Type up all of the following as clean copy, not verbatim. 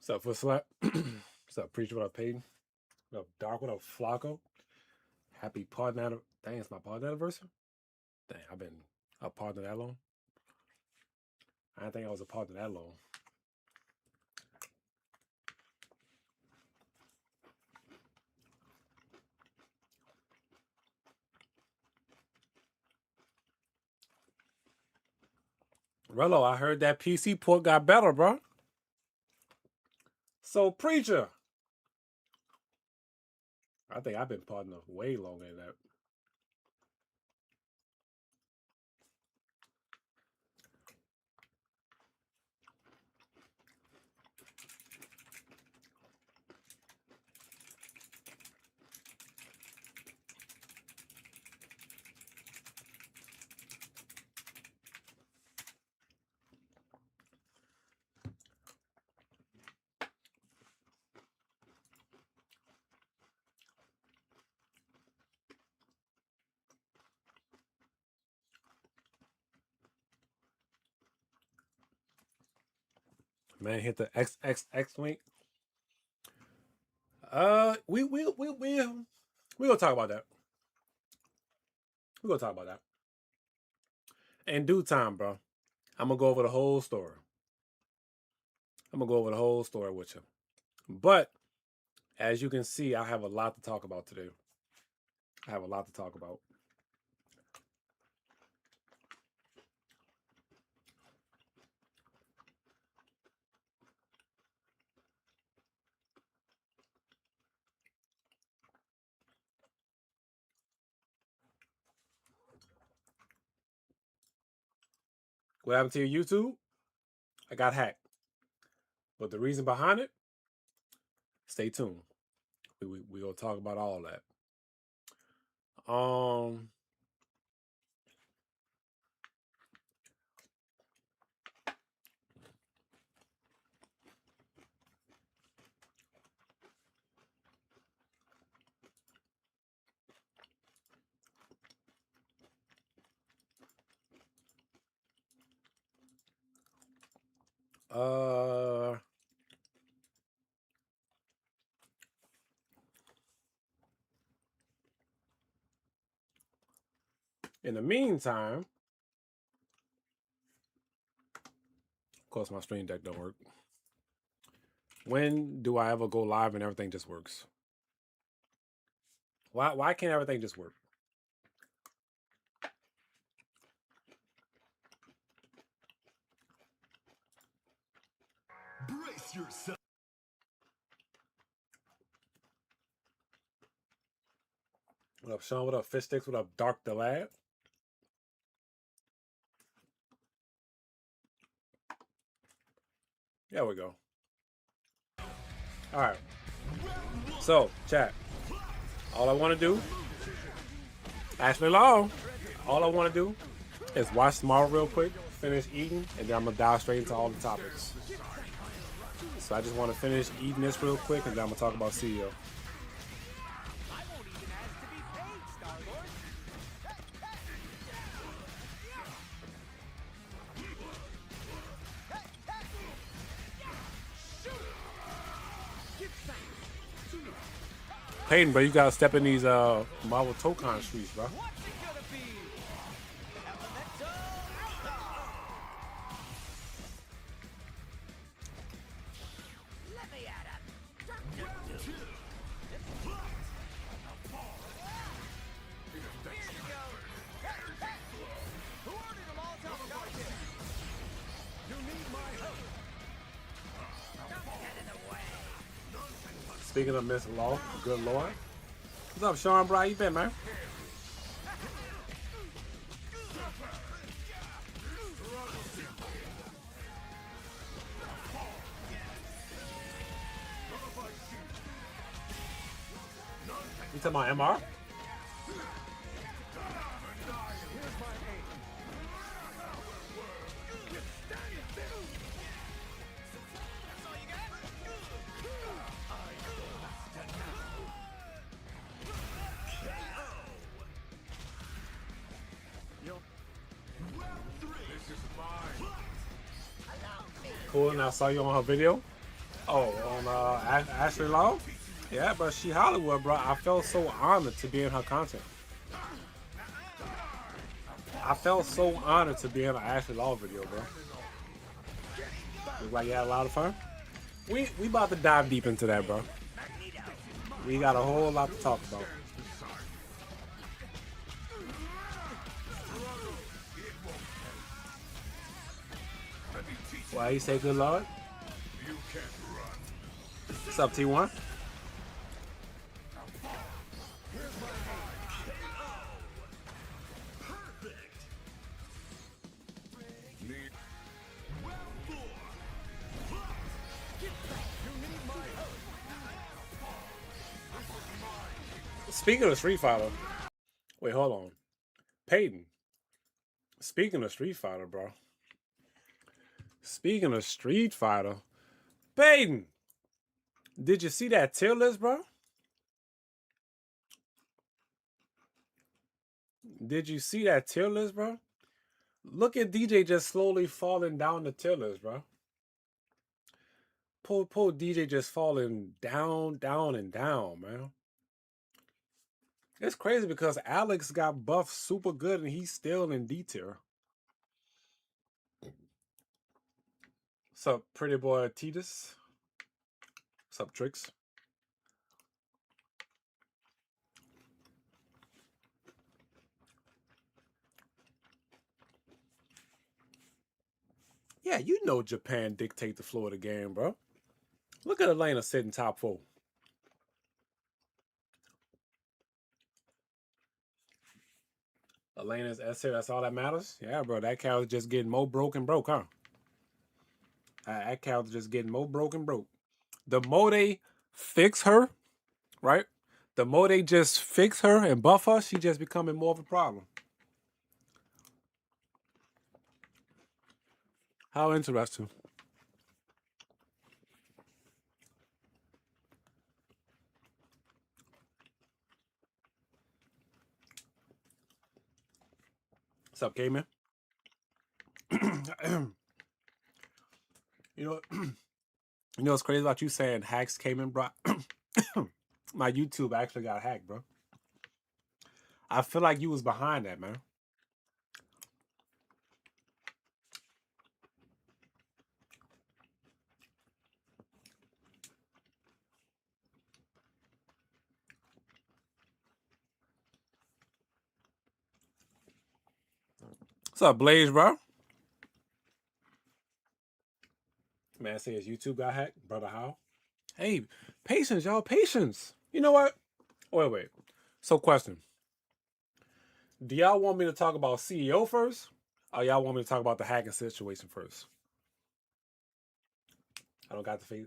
What's up, Foot Slap? What's up, Preacher? What up, Peyton? What up, Dark? What up, Flacco? Happy partner anniversary. Dang, it's my partner anniversary? Dang, I've been a partner that long? I didn't think I was a partner that long. Rello, I heard that PC port got better, bro. So, Preacher. I think I've been partner way longer than that. Man, hit the XXX link. We gonna talk about that. We're gonna talk about that. In due time, bro. I'm gonna go over the whole story. I'm gonna go over the whole story with you. But as you can see, I have a lot to talk about today. I have a lot to talk about. What happened to your YouTube? I got hacked. But the reason behind it, stay tuned. We gonna talk about all that. In the meantime, of course, my stream deck don't work. When do I ever go live and everything just works? Why can't everything just work? Brace yourself. What up, Sean? What up, Fish Sticks? What up, Dark the Lad? There we go. All right. So, chat. All I want to do, Ashley Law, all I want to do is watch tomorrow real quick, finish eating, and then I'm going to dive straight into all the topics. So I just want to finish eating this real quick, and then I'm going to talk about CEO. Peyton, bro, you gotta step in these Marvel Tokon streets, bro. Speaking of Miss Law, good Lord. What's up, Sean, bro? How you been, man? You talking about MR? Cool, and I saw you on her video. Oh, on Ashley Law? Yeah, bro, she Hollywood, bro. I felt so honored to be in her content. I felt so honored to be in an Ashley Law video, bro. Look like you had a lot of fun. We about to dive deep into that, bro. We got a whole lot to talk about. Why you say good lord? What's up, T1? Speaking of Street Fighter, wait, hold on. Peyton, speaking of Street Fighter, bro. Speaking of Street Fighter, Peyton, did you see that tier list, bro? Did you see that tier list, bro? Look at DJ just slowly falling down the tier list, bro. Poor DJ just falling down, down, and down, man. It's crazy because Alex got buffed super good and he's still in D tier. What's up, pretty boy Titus? What's up, Tricks? Yeah, you know Japan dictate the flow of the game, bro. Look at Elena sitting top 4. Elena's S tier, that's all that matters? Yeah, bro, that cow is just getting more broke, huh? That cow is just getting more broke. The more they fix her, right? The more they just fix her and buff her, she just becoming more of a problem. How interesting. What's up, K-Man? You know what's crazy about you saying hacks came in, bro? My YouTube actually got hacked, bro. I feel like you was behind that, man. What's up, Blaze, bro? Man says YouTube got hacked. Brother, how? Hey, patience, y'all. Patience. You know what? Wait. So, question. Do y'all want me to talk about CEO first? Or y'all want me to talk about the hacking situation first? I don't got the feed.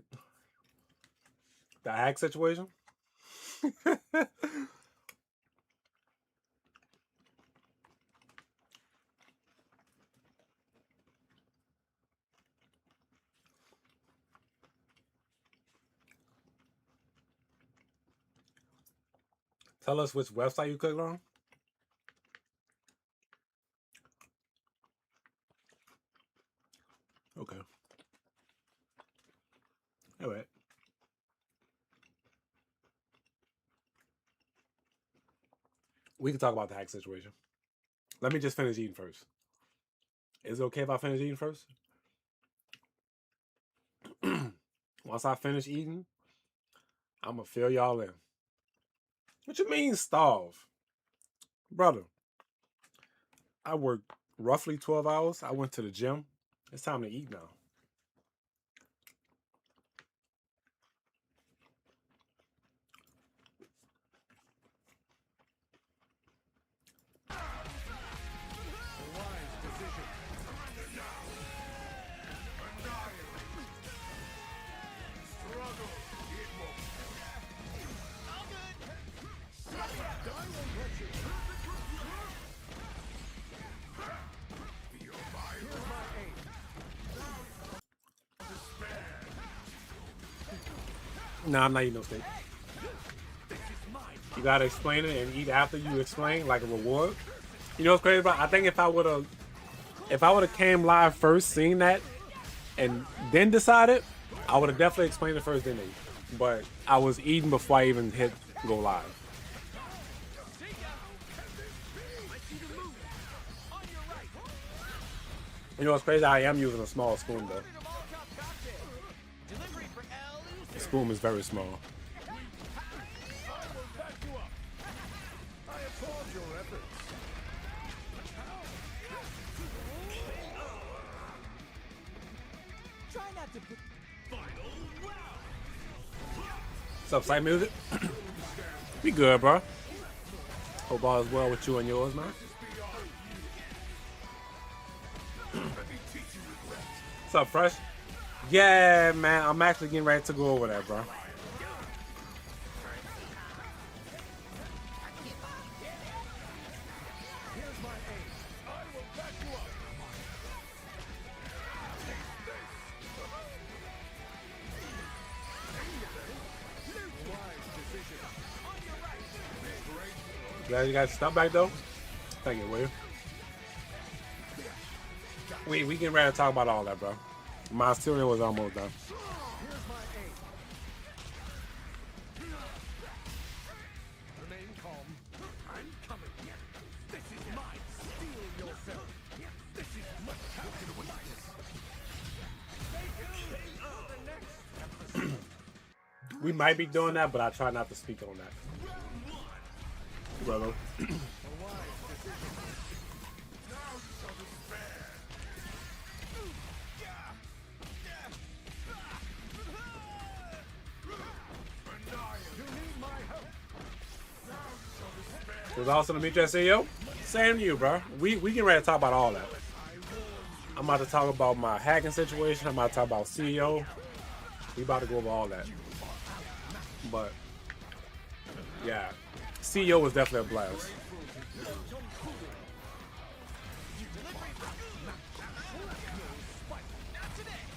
The hack situation? Tell us which website you clicked on. Okay. All right. We can talk about the hack situation. Let me just finish eating first. Is it okay if I finish eating first? Once I finish eating, I'm going to fill y'all in. What you mean starve? Brother, I worked roughly 12 hours. I went to the gym. It's time to eat now. Nah, I'm not eating no steak. You gotta explain it and eat after you explain, like a reward. You know what's crazy about? I think if I would have came live first, seen that, and then decided, I would have definitely explained it first, didn't I? But I was eating before I even hit go live. You know what's crazy? I am using a small spoon though. The spoon is very small. What's up, Sight Music? Be good, bro. Hope all is well with you and yours, man. What's up, Fresh? Yeah, man. I'm actually getting ready to go over that, bro. Glad you guys stopped back though. Thank you, Will. We getting ready to talk about all that, bro. My cereal was almost done. Remain calm. I'm coming. This is mine. Steel yourself. This is my calculation. We might be doing that, but I try not to speak on that. Brother. It was awesome to meet you at CEO. Same to you, bro. We getting ready to talk about all that. I'm about to talk about my hacking situation. I'm about to talk about CEO. We about to go over all that. But yeah, CEO was definitely a blast.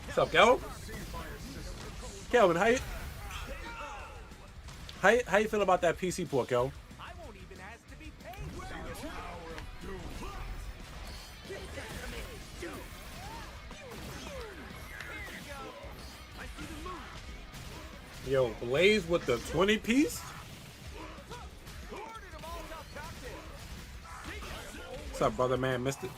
What's up, Kelvin? Kelvin, how you feel about that PC port, Kelvin? Yo, Blaze with the 20 piece? What's up, brother man? Missed it.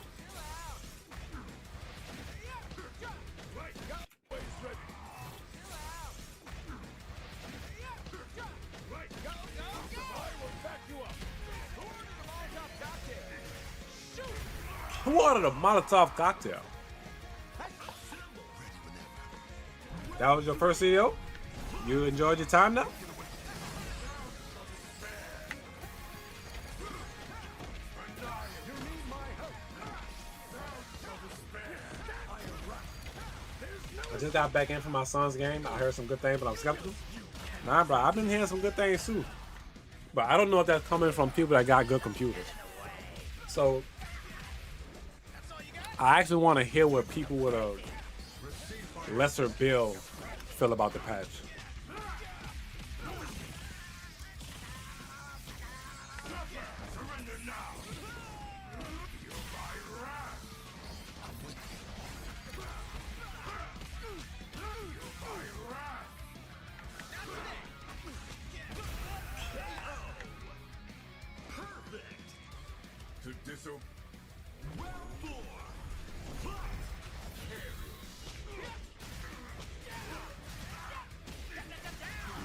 Who ordered a Molotov cocktail? That was your first CEO? You enjoyed your time now? I just got back in from my son's game. I heard some good things, but I'm skeptical. Nah, bro, I've been hearing some good things too. But I don't know if that's coming from people that got good computers. So I actually want to hear what people with a lesser bill feel about the patch.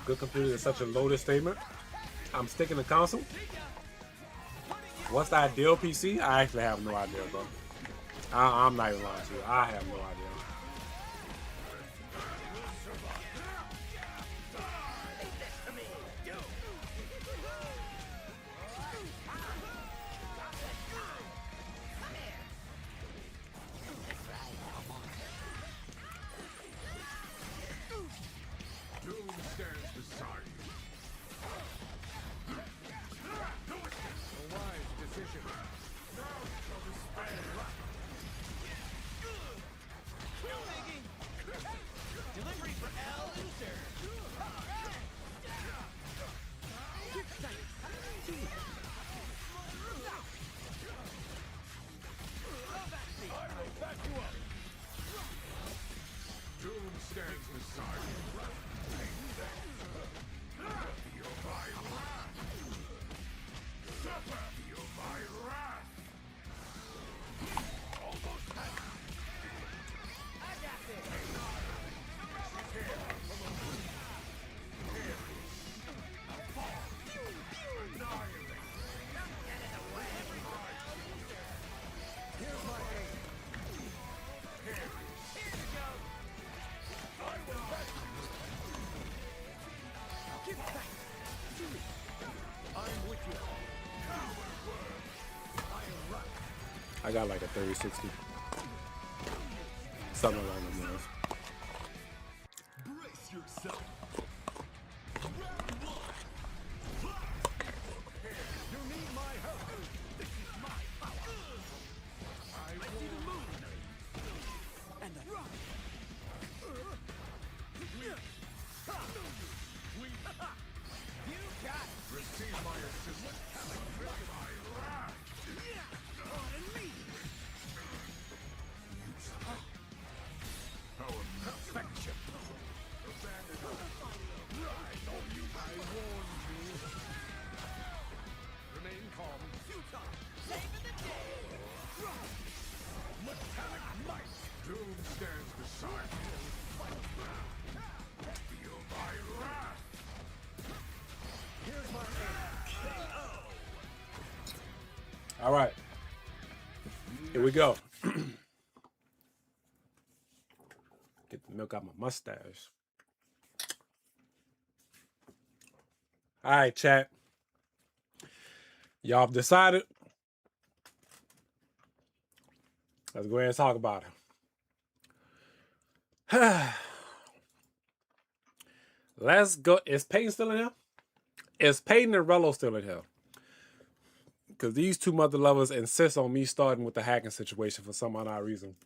Good computer is such a loaded statement. I'm sticking to console. What's the ideal PC? I actually have no idea, bro. I'm not even lying to you. I have no idea. I got like a 3060. Something along those lines. Brace yourself. You need my help. This is my power. I see the moon. And I run. You got it. Receive my assistance. Pardon me. Perfection. I warned you. Remain calm. Futile. Saving the day. Metallic might. Doom stands beside you. Feel my wrath. Here's my KO. All right. Here we go. Get the milk out my mustache. All right, chat. Y'all have decided. Let's go ahead and talk about it. Let's go. Is Peyton still in here? Is Peyton and Rello still in here? Because these two mother lovers insist on me starting with the hacking situation for some odd reason.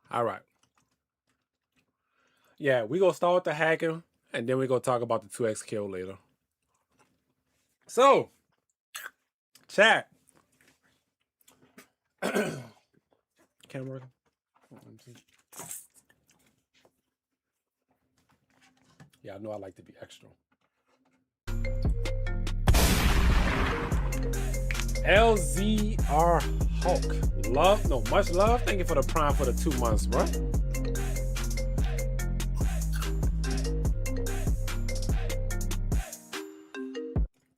All right. Yeah, we gonna start with the hacking, and then we gonna talk about the 2x kill later. So, chat. Camera working? Yeah, I know I like to be extra. LZR Hulk. Love, no, much love. Thank you for the prime for the 2 months, bro.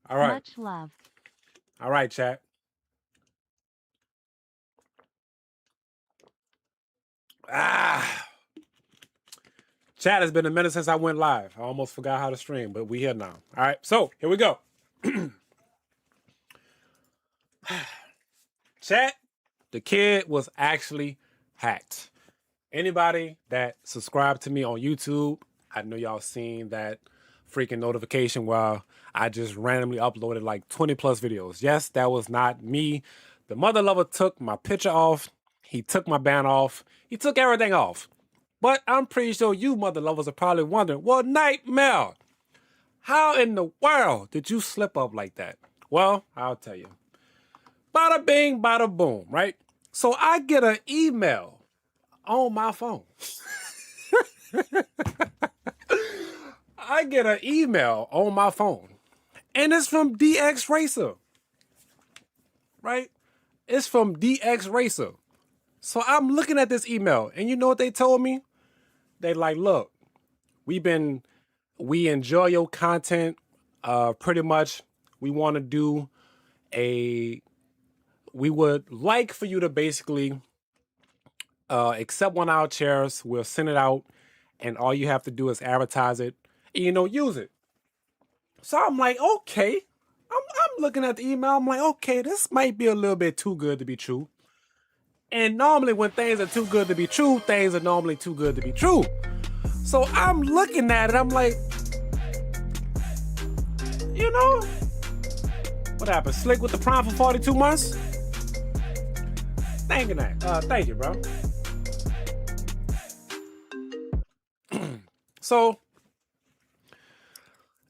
All right. Much love. All right, chat. Chat, has been a minute since I went live. I almost forgot how to stream, but we here now. All right, so here we go. Chat, the kid was actually hacked. Anybody that subscribed to me on YouTube, I know y'all seen that freaking notification where I just randomly uploaded like 20 plus videos. Yes, that was not me. The mother lover took my picture off. He took my band off. He took everything off. But I'm pretty sure you mother lovers are probably wondering, well, Nightmare, how in the world did you slip up like that? Well, I'll tell you. Bada bing, bada boom, right? So I get an email on my phone. I get an email on my phone. And it's from DX Racer. Right? It's from DX Racer. So I'm looking at this email, and you know what they told me? They like, look, we enjoy your content. Pretty much, we want to do we would like for you to basically accept one of our chairs. We'll send it out, and all you have to do is advertise it, and, use it. So I'm like, okay. I'm looking at the email. I'm like, okay, this might be a little bit too good to be true. And normally when things are too good to be true, things are normally too good to be true. So I'm looking at it. I'm like, what happened? Slick with the prime for 42 months? Thank you, that. Thank you, bro. So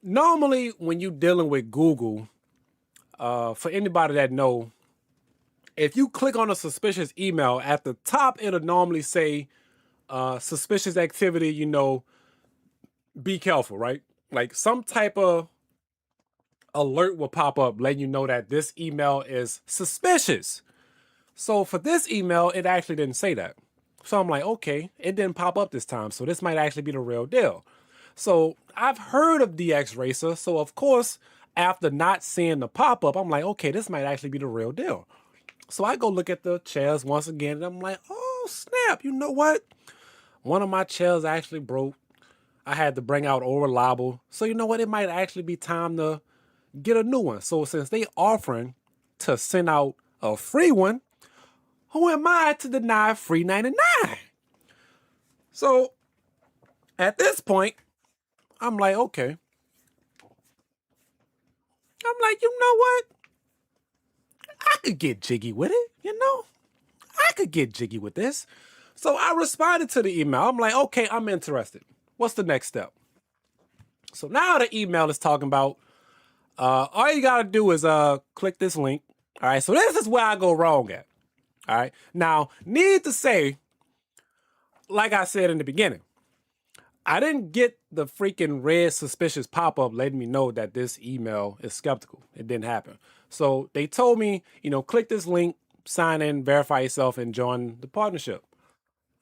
normally when you dealing with Google, for anybody that know, if you click on a suspicious email, at the top, it'll normally say suspicious activity, be careful, right? Like some type of alert will pop up letting you know that this email is suspicious. So for this email, it actually didn't say that. So I'm like, okay, it didn't pop up this time. So this might actually be the real deal. So I've heard of DX Racer. So of course, after not seeing the pop-up, I'm like, okay, this might actually be the real deal. So I go look at the chairs once again, and I'm like, oh, oh snap, you know what? One of my chairs actually broke. I had to bring out old reliable. So you know what? It might actually be time to get a new one. So since they offering to send out a free one, who am I to deny free 99? So at this point, I'm like, okay. I'm like, you know what? I could get jiggy with it, you know? I could get jiggy with this. So I responded to the email. I'm like, okay, I'm interested. What's the next step? So now the email is talking about, all you gotta do is click this link. All right, so this is where I go wrong at. All right, now, need to say, like I said in the beginning, I didn't get the freaking red suspicious pop-up letting me know that this email is skeptical. It didn't happen. So they told me, you know, click this link, sign in, verify yourself, and join the partnership.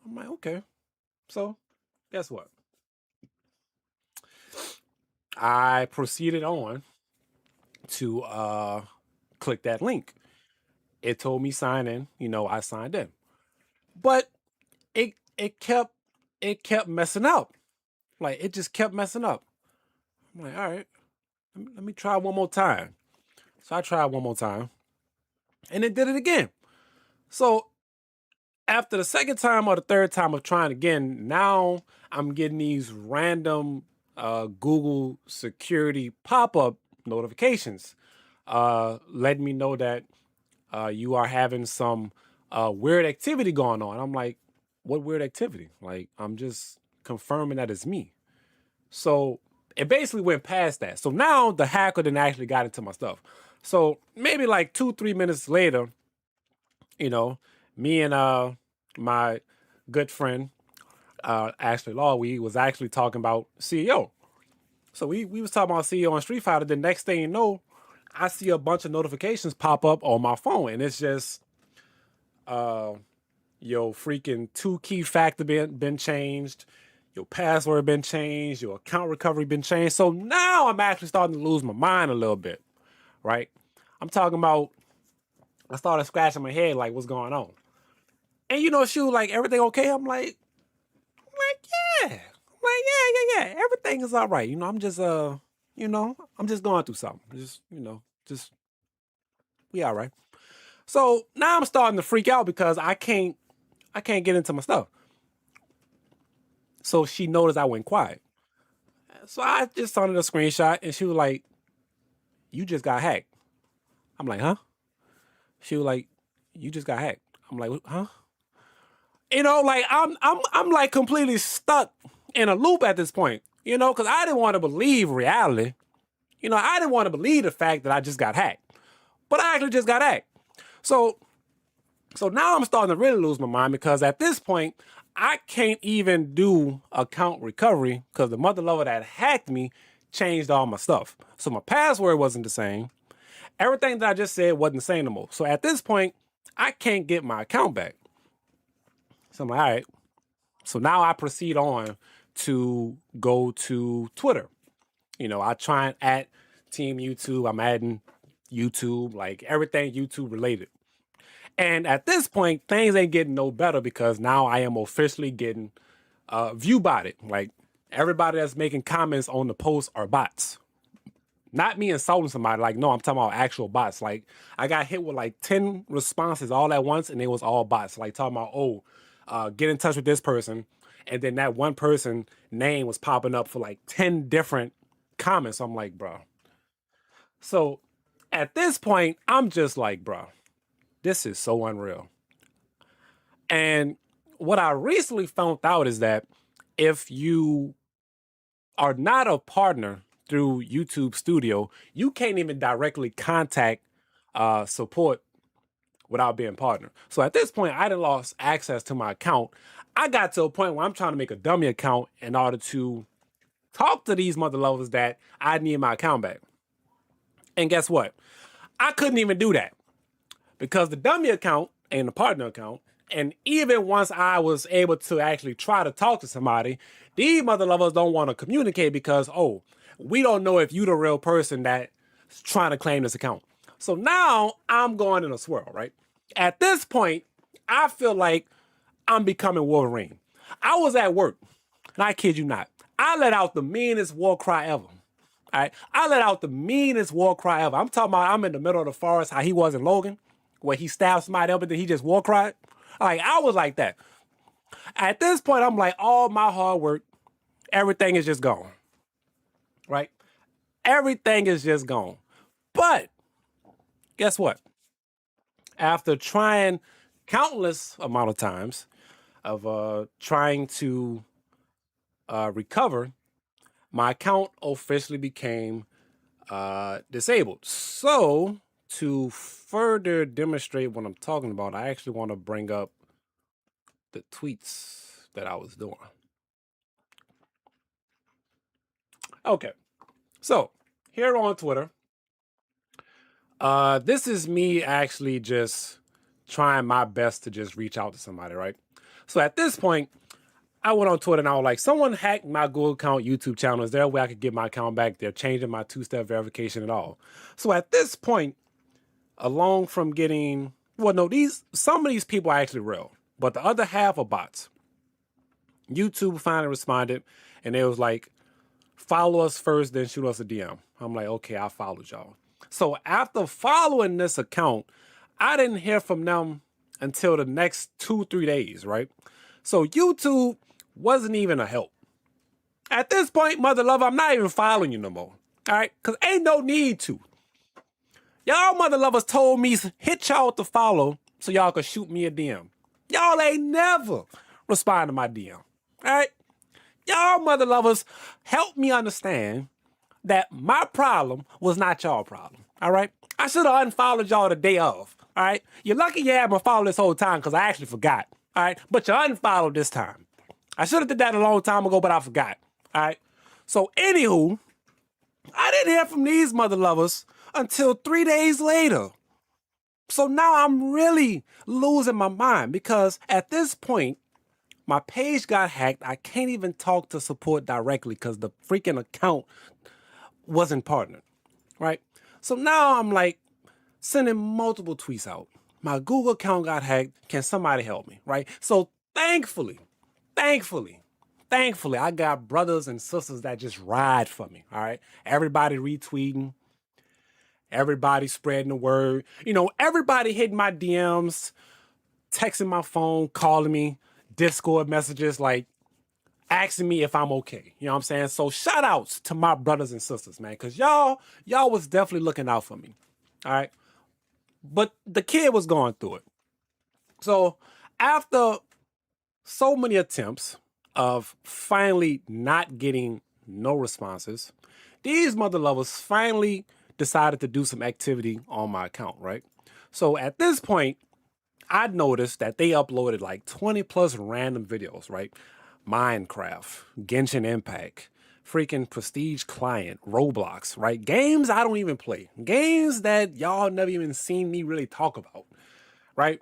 I'm like, okay. So guess what? I proceeded on to click that link. It told me sign in, you know, I signed in. But it kept messing up. Like it just kept messing up. I'm like, all right, let me try one more time. So I tried one more time. And it did it again. So after the second time or the third time of trying again, now I'm getting these random Google security pop-up notifications letting me know that you are having some weird activity going on. I'm like, what weird activity? Like, I'm just confirming that it's me. So it basically went past that. So now the hacker then actually got into my stuff. So maybe like 2-3 minutes later, you know, me and my good friend Ashley Law, we was actually talking about CEO. So we was talking about CEO on Street Fighter. The next thing you know, I see a bunch of notifications pop up on my phone, and it's just your freaking 2 key factor been changed, your password been changed, your account recovery been changed. So now I'm actually starting to lose my mind a little bit, right? I'm talking about, I started scratching my head like, what's going on? And you know, she was like, everything okay? I'm like, yeah. I'm like, yeah. Everything is all right. You know, I'm just, you know, I'm just going through something. Just, you know, just, we all right. So now I'm starting to freak out because I can't get into my stuff. So she noticed I went quiet. So I just sent her a screenshot and she was like, you just got hacked. I'm like, huh? She was like, you just got hacked. I'm like, huh? You know, like I'm like completely stuck in a loop at this point, you know, because I didn't want to believe reality. You know, I didn't want to believe the fact that I just got hacked. But I actually just got hacked. So now I'm starting to really lose my mind because at this point, I can't even do account recovery because the mother lover that hacked me changed all my stuff. So my password wasn't the same. Everything that I just said wasn't the same no more. So at this point, I can't get my account back. So I'm like, all right. So now I proceed on to go to Twitter. You know, I try and add Team YouTube. I'm adding YouTube, like everything YouTube related. And at this point, things ain't getting no better because now I am officially getting view botted. Like everybody that's making comments on the post are bots. Not me insulting somebody. Like, no, I'm talking about actual bots. Like I got hit with like 10 responses all at once and it was all bots. Like talking about, get in touch with this person. And then that one person name was popping up for like 10 different comments. I'm like, bro. So at this point, I'm just like, bro, this is so unreal. And what I recently found out is that if you are not a partner through YouTube Studio, you can't even directly contact support without being partner. So at this point, I done lost access to my account. I got to a point where I'm trying to make a dummy account in order to talk to these mother lovers that I need my account back. And guess what? I couldn't even do that because the dummy account ain't a partner account. And even once I was able to actually try to talk to somebody, these mother lovers don't want to communicate because, oh, we don't know if you the real person that's trying to claim this account. So now I'm going in a swirl, right? At this point, I feel like I'm becoming Wolverine. I was at work, and I kid you not, I let out the meanest war cry ever. All right, I let out the meanest war cry ever. I'm talking about I'm in the middle of the forest, how he was in Logan, where he stabbed somebody up and then he just war cried. Like, I was like that. At this point, I'm like, all my hard work, everything is just gone. Right? Everything is just gone. But guess what? After trying countless amount of times of trying to recover, my account officially became disabled. So to further demonstrate what I'm talking about, I actually want to bring up the tweets that I was doing. Okay, so here on Twitter, this is me actually just trying my best to just reach out to somebody, right? So at this point, I went on Twitter and I was like, someone hacked my Google account, YouTube channel. Is there a way I could get my account back? They're changing my two-step verification and all. So at this point, along from getting, well, no, some of these people are actually real, but the other half are bots. YouTube finally responded and they was like, follow us first, then shoot us a DM. I'm like, okay, I followed y'all. So after following this account, I didn't hear from them until the next 2-3 days, right? So YouTube wasn't even a help. At this point, mother lover, I'm not even following you no more. All right? Because ain't no need to. Y'all mother lovers told me hit y'all with the follow so y'all could shoot me a DM. Y'all ain't never respond to my DM. All right? Y'all mother lovers help me understand that my problem was not y'all problem. All right? I should have unfollowed y'all the day of. All right? You're lucky you had my follow this whole time because I actually forgot. All right? But you unfollowed this time. I should have did that a long time ago, but I forgot. All right? So, anywho, I didn't hear from these mother lovers until 3 days later. So now I'm really losing my mind because at this point, my page got hacked. I can't even talk to support directly because the freaking account wasn't partnered, right? So now I'm like sending multiple tweets out. My Google account got hacked. Can somebody help me, right? So thankfully, I got brothers and sisters that just ride for me, all right? Everybody retweeting. Everybody spreading the word. You know, everybody hitting my DMs, texting my phone, calling me, Discord messages, like asking me if I'm okay. You know what I'm saying? So shout outs to my brothers and sisters, man, because y'all was definitely looking out for me. All right. But the kid was going through it. So after so many attempts of finally not getting no responses, these mother lovers finally decided to do some activity on my account, right? So at this point, I noticed that they uploaded like 20 plus random videos, right? Minecraft, Genshin Impact, freaking Prestige Client, Roblox, right? Games I don't even play. Games that y'all never even seen me really talk about, right?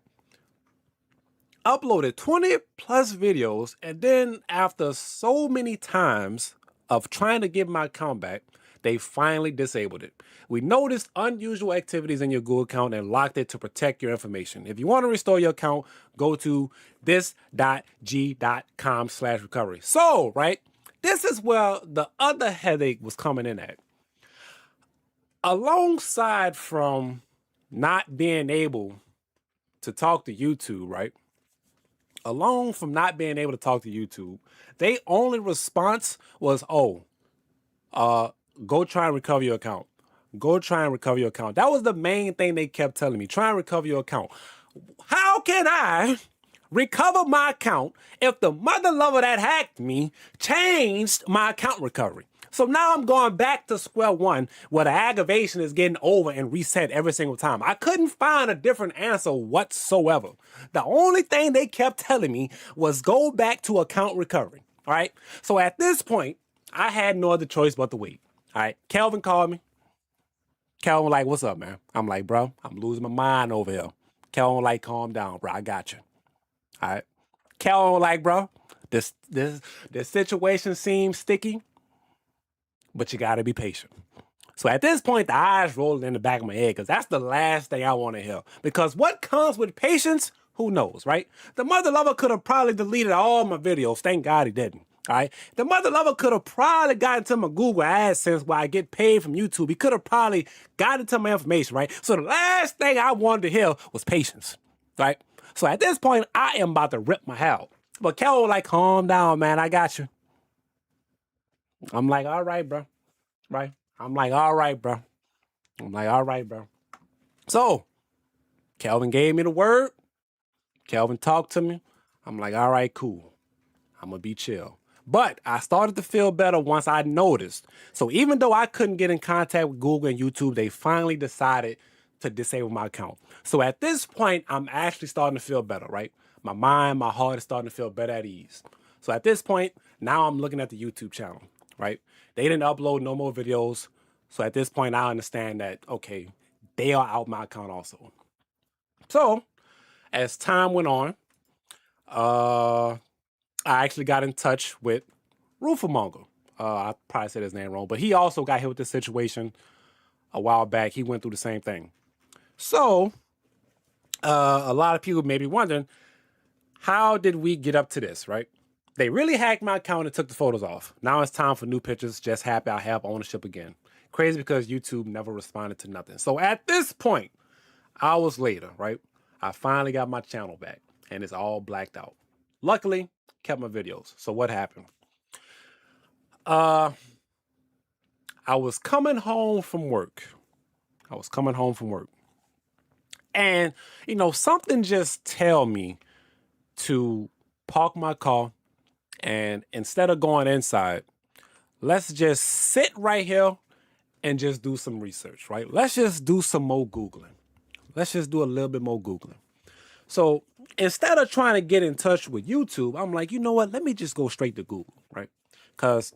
Uploaded 20 plus videos, and then after so many times of trying to get my account back, they finally disabled it. We noticed unusual activities in your Google account and locked it to protect your information. If you want to restore your account, go to this.g.com/recovery. So, right, this is where the other headache was coming in at. Alongside from not being able to talk to YouTube, right? Alone from not being able to talk to YouTube, their only response was, go try and recover your account. Go try and recover your account. That was the main thing they kept telling me. Try and recover your account. How can I recover my account if the mother lover that hacked me changed my account recovery? So now I'm going back to square one where the aggravation is getting over and reset every single time. I couldn't find a different answer whatsoever. The only thing they kept telling me was go back to account recovery. All right. So at this point, I had no other choice but to wait. All right. Kelvin called me. Kelvin was like, what's up, man? I'm like, bro, I'm losing my mind over here. Kelvin was like, calm down, bro. I got you. All right. Kelvin was like, bro, this situation seems sticky, but you got to be patient. So at this point, the eyes rolling in the back of my head because that's the last thing I want to hear. Because what comes with patience, Who knows, right? The mother lover could have probably deleted all my videos. Thank God he didn't. All right. The mother lover could have probably gotten to my Google AdSense where I get paid from YouTube. He could have probably gotten to my information, right? So the last thing I wanted to hear was patience, right? So at this point, I am about to rip my hair out. But Kel was like, calm down, man. I got you. I'm like, all right, bro. Right? I'm like, all right, bro. I'm like, all right, bro. So Kelvin gave me the word. Kelvin talked to me. I'm like, all right, cool. I'm going to be chill. But I started to feel better once I noticed. So even though I couldn't get in contact with Google and YouTube, they finally decided to disable my account. So at this point, I'm actually starting to feel better, right? My mind, my heart is starting to feel better at ease. So at this point, now I'm looking at the YouTube channel, right? They didn't upload no more videos. So at this point, I understand that, okay, they are out my account also. So as time went on, I actually got in touch with Roofamonger. I probably said his name wrong, but he also got hit with this situation a while back. He went through the same thing. So a lot of people may be wondering, how did we get up to this, right? They really hacked my account and took the photos off. Now it's time for new pictures. Just happy I have ownership again. Crazy because YouTube never responded to nothing. So at this point, hours later, right, I finally got my channel back and it's all blacked out. Luckily, kept my videos. So what happened? I was coming home from work. And, you know, something just tell me to park my car and instead of going inside, let's just sit right here and just do some research, right? Let's just do some more Googling. Let's just do a little bit more Googling. So instead of trying to get in touch with YouTube, I'm like, you know what? Let me just go straight to Google, right? Because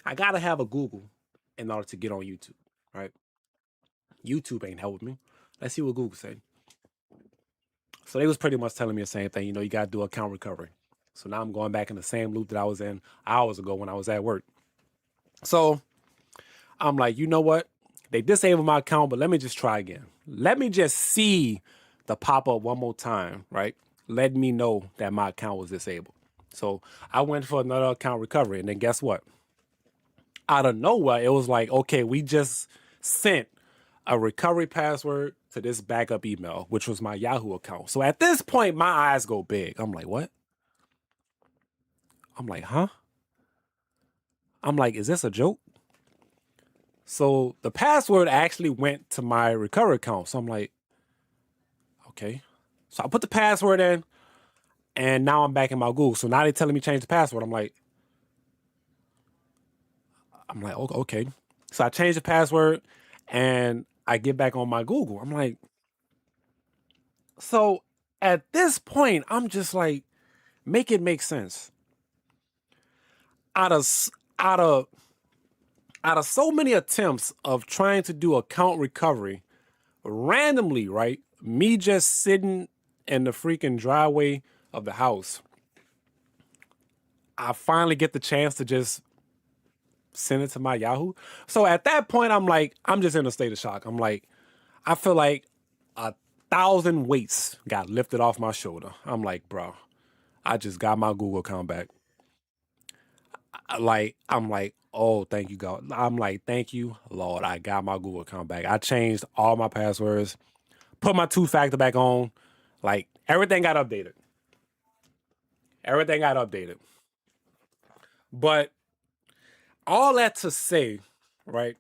I got to have a Google in order to get on YouTube, right? YouTube ain't helping me. Let's see what Google say. So they was pretty much telling me the same thing. You know, you got to do account recovery. So now I'm going back in the same loop that I was in hours ago when I was at work. So I'm like, you know what? They disabled my account, but let me just try again. Let me just see the pop-up one more time, right? Let me know that my account was disabled. So I went for another account recovery, and then guess what? Out of nowhere, it was like, okay, we just sent a recovery password to this backup email, which was my Yahoo account. So at this point, my eyes go big. I'm like, what? I'm like, huh? I'm like, is this a joke? So the password actually went to my recovery account. So I'm like, okay. So I put the password in and now I'm back in my Google. So now they're telling me change the password. I'm like, okay. So I changed the password and I get back on my Google. I'm like, so at this point, I'm just like, make it make sense. Out of so many attempts of trying to do account recovery, randomly, right? Me just sitting in the freaking driveway of the house, I finally get the chance to just send it to my Yahoo. So at that point, I'm like, I'm just in a state of shock. I'm like, I feel like 1,000 weights got lifted off my shoulder. I'm like, bro, I just got my Google account back. I'm like, oh, thank you, God. I'm like, thank you, Lord. I got my Google account back. I changed all my passwords, put my 2-factor back on. Like, everything got updated. But all that to say, right?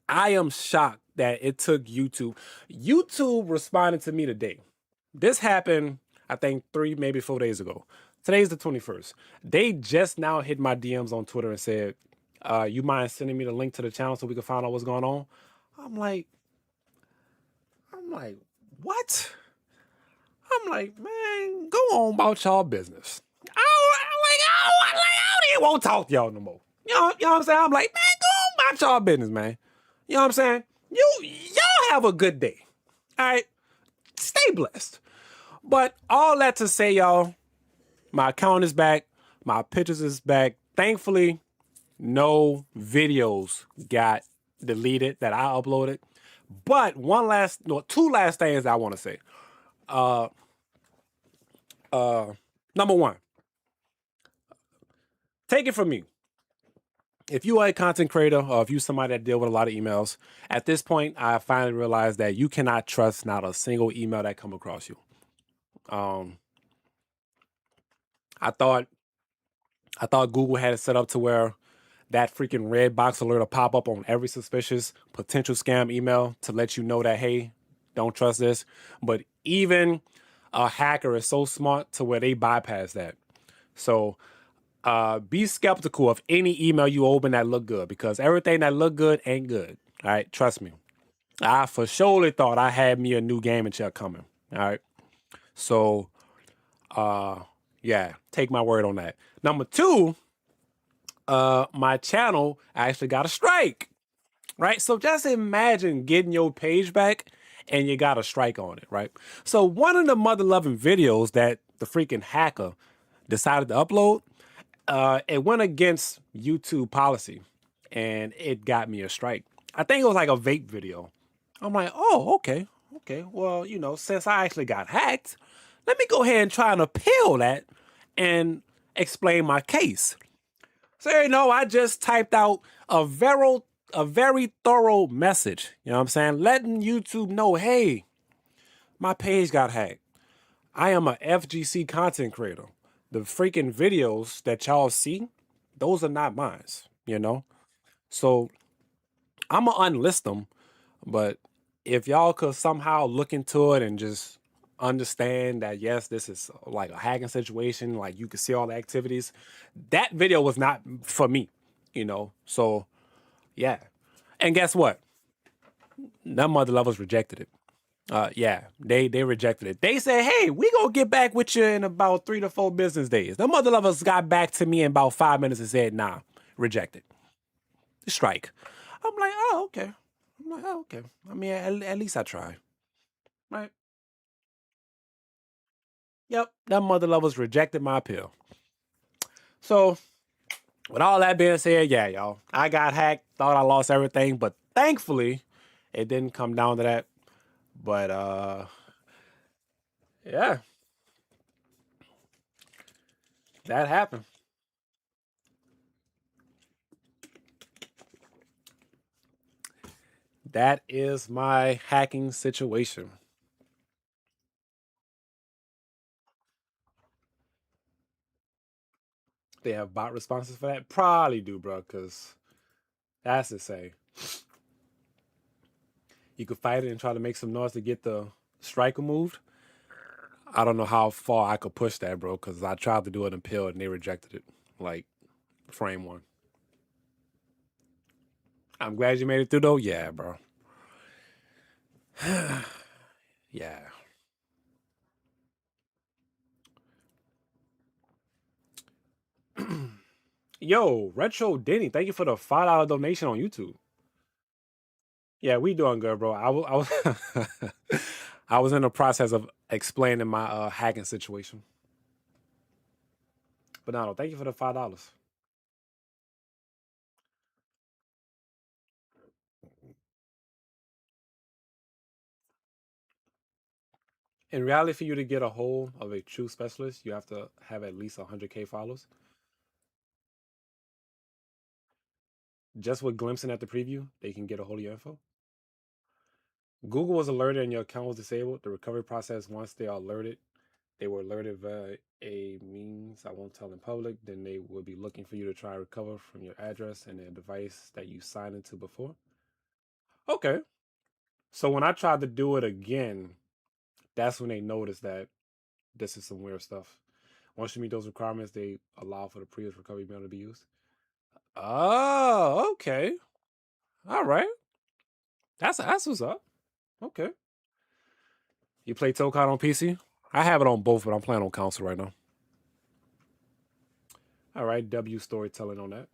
I am shocked that it took YouTube. YouTube responded to me today. This happened, I think, 3, maybe 4 days ago. Today's the 21st. They just now hit my DMs on Twitter and said, you mind sending me the link to the channel so we can find out what's going on? I'm like, what? I'm like, man, go on about y'all business. I don't even want to talk to y'all no more. You know what I'm saying? I'm like, man, go on about y'all business, man. You know what I'm saying? Y'all have a good day. All right? Stay blessed. But all that to say, y'all, my account is back. My pictures is back. Thankfully, no videos got deleted that I uploaded. But two last things I want to say. Number one, take it from me. If you are a content creator or if you're somebody that deal with a lot of emails, at this point, I finally realized that you cannot trust not a single email that come across you. I thought Google had it set up to where that freaking red box alert will pop up on every suspicious potential scam email to let you know that, hey, don't trust this. But even a hacker is so smart to where they bypass that. So be skeptical of any email you open that look good, because everything that look good ain't good. All right, trust me. I for surely thought I had me a new gaming chair coming. All right, so yeah, take my word on that. Number two, my channel actually got a strike. Right, so just imagine getting your page back and you got a strike on it. Right, so one of the mother loving videos that the freaking hacker decided to upload, it went against YouTube policy and it got me a strike. I think it was like a vape video. I'm like, oh, okay. Well, you know, since I actually got hacked, let me go ahead and try and appeal that and explain my case. So, you know, I just typed out a very thorough message, you know what I'm saying? Letting YouTube know, hey, my page got hacked. I am a FGC content creator. The freaking videos that y'all see, those are not mine, you know? So I'm going to unlist them, but if y'all could somehow look into it and just understand that, yes, this is like a hacking situation, like you can see all the activities, that video was not for me, you know? So yeah. And guess what? Them mother lovers rejected it. Yeah, they rejected it. They said, hey, we gonna get back with you in about 3 to 4 business days. The mother lovers got back to me in about 5 minutes and said, nah, rejected. Strike. I'm like, oh, okay. I mean, at least I try. Right? Yep, that mother lovers rejected my appeal. So, with all that being said, yeah, y'all, I got hacked, thought I lost everything, but thankfully, it didn't come down to that. But yeah, that happened. That is my hacking situation. They have bot responses for that? Probably do, bro, because that's insane. You could fight it and try to make some noise to get the strike removed. I don't know how far I could push that, bro, because I tried to do it in Pill and they rejected it. Like, frame one. I'm glad you made it through, though. Yeah, bro. Yeah. Yo, Retro Denny, thank you for the $5 donation on YouTube. Yeah, we doing good, bro. I was I was in the process of explaining my hacking situation. But no, thank you for the $5. In reality, for you to get a hold of a true specialist, you have to have at least 100K followers. Just with glimpsing at the preview, they can get a hold of your info. Google was alerted and your account was disabled. The recovery process, once they are alerted, they were alerted via a means I won't tell in public. Then they will be looking for you to try and recover from your address and the device that you signed into before. Okay. So when I tried to do it again, that's when they noticed that this is some weird stuff. Once you meet those requirements, they allow for the previous recovery email to be used. Oh, okay. All right. That's what's up. Okay. You play Tokon on PC? I have it on both, but I'm playing on console right now. All right, W storytelling on that.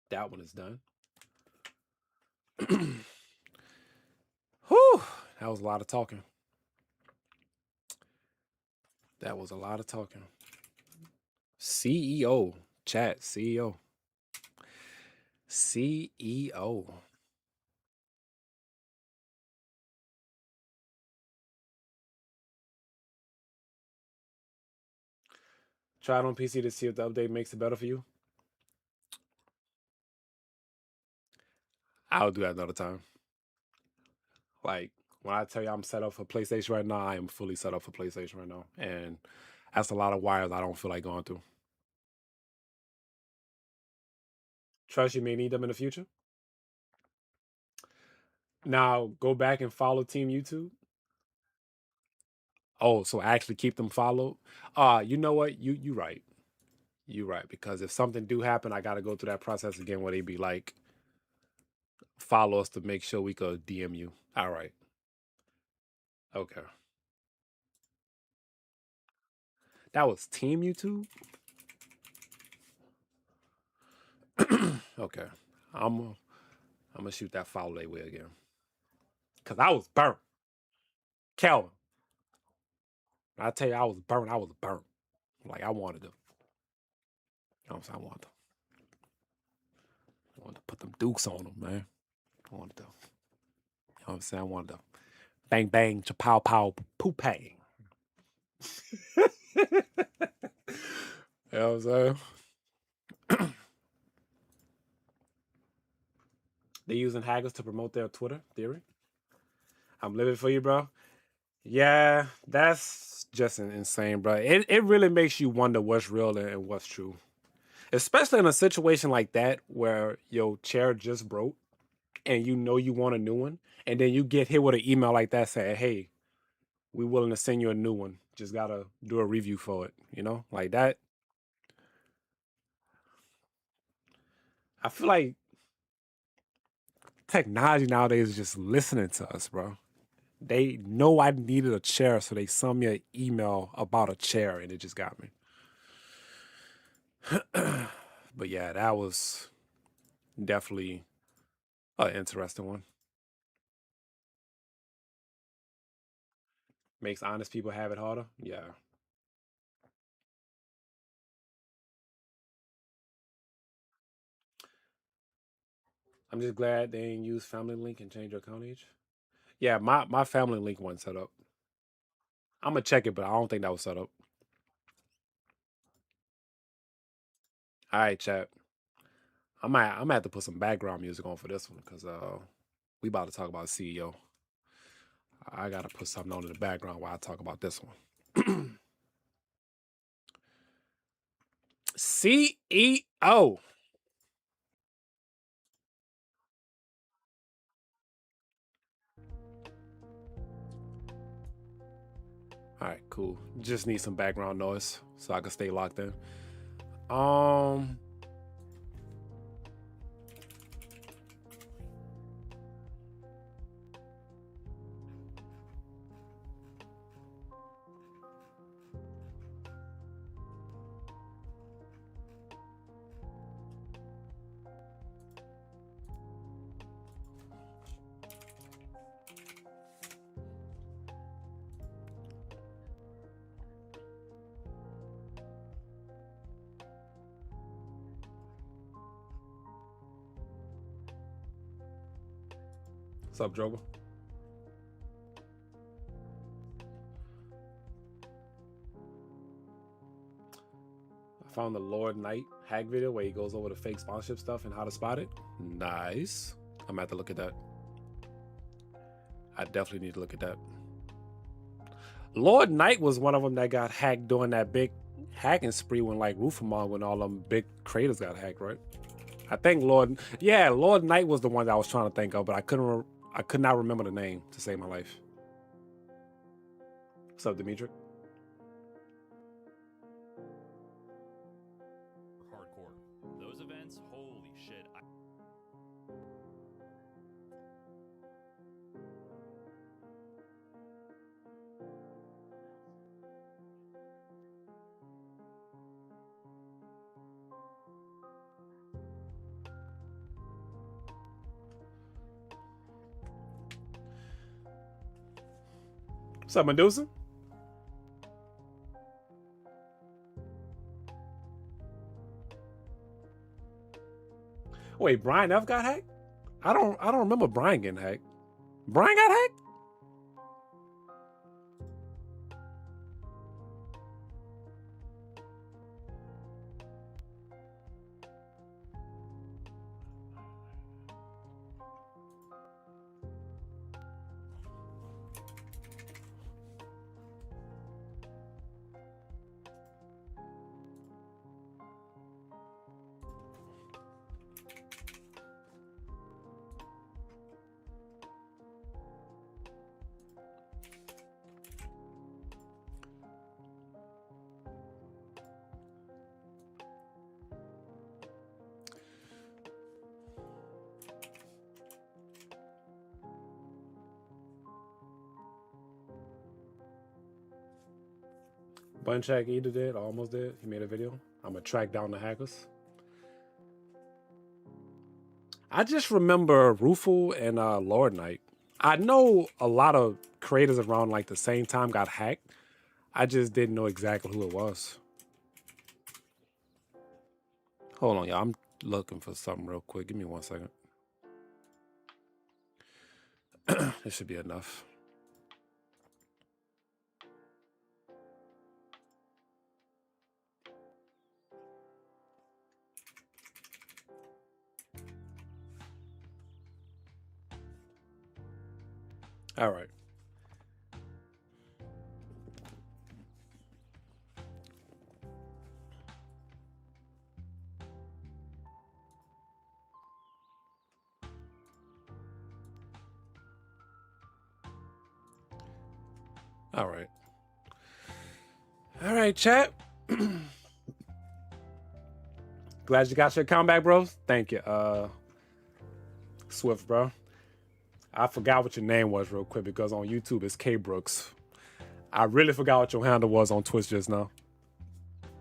That one is done. Whew, that was a lot of talking. That was a lot of talking. CEO, chat, CEO. CEO. Try it on PC to see if the update makes it better for you. I'll do that another time. Like, when I tell you I'm set up for PlayStation right now, I am fully set up for PlayStation right now. And that's a lot of wires I don't feel like going through. Trust you may need them in the future. Now, go back and follow Team YouTube. Oh, so actually keep them followed? You know what? You right. You right. Because if something do happen, I got to go through that process again where they be like, follow us to make sure we could DM you. All right. Okay. That was Team YouTube? Okay. I'm gonna shoot that follow they way again. Cause I was burnt. Calvin. I tell you I was burnt. I was burnt. Like I wanted to. You know what I'm saying? I wanted to put them dukes on them, man. I wanted to. You know what I'm saying? I wanted to bang bang chapow pow poopay. You know what I'm saying? They using hackers to promote their Twitter theory. I'm living for you, bro. Yeah, that's just insane, bro. It really makes you wonder what's real and what's true. Especially in a situation like that where your chair just broke and you know you want a new one, and then you get hit with an email like that saying, hey, we're willing to send you a new one. Just gotta do a review for it, you know? Like that. I feel like technology nowadays is just listening to us, bro. They know I needed a chair, so they sent me an email about a chair, and it just got me. But yeah, that was definitely an interesting one. Makes honest people have it harder. Yeah. I'm just glad they didn't use Family Link and change your account age. Yeah, my Family Link wasn't set up. I'm gonna check it, but I don't think that was set up. All right, chat. I'm gonna have to put some background music on for this one because we about to talk about CEO. I gotta put something on in the background while I talk about this one. CEO. All right, cool. Just need some background noise so I can stay locked in. Um, what's up, Drogo? I found the Lord Knight hack video where he goes over the fake sponsorship stuff and how to spot it. Nice. I'm gonna have to look at that. I definitely need to look at that. Lord Knight was one of them that got hacked during that big hacking spree when like Rufamon when all them big creators got hacked, right? I think Lord Knight was the one that I was trying to think of, but I could not remember the name to save my life. What's up, Dimitri? Hardcore. Those events, holy shit. What's up, Medusa? Wait, Brian F got hacked? I don't remember Brian getting hacked. Brian got hacked? Bun check either did, almost did. He made a video. I'm gonna track down the hackers. I just remember Rufus and Lord Knight. I know a lot of creators around like the same time got hacked. I just didn't know exactly who it was. Hold on, y'all. I'm looking for something real quick. Give me 1 second. This should be enough. All right. All right. All right, chat. Glad you got your comeback, bros. Thank you, Swift, bro. I forgot what your name was real quick because on YouTube it's K Brooks. I really forgot what your handle was on Twitch just now.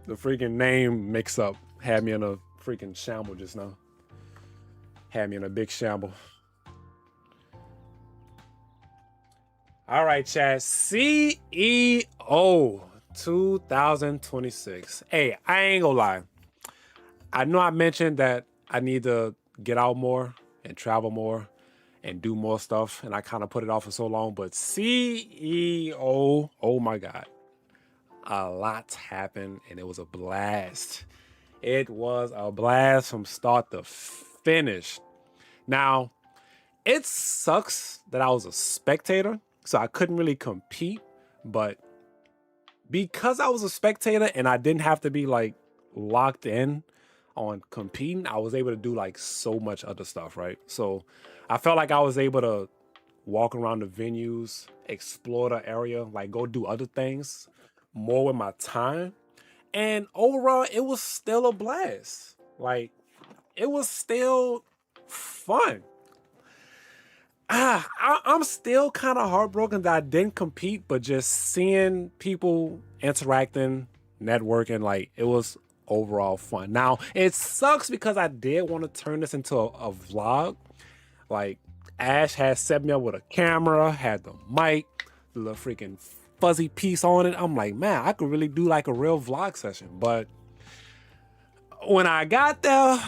The freaking name mix up had me in a freaking shamble just now. Had me in a big shamble. All right, chat. CEO 2026. Hey, I ain't gonna lie. I know I mentioned that I need to get out more and travel more and do more stuff, and I kind of put it off for so long, but CEO, oh my God. A lot's happened, and it was a blast. It was a blast from start to finish. Now, it sucks that I was a spectator, so I couldn't really compete, but because I was a spectator and I didn't have to be like locked in on competing, I was able to do like so much other stuff, right? So I felt like I was able to walk around the venues, explore the area, like go do other things more with my time. And overall, it was still a blast. Like, it was still fun. I'm still kind of heartbroken that I didn't compete, but just seeing people interacting, networking, like, it was overall fun. Now, it sucks because I did want to turn this into a vlog. Like, Ash had set me up with a camera, had the mic, the little freaking fuzzy piece on it. I'm like, man, I could really do like a real vlog session. But when I got there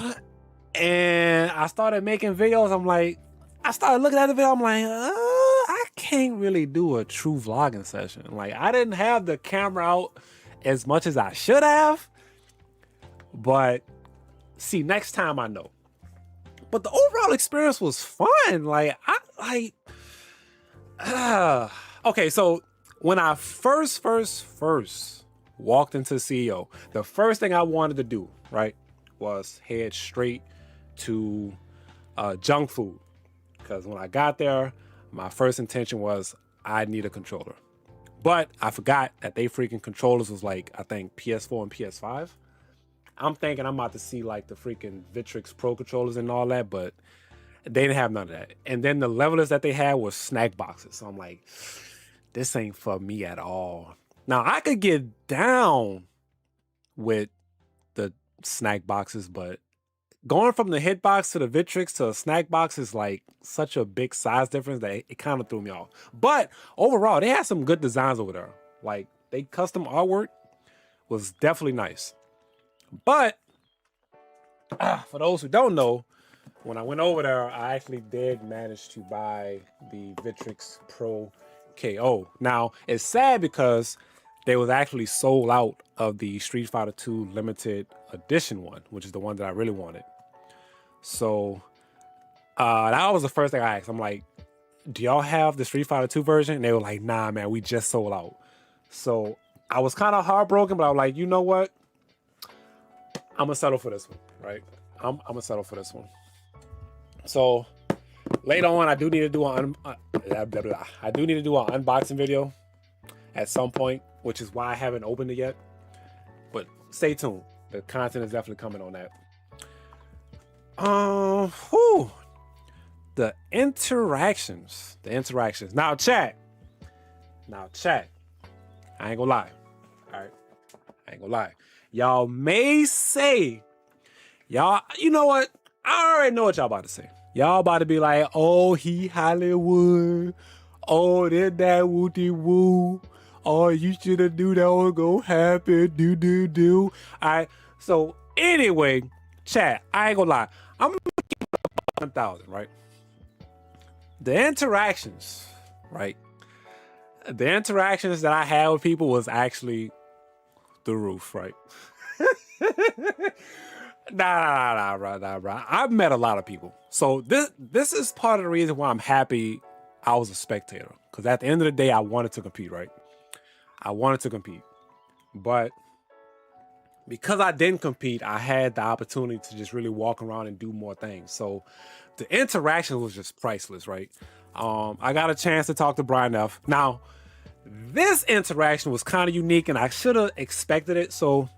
and I started making videos, I started looking at the video, I'm like, I can't really do a true vlogging session. Like, I didn't have the camera out as much as I should have. But see, next time I know. But the overall experience was fun. Like, okay, so when I first walked into CEO, the first thing I wanted to do, right, was head straight to junk food. Because when I got there, my first intention was I need a controller. But I forgot that they freaking controllers was like, I think PS4 and PS5. I'm thinking I'm about to see like the freaking Victrix Pro controllers and all that, but they didn't have none of that. And then the levelers that they had was snack boxes. So I'm like, this ain't for me at all. Now I could get down with the snack boxes, but going from the hitbox to the Victrix to a snack box is like such a big size difference that it kind of threw me off. But overall, they had some good designs over there. Like, they custom artwork was definitely nice. But for those who don't know, when I went over there, I actually did manage to buy the Victrix Pro KO. Now, it's sad because they was actually sold out of the Street Fighter 2 limited edition one, which is the one that I really wanted. So that was the first thing I asked. I'm like, do y'all have the Street Fighter 2 version? And they were like, nah, man, we just sold out. So I was kind of heartbroken, but I was like, you know what? I'm gonna settle for this one, right? I'm gonna settle for this one. So later on, I do need to do an unboxing video at some point, which is why I haven't opened it yet. But stay tuned. The content is definitely coming on that. The interactions. Now, chat. I ain't gonna lie. All right. I ain't gonna lie. Y'all may say, y'all, you know what? I already know what y'all about to say. Y'all about to be like, oh, he Hollywood. Oh, did that wooty woo. Oh, you should have knew that was gonna happen. Do. All right. So anyway, chat, I ain't gonna lie. I'm gonna keep it 1,000, right? The interactions, right? The interactions that I had with people was actually the roof, right? Nah, bro. I've met a lot of people. So this is part of the reason why I'm happy I was a spectator. Because at the end of the day, I wanted to compete, right? I wanted to compete. But because I didn't compete, I had the opportunity to just really walk around and do more things. So the interaction was just priceless, right? I got a chance to talk to Brian F. Now, this interaction was kind of unique and I should have expected it. So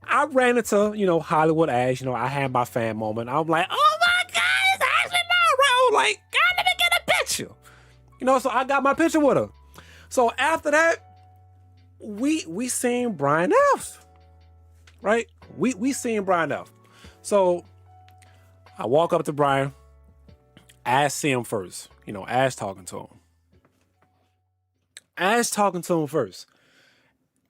I ran into, Hollywood Ash. I had my fan moment. I'm like, oh my God, it's Ashley Monroe. Like, God, let me get a picture. So I got my picture with her. So after that, we seen Brian F. Right? We seen Brian F. So I walk up to Brian. Ash see him first. Ash talking to him. Ash talking to him first.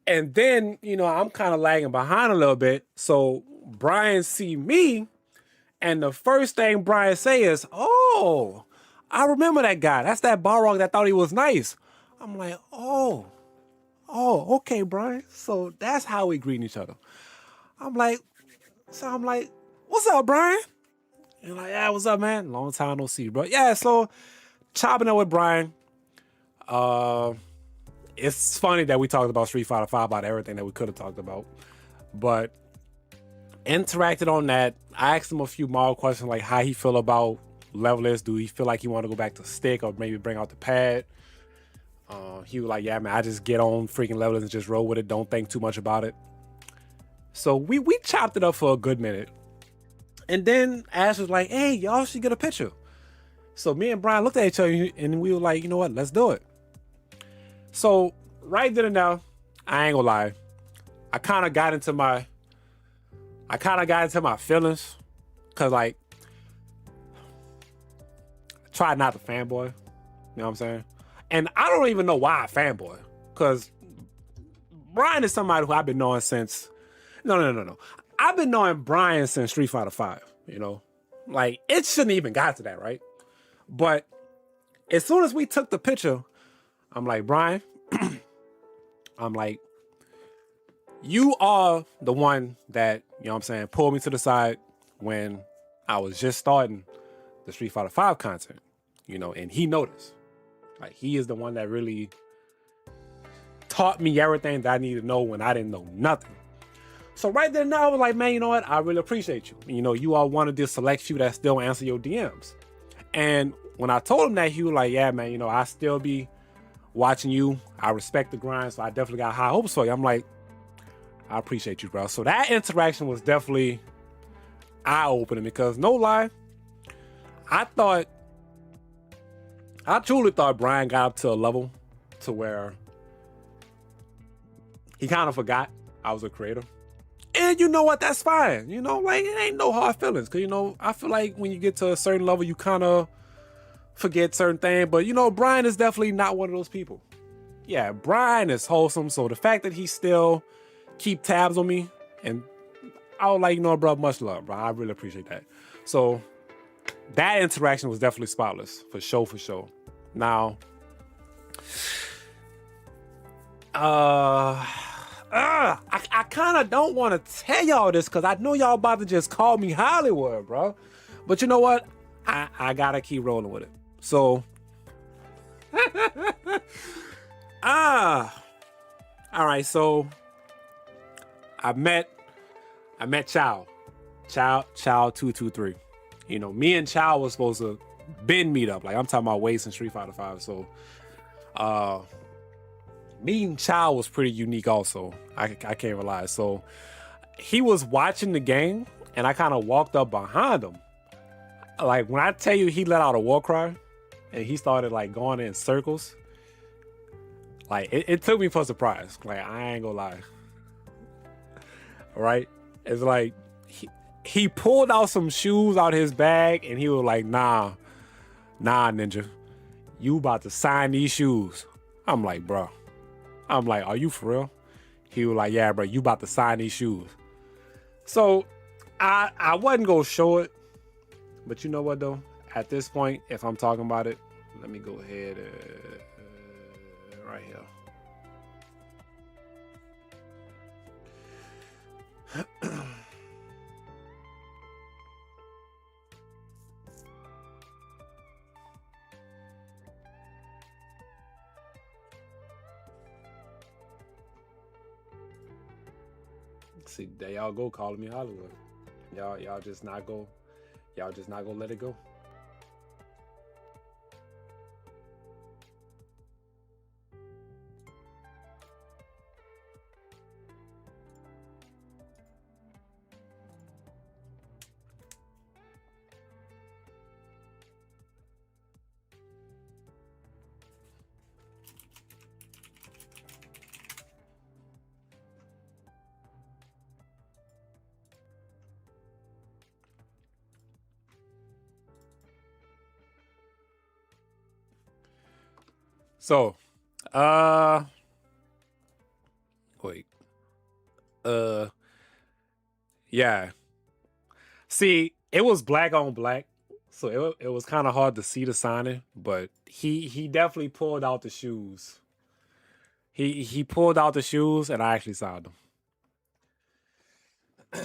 And then, I'm kind of lagging behind a little bit. So Brian see me. And the first thing Brian say is, oh, I remember that guy. That's that Balrog that thought he was nice. I'm like, oh, okay, Brian. So that's how we greet each other. I'm like, what's up, Brian? And like, yeah, what's up, man? Long time no see, bro. Yeah, so chopping up with Brian. It's funny that we talked about Street Fighter 5, about everything that we could have talked about. But interacted on that. I asked him a few more questions, like how he feel about levelers. Do he feel like he want to go back to stick or maybe bring out the pad? He was like, yeah, man, I just get on freaking levelers and just roll with it. Don't think too much about it. So we chopped it up for a good minute. And then Ash was like, hey, y'all should get a picture. So me and Brian looked at each other and we were like, you know what? Let's do it. So right then and now, I ain't gonna lie. I kind of got into my feelings. Cause like, I tried not to fanboy. You know what I'm saying? And I don't even know why I fanboy. Cause Brian is somebody who I've been knowing since, no. I've been knowing Brian since Street Fighter 5, Like, it shouldn't even got to that, right? But as soon as we took the picture, I'm like, Brian, I'm like, you are the one that, pulled me to the side when I was just starting the Street Fighter 5 content, and he noticed. Like, he is the one that really taught me everything that I needed to know when I didn't know nothing. So right there now, I was like, man, you know what? I really appreciate you. You are one of the select few that still answer your DMs. And when I told him that, he was like, yeah, man, I still be watching you. I respect the grind, so I definitely got high hopes for you. I'm like, I appreciate you, bro. So that interaction was definitely eye-opening because, no lie, I truly thought Brian got up to a level to where he kind of forgot I was a creator. And you know what? That's fine. Like, it ain't no hard feelings. Because, I feel like when you get to a certain level, you kind of forget certain things. But, Brian is definitely not one of those people. Yeah, Brian is wholesome. So the fact that he still keep tabs on me, and I was like, bro, much love, bro. I really appreciate that. So that interaction was definitely spotless. For sure. Now, I kind of don't want to tell y'all this because I know y'all about to just call me Hollywood, bro. But you know what? I gotta keep rolling with it. So, all right. So I met Chow 223. Me and Chow was supposed to meet up. Like, I'm talking about way since Street Fighter 5. So, meeting Chow was pretty unique also. I can't lie. So he was watching the game and I kind of walked up behind him. Like, when I tell you he let out a war cry and he started like going in circles, Like it took me for surprise. Like I ain't gonna lie. Right? It's like he pulled out some shoes out his bag and he was like, nah, ninja. You about to sign these shoes. I'm like, bro. I'm like, are you for real? He was like, yeah, bro, you about to sign these shoes. So I wasn't gonna show it, but you know what though? At this point, if I'm talking about it, let me go ahead right here. See, there y'all go calling me Hollywood. Y'all just not go. Y'all just not gonna let it go. So, wait, yeah. See, it was black on black, so it was kind of hard to see the signing, but he definitely pulled out the shoes. He pulled out the shoes, and I actually signed them.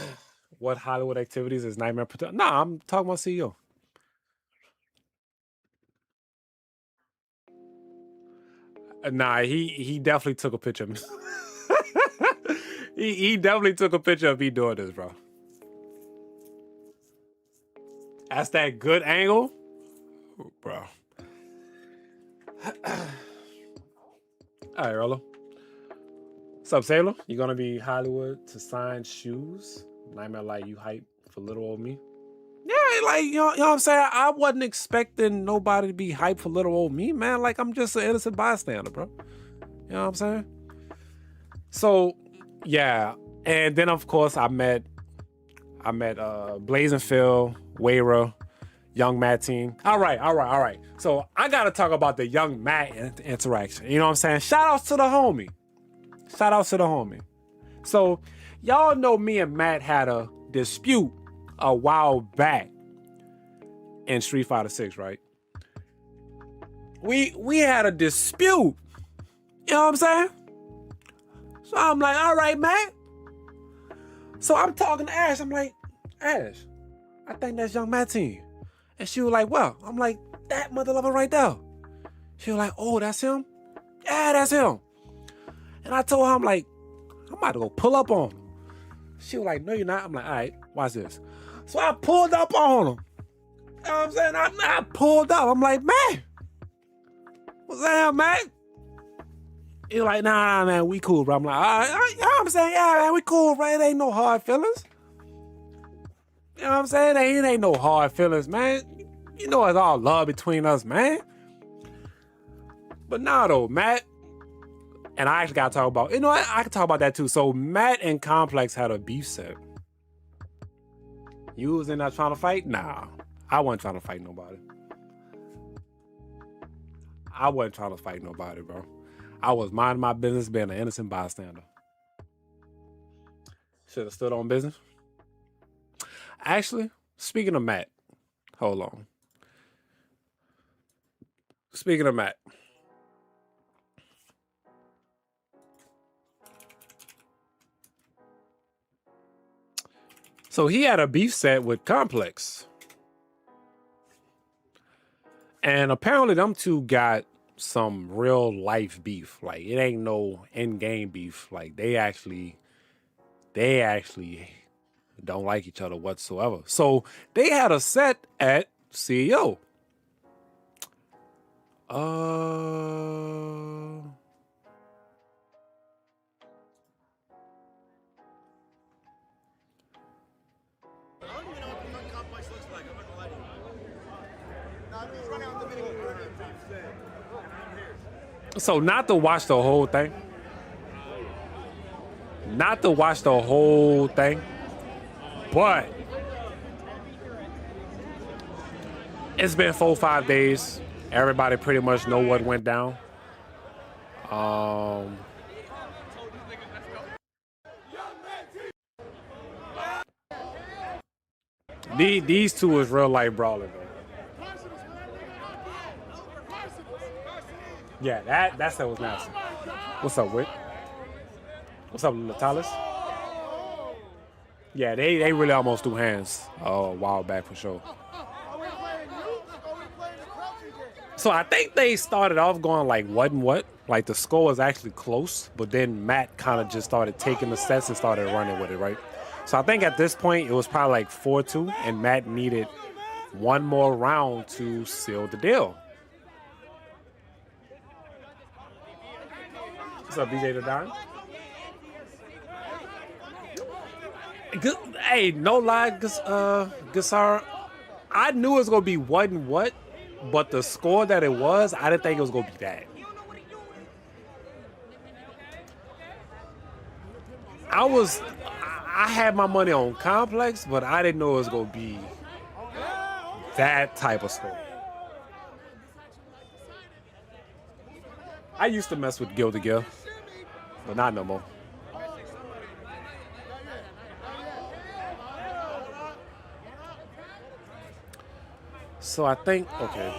What Hollywood activities is Nightmare Protect? Nah, I'm talking about CEO. Nah, he definitely took a picture of me. he definitely took a picture of me doing this, bro. That's that good angle, bro. All right, Rollo. What's up, Sailor? You gonna be Hollywood to sign shoes? Nightmare like you hype for little old me? Yeah, like you know what I'm saying? I wasn't expecting nobody to be hyped for little old me, man. Like I'm just an innocent bystander, bro. You know what I'm saying? So yeah. And then of course I met Blazing Phil, Wayra, Young Matt team. All right. So I gotta talk about the Young Matt interaction. You know what I'm saying? Shout outs to the homie. So y'all know me and Matt had a dispute a while back in Street Fighter 6, right? We had a dispute. You know what I'm saying? So I'm like, all right, Matt. So I'm talking to Ash. I'm like, Ash, I think that's Young Matt team. And she was like, well, I'm like, that mother lover right there. She was like, oh, that's him? Yeah, that's him. And I told her, I'm like, I'm about to go pull up on him. She was like, no, you're not. I'm like, all right, watch this. So I pulled up on him. You know what I'm saying? I pulled up. I'm like, man, what's that, man? He was like, nah, man, we cool, bro. I'm like, all right, you know what I'm saying? Yeah, man, we cool, bro. It ain't no hard feelings. You know what I'm saying? It ain't no hard feelings, man. You know it's all love between us, man. But nah, though, Matt, and I actually got to talk about, you know what? I can talk about that too. So Matt and Complex had a beef set. You was in there trying to fight? Nah, I wasn't trying to fight nobody. Bro. I was minding my business, being an innocent bystander. Should have stood on business. Actually, speaking of Matt, hold on. Speaking of Matt. So he had a beef set with Complex. And apparently them two got some real life beef. Like it ain't no in-game beef. Like they actually don't like each other whatsoever. So they had a set at CEO. So not to watch the whole thing. Not to watch the whole thing. But it's been 4 or 5 days. Everybody pretty much know what went down. These two is real life brawling though. Yeah, that was nasty. What's up, Wick? What's up, Natalis? Yeah, they really almost threw hands a while back for sure. So I think they started off going like what and what. Like the score was actually close, but then Matt kind of just started taking the sets and started running with it, right? So I think at this point it was probably like 4-2, and Matt needed one more round to seal the deal. What's up, BJ the Don? Hey, no lie, Gasar, I knew it was gonna be what and what, but the score that it was, I didn't think it was gonna be that. I had my money on Complex, but I didn't know it was gonna be that type of score. I used to mess with Guild to Guild, but not no more. So I think, okay.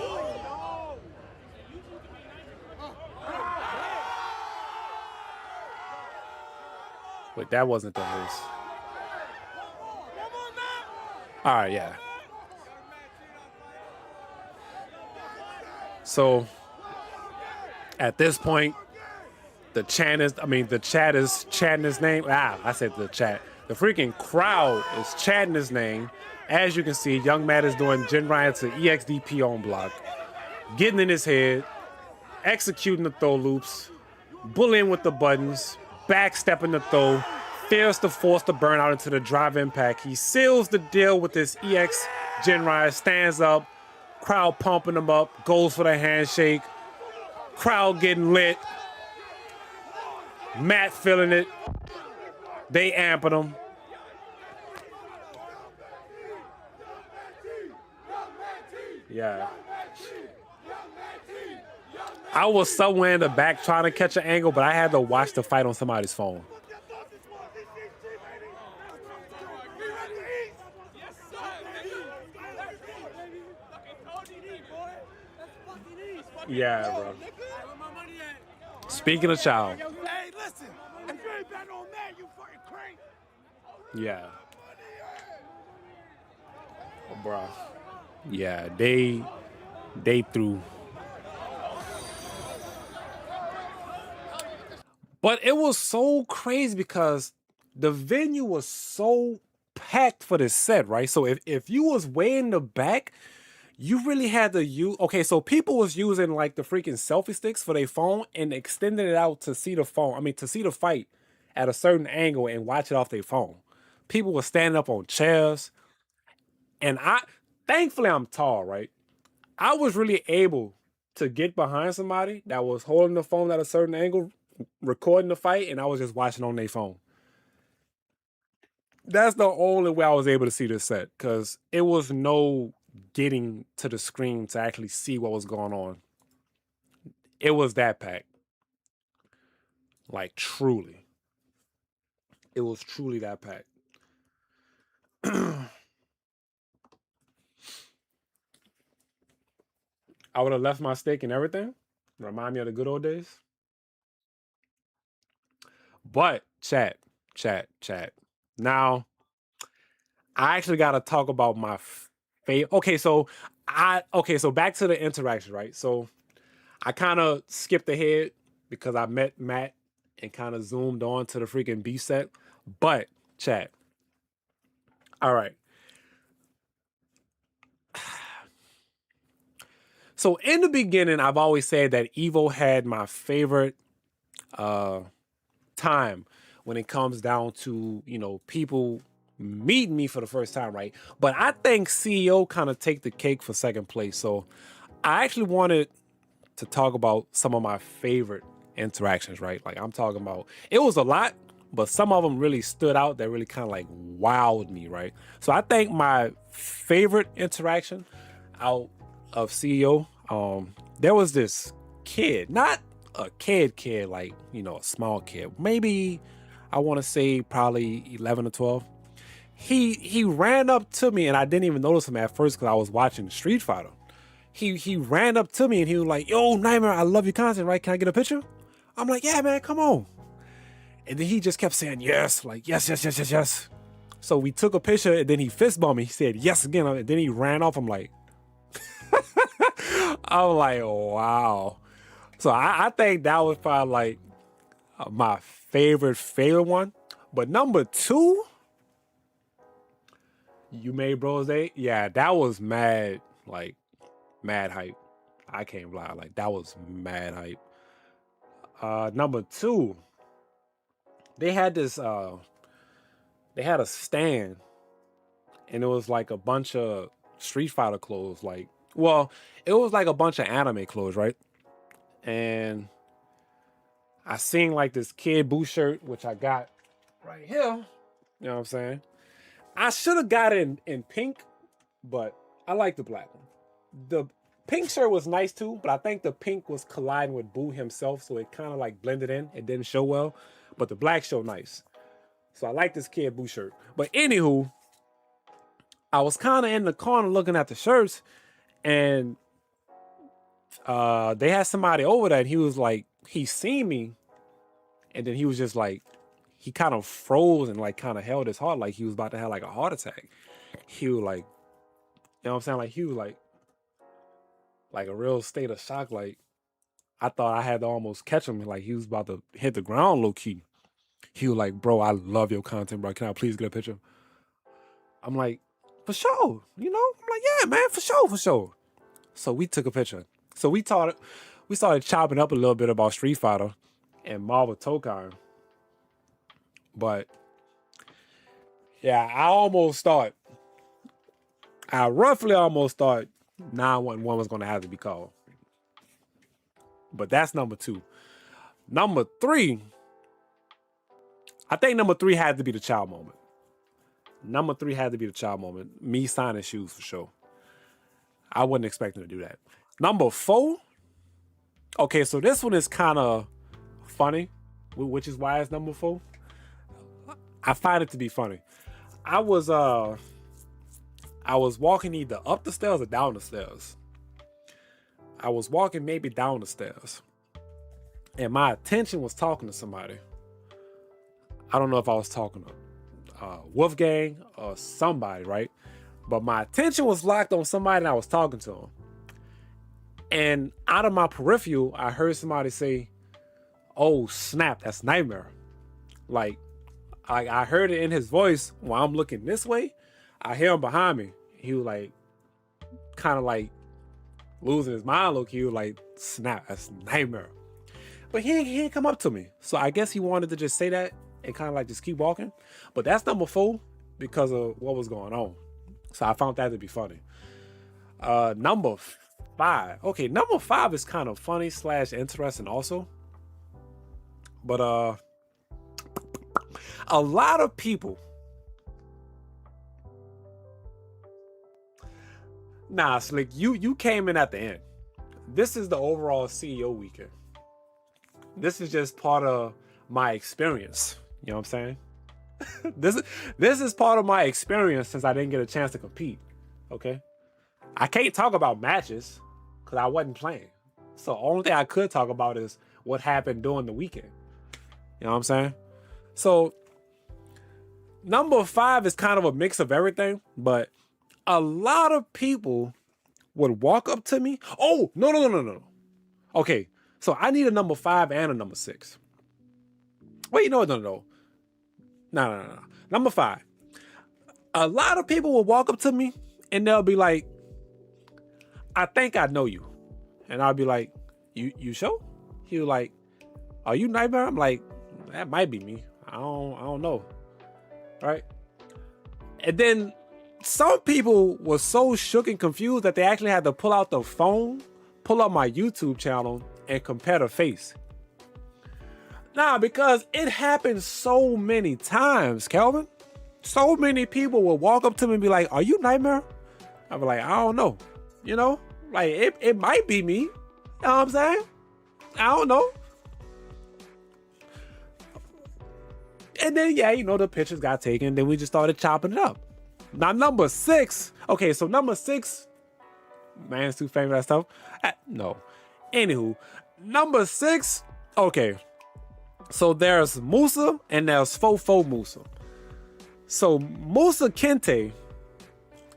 Wait, that wasn't the race. All right, yeah. So at this point, the chat is chanting his name. I said the chat. The freaking crowd is chanting his name. As you can see, Young Matt is doing Gen Ryan to EXDP on block, getting in his head, executing the throw loops, bullying with the buttons, backstepping the throw, fails to force the burnout into the drive impact. He seals the deal with this EX Gen Ryan, stands up, crowd pumping him up, goes for the handshake, crowd getting lit, Matt feeling it, they amping him. Yeah. I was somewhere in the back trying to catch an angle, but I had to watch the fight on somebody's phone. Yeah, bro. Speaking of child. Hey, listen. If you ain't betting on that, you fucking crazy. Yeah. Oh, bro. Yeah, they threw. But it was so crazy because the venue was so packed for this set, right? So if you was way in the back, you really had to use. Okay, so people was using like the freaking selfie sticks for their phone and extending it out to see the phone. I mean, to see the fight at a certain angle and watch it off their phone. People were standing up on chairs. And thankfully I'm tall, right? I was really able to get behind somebody that was holding the phone at a certain angle, recording the fight, and I was just watching on their phone. That's the only way I was able to see this set, because it was no getting to the screen to actually see what was going on. It was that packed. Like, truly. It was truly that packed. I would have left my steak and everything. Remind me of the good old days. But chat. Now, I actually got to talk about my favorite. Okay, so back to the interaction, right? So I kind of skipped ahead because I met Matt and kind of zoomed on to the freaking B set. But chat. All right. So in the beginning, I've always said that Evo had my favorite time when it comes down to, people meeting me for the first time, right? But I think CEO kind of take the cake for second place. So I actually wanted to talk about some of my favorite interactions, right? Like I'm talking about, it was a lot, but some of them really stood out that really kind of like wowed me, right? So I think my favorite interaction out of CEO, there was this kid, not a kid, like, you know, a small kid, maybe I want to say probably 11 or 12. He ran up to me and I didn't even notice him at first because I was watching Street Fighter. He ran up to me and he was like, yo, Nightmare, I love your content, right? Can I get a picture? I'm like, yeah, man, come on. And then he just kept saying yes, like yes. So we took a picture and then he fist bumped me. He said yes again. And then he ran off. I'm like, wow. So I think that was probably like my favorite one. But number 2, You Made Bros Day. Yeah, that was mad hype. I can't lie. Like that was mad hype. Number 2, they had this they had a stand and it was like a bunch of Street Fighter clothes. Like, well, it was like a bunch of anime clothes, right? And I seen like this Kid Buu shirt, which I got right here. You know what I'm saying? I should have got it in pink, but I like the black one. The pink shirt was nice too, but I think the pink was colliding with Buu himself, so it kind of like blended in. It didn't show well, but the black showed nice. So I like this Kid Buu shirt. But anywho, I was kind of in the corner looking at the shirts, and they had somebody over there, and he was like, he seen me, and then he was just like, he kind of froze and like kind of held his heart like he was about to have like a heart attack. He was like, you know what I'm saying? Like he was like a real state of shock. Like I thought I had to almost catch him. Like he was about to hit the ground low key. He was like, bro, I love your content, bro. Can I please get a picture? I'm like, for sure. You know? I'm like, yeah, man, for sure. So we took a picture. So we started chopping up a little bit about Street Fighter and Marvel Tokon. But yeah, I roughly almost thought 911 was going to have to be called. But that's number 2. Number 3, I think number 3 had to be the child moment. Me signing shoes for sure. I wasn't expecting to do that. Number 4, okay, so this one is kind of funny, which is why it's number 4. I find it to be funny. I was walking either up the stairs or down the stairs. I was walking maybe down the stairs, and my attention was talking to somebody. I don't know if I was talking to Wolfgang or somebody, right? But my attention was locked on somebody and I was talking to him. And out of my peripheral, I heard somebody say, oh snap, that's Nightmare. Like I heard it in his voice while I'm looking this way. I hear him behind me. He was like, kind of like losing his mind. Look, he was like, snap, that's Nightmare. But he ain't come up to me. So I guess he wanted to just say that and kind of like just keep walking. But that's number 4 because of what was going on. So I found that to be funny. Number 5. Okay, number 5 is kind of funny / interesting also. But a lot of people. Nah, Slick, you came in at the end. This is the overall CEO weekend. This is just part of my experience. You know what I'm saying? This is part of my experience since I didn't get a chance to compete. Okay? I can't talk about matches because I wasn't playing. So only thing I could talk about is what happened during the weekend. You know what I'm saying? So number 5 is kind of a mix of everything, but a lot of people would walk up to me. Oh, no. Okay, so I need a number 5 and a number 6. Wait, no. No. Number 5. A lot of people will walk up to me and they'll be like, I think I know you. And I'll be like, you sure? He was like, are you Nightmare? I'm like, that might be me. I don't know. Right? And then some people were so shook and confused that they actually had to pull out the phone, pull up my YouTube channel and compare the face. Nah, because it happens so many times, Kelvin. So many people will walk up to me and be like, "Are you Nightmare?" I'll be like, "I don't know." You know? Like, it might be me. You know what I'm saying? I don't know. And then, yeah, you know, the pictures got taken. Then we just started chopping it up. Now, number 6. Okay, so number 6. Man's too famous for that stuff. No. Anywho, number 6. Okay. So there's Musa and there's Fofo Musa. So Musa Kente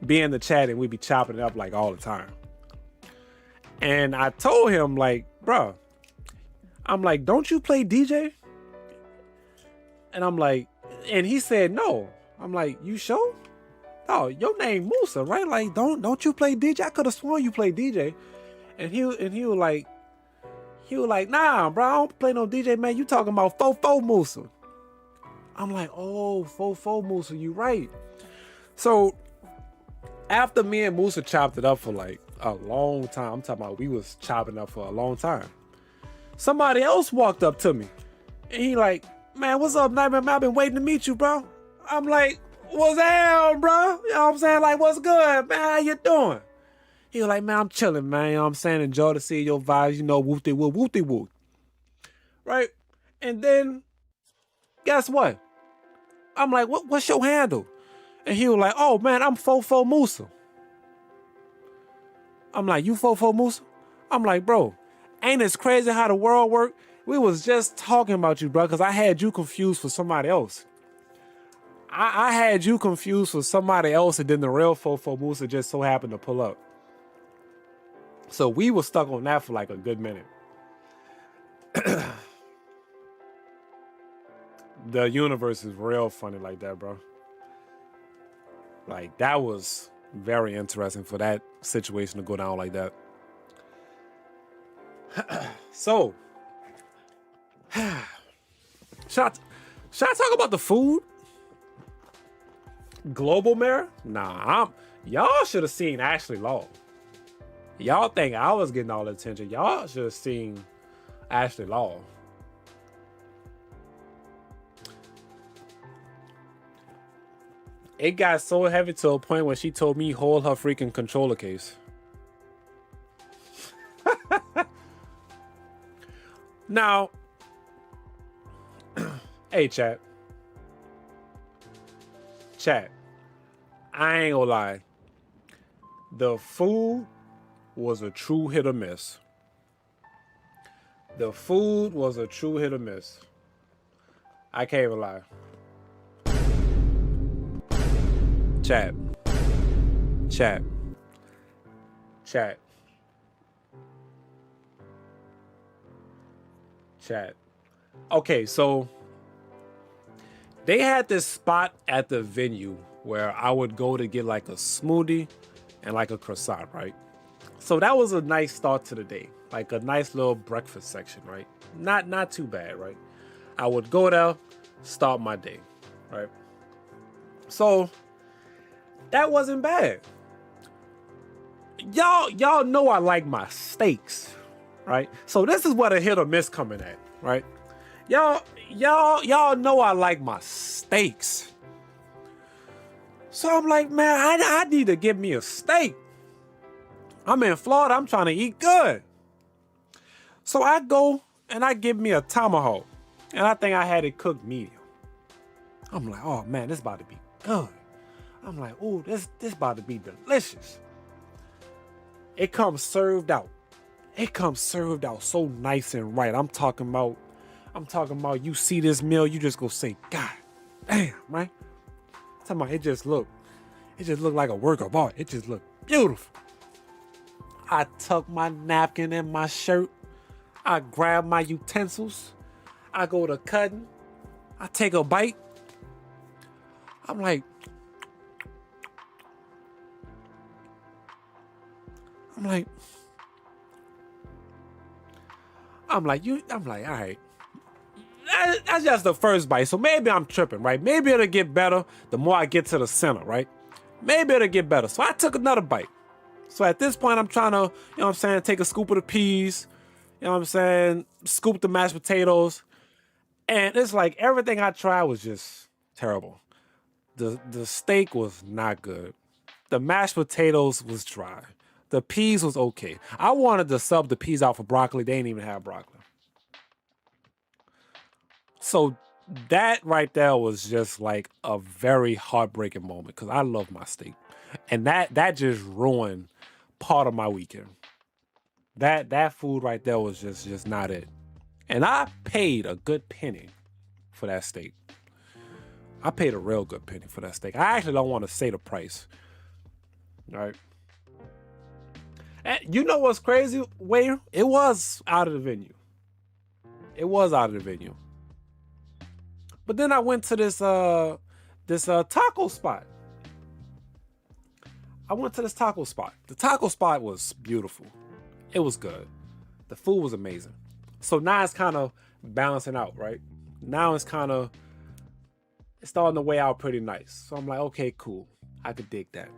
be in the chat and we be chopping it up like all the time. And I told him, like, bruh, I'm like, don't you play DJ? And I'm like, and he said no. I'm like, you sure? Oh, your name Musa, right? Like, don't you play DJ? I could have sworn you played DJ. And he was like, nah, bro, I don't play no DJ, man. You talking about Fofo Musa. I'm like, oh, Fofo Musa, you right. So after me and Musa chopped it up for like a long time, I'm talking about we was chopping up for a long time, somebody else walked up to me and he like, man, what's up, Nightmare? Man, I've been waiting to meet you, bro. I'm like, what's down, bro? You know what I'm saying? Like, what's good, man? How you doing? He was like, man, I'm chilling, man. You know what I'm saying? Enjoy to see your vibes, you know, whoop-de-whoop, whoop-de-whoop. Right? And then, guess what? I'm like, what's your handle? And he was like, oh, man, I'm Fofo Musa. I'm like, you Fofo Musa? I'm like, bro, ain't it crazy how the world work? We was just talking about you, bro, because I had you confused for somebody else. I had you confused for somebody else, and then the real Fofo Musa just so happened to pull up. So we were stuck on that for like a good minute. The universe is real funny like that, bro. Like, that was very interesting for that situation to go down like that. So, should I talk about the food? Global Mare? Nah, y'all should have seen Ashley Law. Y'all think I was getting all the attention. Y'all should have seen Ashley Law. It got so heavy to a point where she told me hold her freaking controller case. Now, hey, chat. Chat. I ain't gonna lie. The food was a true hit or miss. The food was a true hit or miss. I can't even lie. Chat. Chat. Chat. Chat. Okay, so they had this spot at the venue where I would go to get like a smoothie and like a croissant, right? So that was a nice start to the day, like a nice little breakfast section, right? Not too bad, right? I would go there, start my day, right? So that wasn't bad. Y'all know I like my steaks, right? So this is what a hit or miss coming at, right? Y'all know I like my steaks. So I'm like, man, I need to get me a steak. I'm in Florida, I'm trying to eat good. So I go and I get me a tomahawk. And I think I had it cooked medium. I'm like, oh man, this about to be good. I'm like, oh, this about to be delicious. It comes served out. It comes served out so nice and right. I'm talking about you see this meal, you just go say, God damn, right? I'm talking about it just looked like a work of art. It just looked beautiful. I tuck my napkin in my shirt. I grab my utensils. I go to cutting. I take a bite. I'm like, all right. That's just the first bite. So maybe I'm tripping, right? Maybe it'll get better the more I get to the center, right? Maybe it'll get better. So I took another bite. So at this point, I'm trying to, you know what I'm saying, take a scoop of the peas, you know what I'm saying, scoop the mashed potatoes. And it's like everything I tried was just terrible. The steak was not good. The mashed potatoes was dry. The peas was okay. I wanted to sub the peas out for broccoli. They didn't even have broccoli. So that right there was just like a very heartbreaking moment because I love my steak. And that just ruined part of my weekend. That food right there was just not it. And I paid a good penny for that steak. I paid a real good penny for that steak. I actually don't want to say the price. All right. And you know what's crazy? Where it was out of the venue. It was out of the venue. But then I went to this taco spot. I went to this taco spot. The taco spot was beautiful. It was good. The food was amazing. So now it's kind of balancing out, right? Now it's starting to weigh out pretty nice. So I'm like, okay, cool. I could dig that.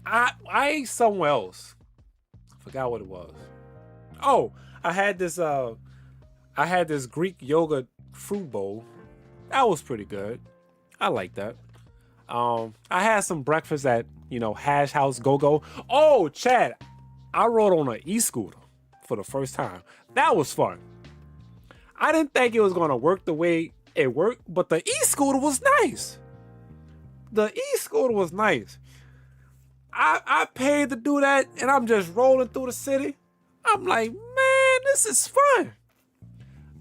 I ate somewhere else. I forgot what it was. Oh, I had this Greek yogurt fruit bowl. That was pretty good. I like that. I had some breakfast at, Hash House Go-Go. Oh, Chad, I rode on an e-scooter for the first time. That was fun. I didn't think it was going to work the way it worked, but the e-scooter was nice. The e-scooter was nice. I paid to do that, and I'm just rolling through the city. I'm like, man, this is fun.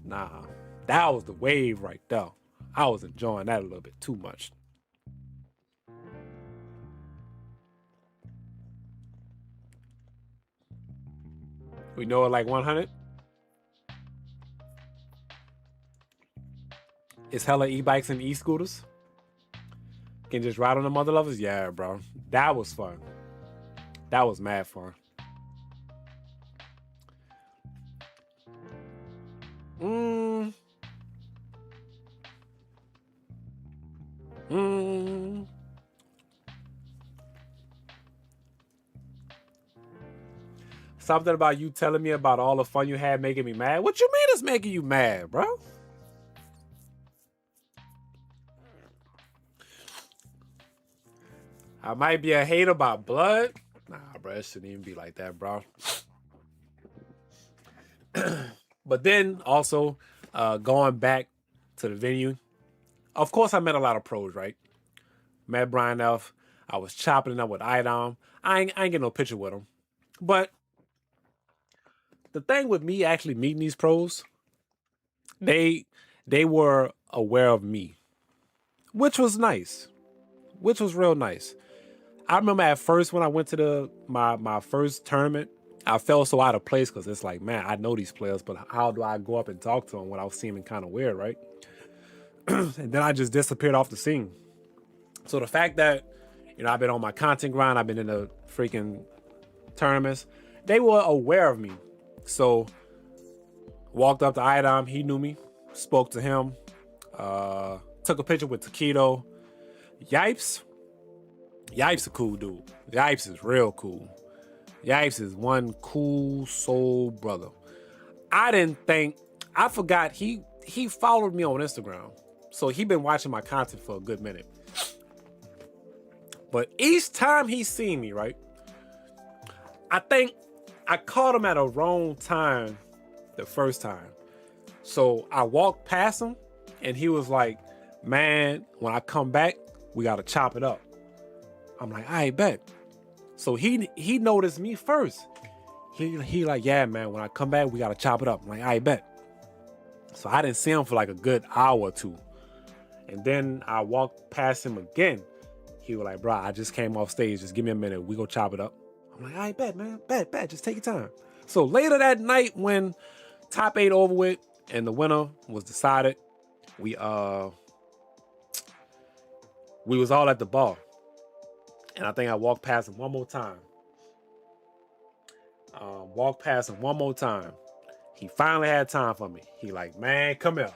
Nah, that was the wave right there. I was enjoying that a little bit too much. We know it like 100. It's hella e-bikes and e-scooters. Can just ride on the mother lovers? Yeah, bro. That was fun. That was mad fun. Something about you telling me about all the fun you had making me mad? What you mean it's making you mad, bro? I might be a hater by blood. Nah, bro, it shouldn't even be like that, bro. But then also going back to the venue, of course I met a lot of pros, right? Met Brian F. I was chopping it up with Idom. I ain't getting no picture with him. But the thing with me actually meeting these pros, they were aware of me, which was nice, which was real nice. I remember at first when I went to my first tournament, I felt so out of place because it's like, man, I know these players, but how do I go up and talk to them without seeming kind of weird, right? And then I just disappeared off the scene. So the fact that, I've been on my content grind, I've been in the freaking tournaments, they were aware of me. So walked up to Idom, he knew me, spoke to him, took a picture with Taquito. Yipes a cool dude. Yipes is real cool. Yipes is one cool soul brother. I forgot he followed me on Instagram. So he been watching my content for a good minute. But each time he seen me, right? I think I caught him at a wrong time the first time. So I walked past him and he was like, man, when I come back, we gotta chop it up. I'm like, I bet. So he noticed me first. He like, yeah, man, when I come back, we gotta chop it up. I'm like, I bet. So I didn't see him for like a good hour or two. And then I walked past him again. He was like, bro, I just came off stage. Just give me a minute. We go chop it up. I'm like, I bet, man. Bet. Just take your time. So later that night when top 8 over with and the winner was decided, we was all at the bar. And I think I walked past him one more time. He finally had time for me. He like, man, come here.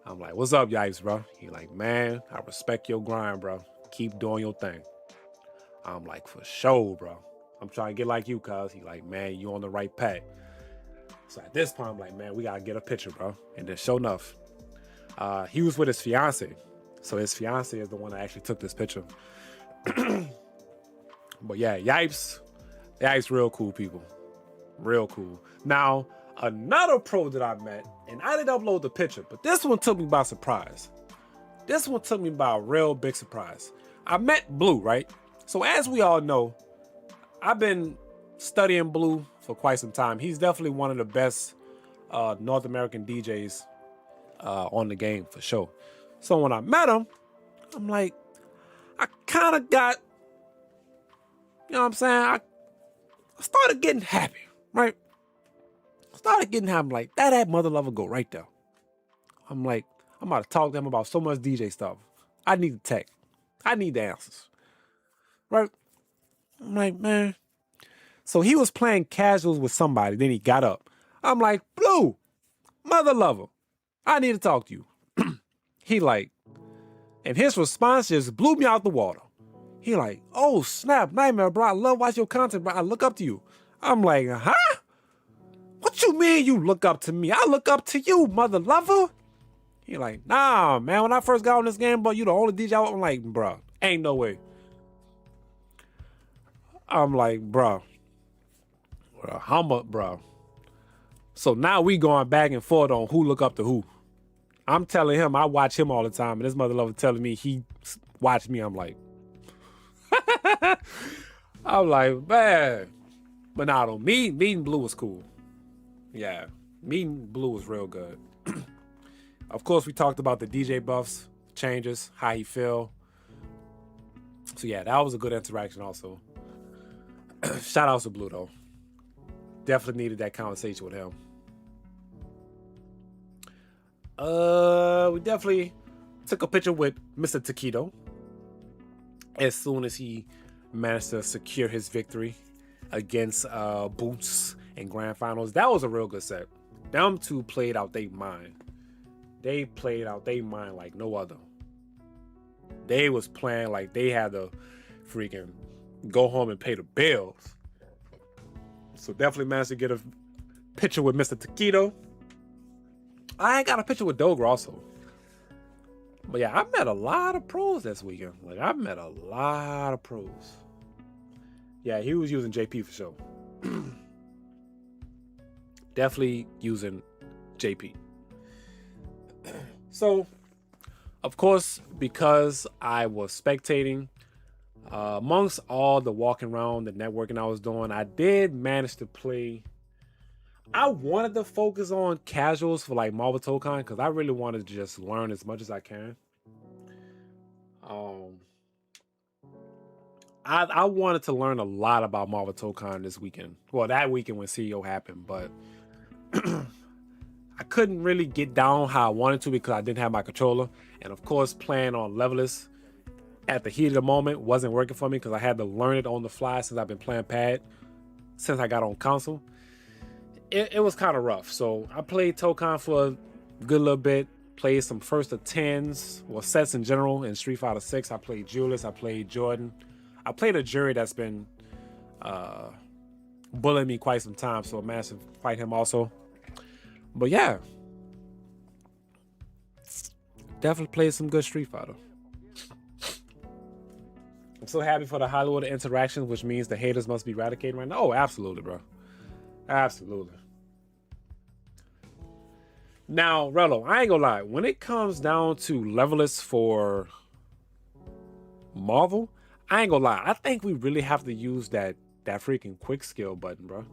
I'm like, what's up, Yipes, bro? He like, man, I respect your grind, bro. Keep doing your thing. I'm like, for sure, bro. I'm trying to get like you, cuz. He like, man, you on the right path. So at this point, I'm like, man, we gotta get a picture, bro. And then sure enough, he was with his fiance. So his fiance is the one that actually took this picture. But yeah, Yipes real cool people. Real cool. Now, another pro that I met, and I didn't upload the picture, but this one took me by surprise. This one took me by a real big surprise. I met Blue, right? So as we all know, I've been studying Blue for quite some time. He's definitely one of the best North American DJs on the game for sure. So when I met him, I'm like, I kind of got, you know what I'm saying? I started getting happy, right? Started getting happy. I'm like, that mother lover go right there. I'm like, I'm about to talk to him about so much DJ stuff. I need the tech. I need the answers. Right? I'm like, man. So he was playing casuals with somebody. Then he got up. I'm like, Blue, mother lover, I need to talk to you. He like, and his response just blew me out the water. He like, oh, snap, Nightmare, bro. I love watching your content, bro. I look up to you. I'm like, huh? What you mean you look up to me? I look up to you, mother lover. He like, nah, man. When I first got on this game, bro, you the only DJ. I'm like, bro, ain't no way. I'm like, bro, how much, bro? So now we going back and forth on who look up to who. I'm telling him I watch him all the time, and this mother lover telling me he watched me. I'm like, man. But nah, though, meeting Blue was cool. Yeah, meeting Blue was real good. Of course, we talked about the DJ buffs, changes, how he feel. So yeah, that was a good interaction also. Shout out to Blue though. Definitely needed that conversation with him. We definitely took a picture with Mr. Taquito as soon as he managed to secure his victory against Boots in Grand Finals. That was a real good set. Them two played out their mind. They played out their mind like no other. They was playing like they had to freaking go home and pay the bills. So definitely managed to get a picture with Mr. Taquito. I ain't got a picture with Dogra also. But yeah, I met a lot of pros this weekend. Like, I met a lot of pros. Yeah, he was using JP for sure. Definitely using JP. So, of course, because I was spectating, amongst all the walking around, the networking I was doing, I did manage to play. I wanted to focus on casuals for like Marvel Tokon because I really wanted to just learn as much as I can. I wanted to learn a lot about Marvel Tokon this weekend. Well, that weekend when CEO happened, but I couldn't really get down how I wanted to because I didn't have my controller. And of course, playing on levelers at the heat of the moment wasn't working for me because I had to learn it on the fly since I've been playing pad since I got on console. It was kind of rough. So I played Tokon for a good little bit. Played some first of 10s, well, sets in general in Street Fighter 6. I played Julius. I played Jordan. I played a jury that's been bullying me quite some time, so I managed to fight him also. But yeah, definitely played some good Street Fighter. I'm so happy for the Hollywood interaction, which means the haters must be eradicated right now. Oh, absolutely, bro. Absolutely. Now, Rello, I ain't gonna lie. When it comes down to levelers for Marvel, I ain't gonna lie. I think we really have to use that freaking quick skill button, bro.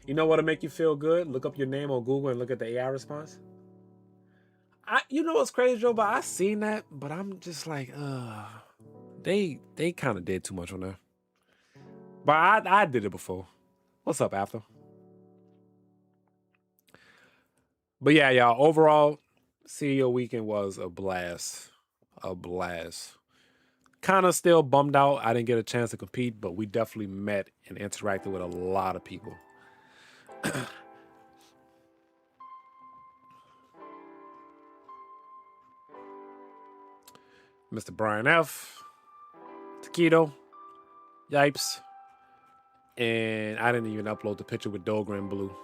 You know what'll make you feel good? Look up your name on Google and look at the AI response. You know what's crazy, Joe? But I seen that, but I'm just like, they kind of did too much on there. But I did it before. What's up, After? But yeah, y'all, overall, CEO weekend was a blast. A blast. Kind of still bummed out I didn't get a chance to compete, but we definitely met and interacted with a lot of people. Mr. Brian F, Taquito, Yipes, and I didn't even upload the picture with Dogran Blue.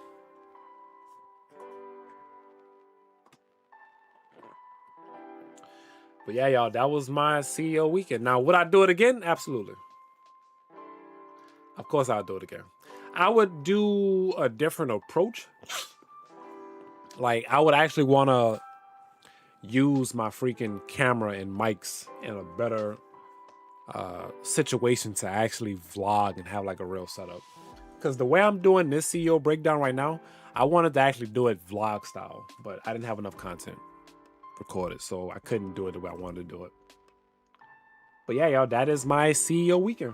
But yeah, y'all, that was my CEO weekend. Now, would I do it again? Absolutely. Of course I'll do it again. I would do a different approach. Like, I would actually want to use my freaking camera and mics in a better situation to actually vlog and have like a real setup. Because the way I'm doing this CEO breakdown right now, I wanted to actually do it vlog style, but I didn't have enough content recorded, so I couldn't do it the way I wanted to do it. But yeah, y'all, that is my CEO weekend.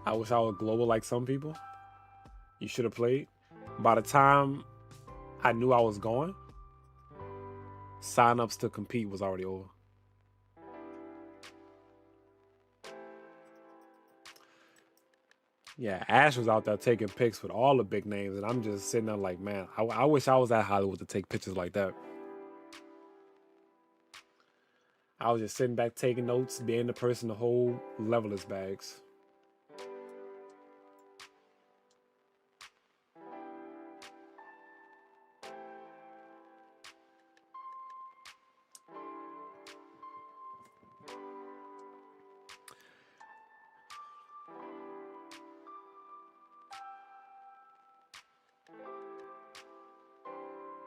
I wish I was global like some people. You should have played. By the time I knew I was going, sign-ups to compete was already over. Yeah, Ash was out there taking pics with all the big names, and I'm just sitting there like, man, I wish I was at Hollywood to take pictures like that. I was just sitting back taking notes, being the person to hold levelers bags.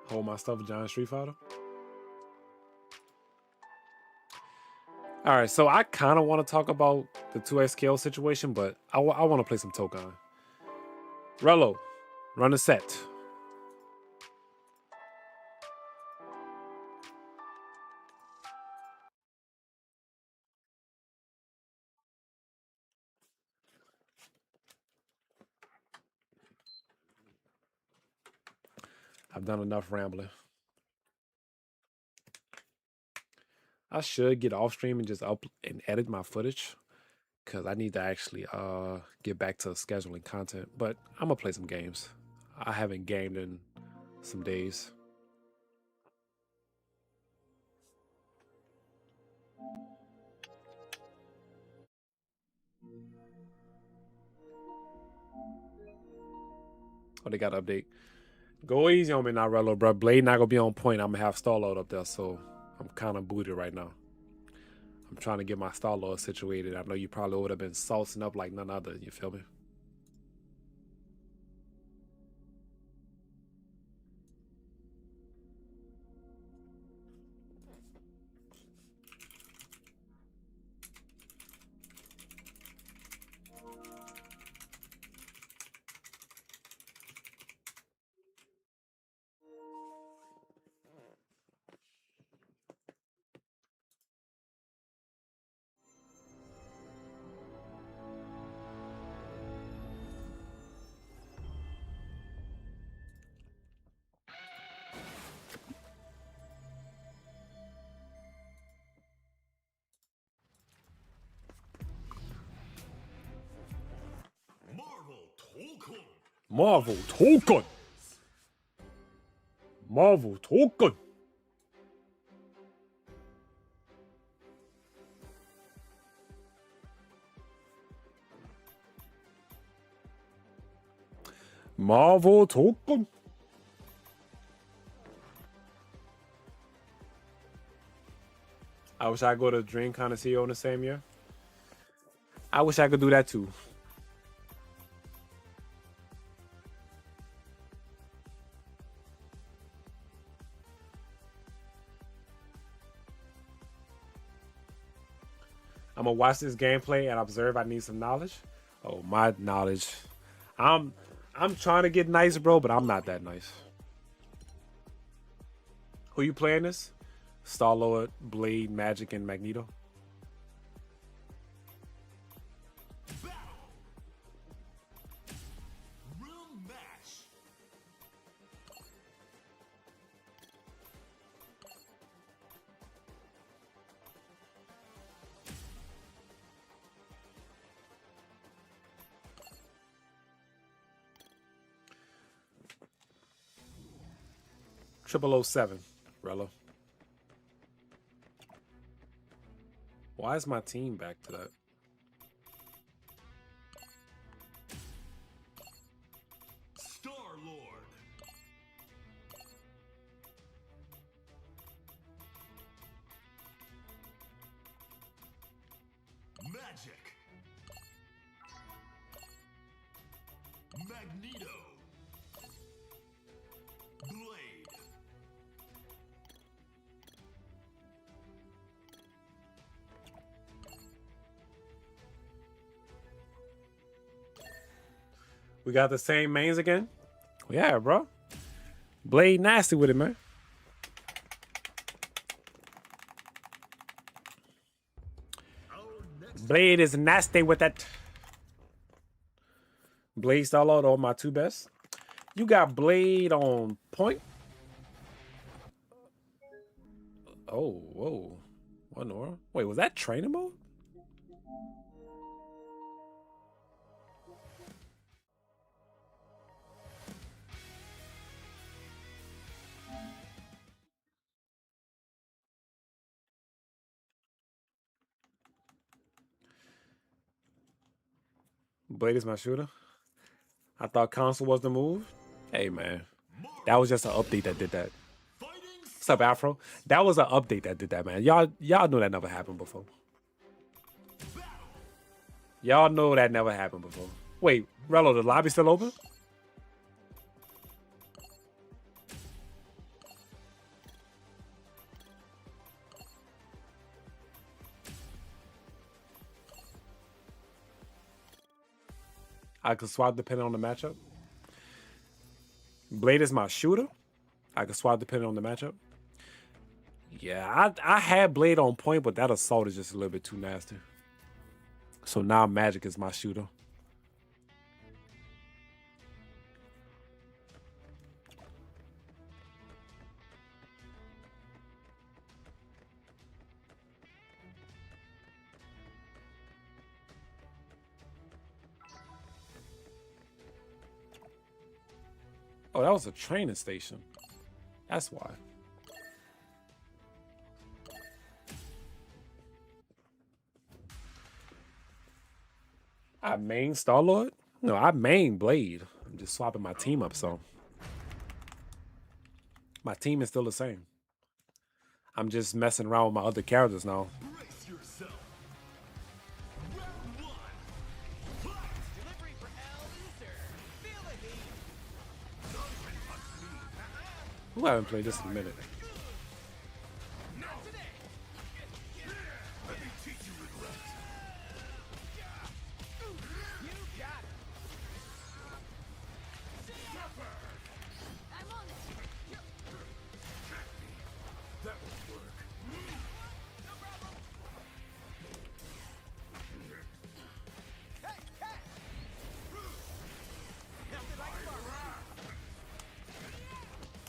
Hold my stuff, John Street Fighter. All right, so I kind of want to talk about the 2XKL situation, but I want to play some Tokon. Rello, run a set. I've done enough rambling. I should get off stream and just up and edit my footage, because I need to actually get back to scheduling content. But I'm gonna play some games. I haven't gamed in some days. Oh, they got an update. Go easy on me now, Rello, bro. Blade not gonna be on point. I'm gonna have Starlord up there, so I'm kind of booted right now. I'm trying to get my Starlord situated. I know you probably would have been saucing up like none other. You feel me? Marvel Tokon. Marvel Tokon. Marvel Tokon. Marvel Tokon. I wish I could go to DreamCon and CEO in the same year. I wish I could do that too. I'm gonna watch this gameplay and observe. I need some knowledge. Oh, my knowledge. I'm trying to get nice, bro, but I'm not that nice. Who you playing this? Star-Lord, Blade, Magic, and Magneto. Battle. Room match. 007, Rella. Why is my team back to that? Star-Lord. Magic. Magneto. Blade. We got the same mains again? Yeah, bro. Blade nasty with it, man. Blade is nasty with that. Blade Star-Lord are my two best. You got Blade on point. Oh, whoa. What in the world? Wait, was that trainer mode? Blade is my shooter. I thought console was the move. Hey, man. That was just an update that did that. What's up, Afro? That was an update that did that, man. Y'all know that never happened before. Y'all know that never happened before. Wait, Rello, the lobby still open? I could swap depending on the matchup. Blade is my shooter. I could swap depending on the matchup. Yeah, I had Blade on point, but that assault is just a little bit too nasty. So now Magic is my shooter. Oh, that was a training station. That's why. I main Star-Lord? No, I main Blade. I'm just swapping my team up, so. My team is still the same. I'm just messing around with my other characters now. Brace yourself. Round one. Delivery for El Loser. Feel the heat. Who haven't played this in a minute? Not today. Let me teach you regrets. You got it. I'm on it. That will work. No problem. Hey, hey. Nothing like a barber.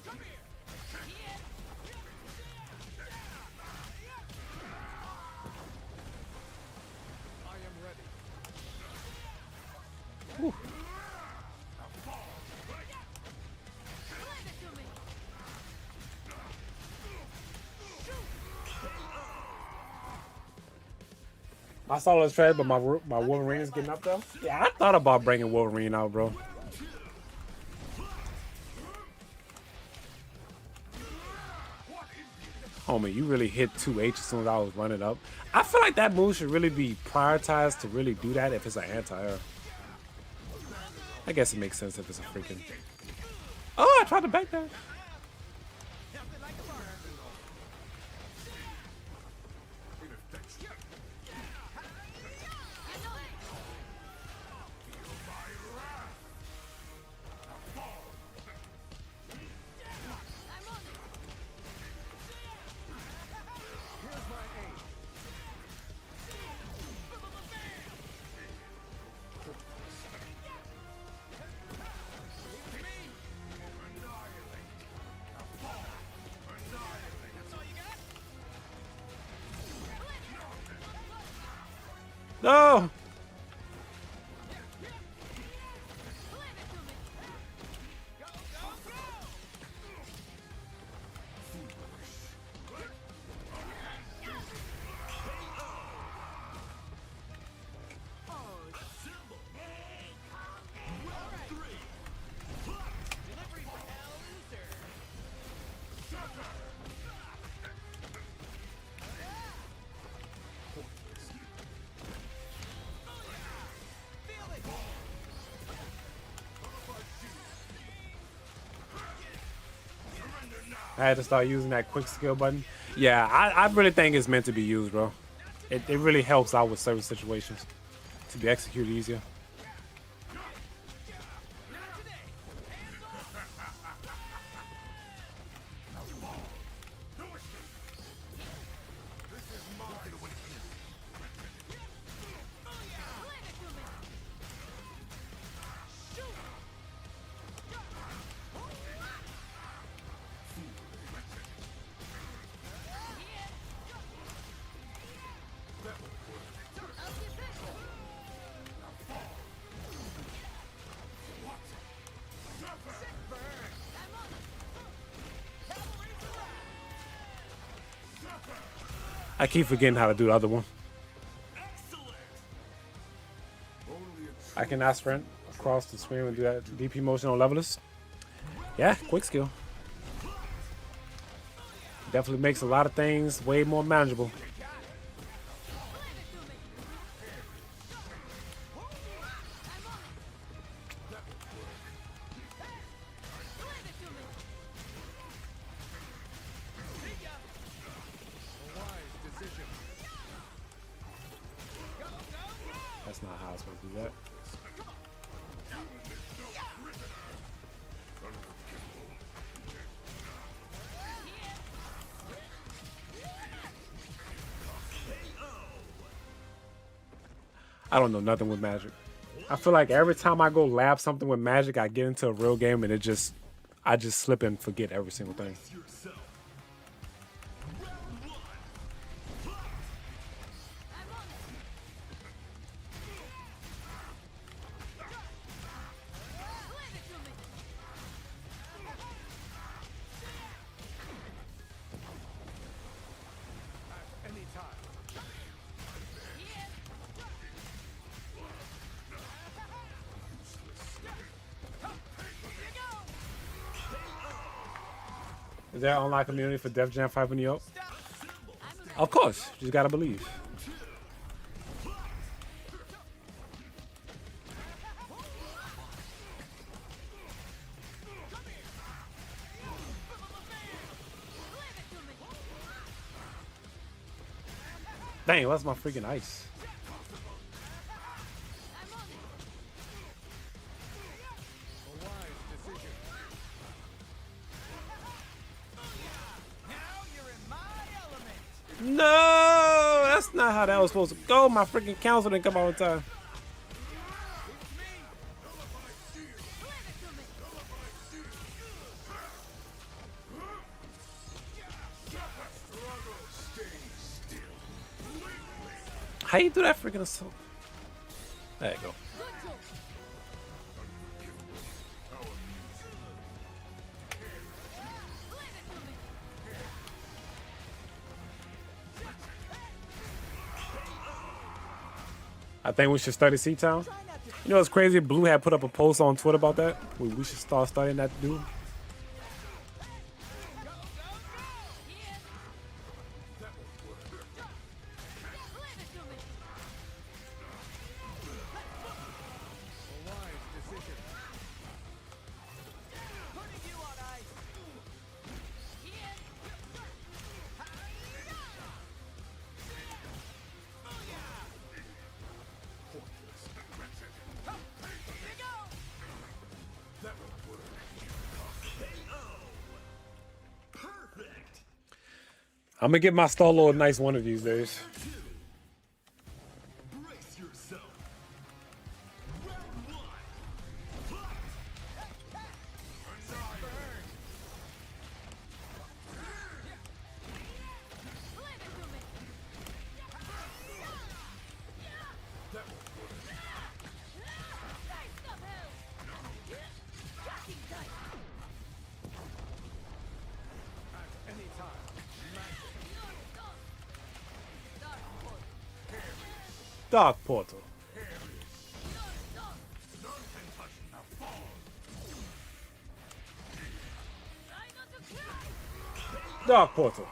Come here. I am ready. Land it to me. I saw this trade, but my Wolverine is getting up though. Yeah, I thought about bringing Wolverine out, bro. Homie, you really hit 2H as soon as I was running up. I feel like that move should really be prioritized to really do that if it's an anti-air. I guess it makes sense if it's a freaking... Oh, I tried to back that. Nothing like a barber. I'm on it. Here's my aim. That's all you got? No! Land it to me. Go, go, go! I had to start using that quick skill button. Yeah, I really think it's meant to be used, bro. It really helps out with certain situations to be executed easier. I keep forgetting how to do the other one. I cannot sprint across the screen and do that DP motion on levelers. Yeah, quick skill. Definitely makes a lot of things way more manageable. That's not how I was supposed to do that. I don't know nothing with magic. I feel like every time I go lab something with magic, I get into a real game and I just slip and forget every single thing. Is there an online community for Def Jam 5 when you up? Of course, you just gotta believe. Dang, what's my freaking ice? No, that's not how that was supposed to go. My freaking council didn't come out in time. How you do that freaking assault? There you go. I think we should study C-Town. You know what's crazy? Blue had put up a post on Twitter about that. We should start studying that dude. I'm gonna get my Star-Lord nice one of these days. Dark Portal. Dark Portal.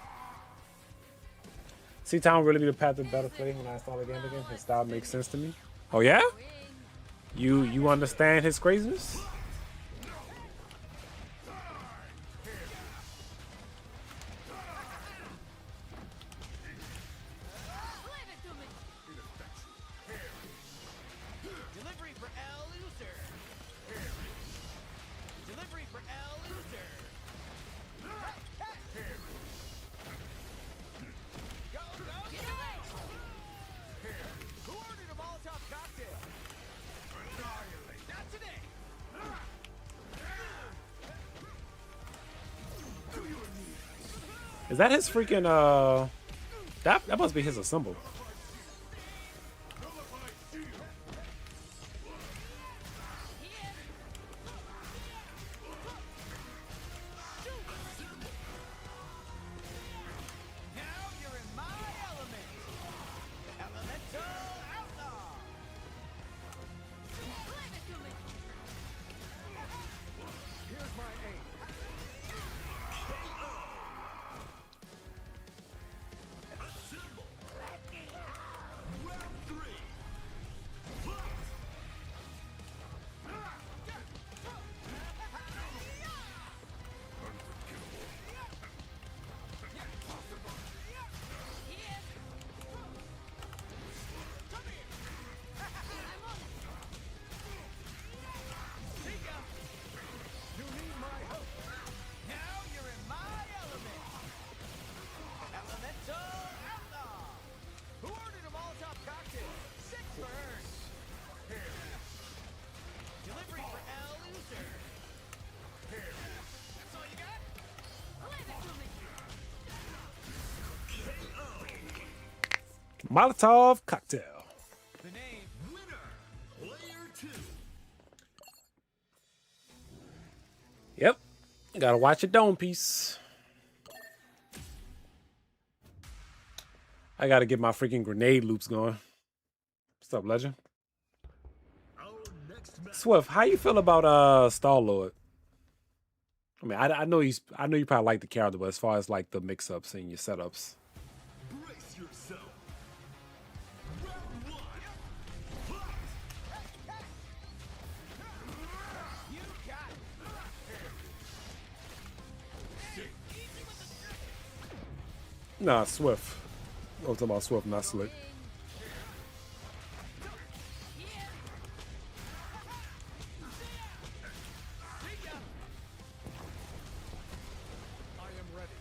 C-Town really be the path to better play when I install the game again. His style makes sense to me. Oh yeah? You understand his craziness? Is that his freaking that must be his assemble. Now you're in my element. Elemental outlaw. Leave it to me. Here's my aim. You need my help. Now you're in my element. Elemental outlaw. Who ordered a Molotov cocktail? 6 burns. Delivery for L loser. That's all you got? Leave it to me. Molotov cocktail. The name. Yep. Gotta watch your dome piece. I gotta get my freaking grenade loops going. What's up, Legend? Swift, how you feel about Star-Lord? I mean, I know you probably like the character, but as far as like the mix-ups and your setups. Brace yourself. You got it. Nah, Swift. I'm talking about Swift, not Slick. I am ready.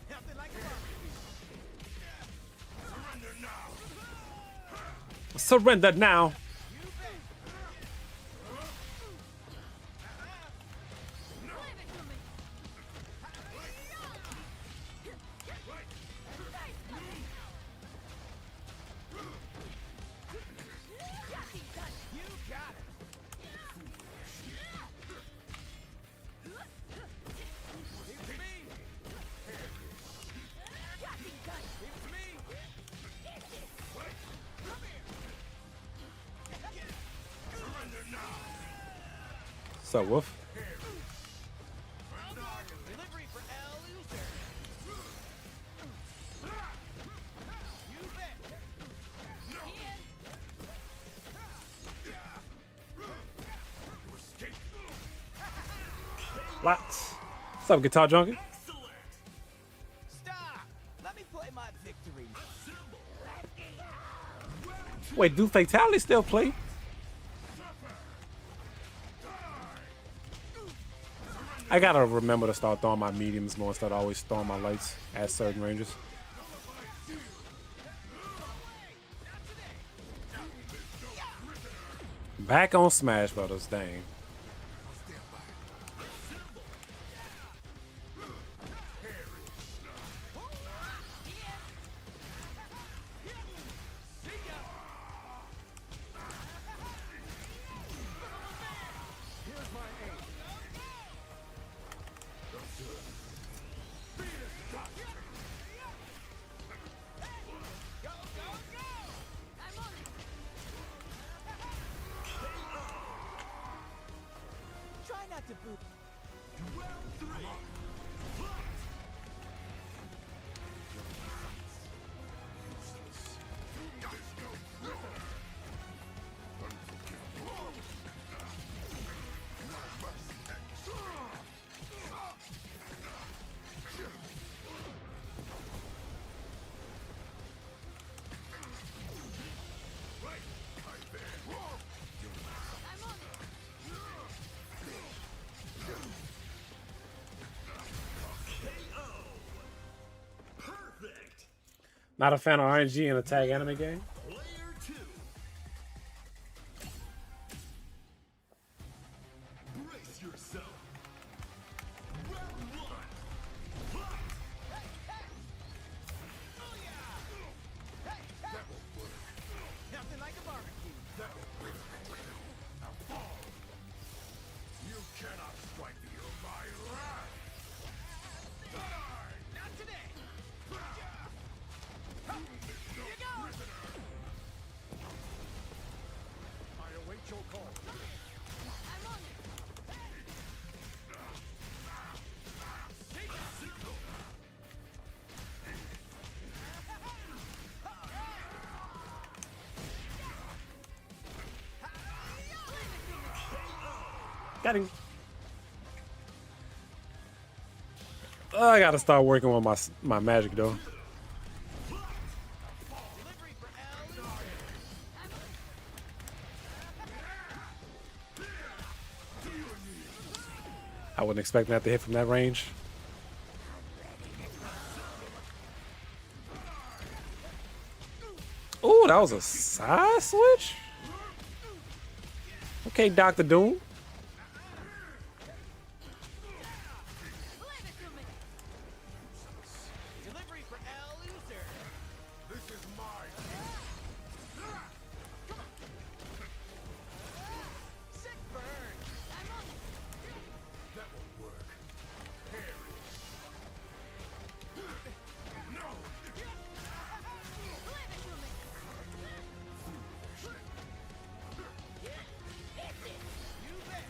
Nothing like a barbecue. Surrender now. You bet. Leave it to me. You got it. Leave it to me. Leave it to me. What's up, Wolf? Delivery for L loser. You bet. Lots. What's up, Guitar Junkie? Stop. Let me play my victory. Wait, do Fatality still play? I gotta remember to start throwing my mediums more instead of always throwing my lights at certain ranges. Back on Smash Brothers, dang. Here's my aim. Go, go, go. I'm on it. Try not to boot. I'm on it. Not a fan of RNG in a tag anime game? Got him. I gotta start working on my magic though. Delivery for L. I wasn't expecting that to hit from that range. Ooh, that was a side switch? Okay, Dr. Doom. Leave it to me. Delivery for L. Loser. This is mine. Sick burn. I'm on it. That won't work. Parry. No. Leave it to me. You bet. You bet.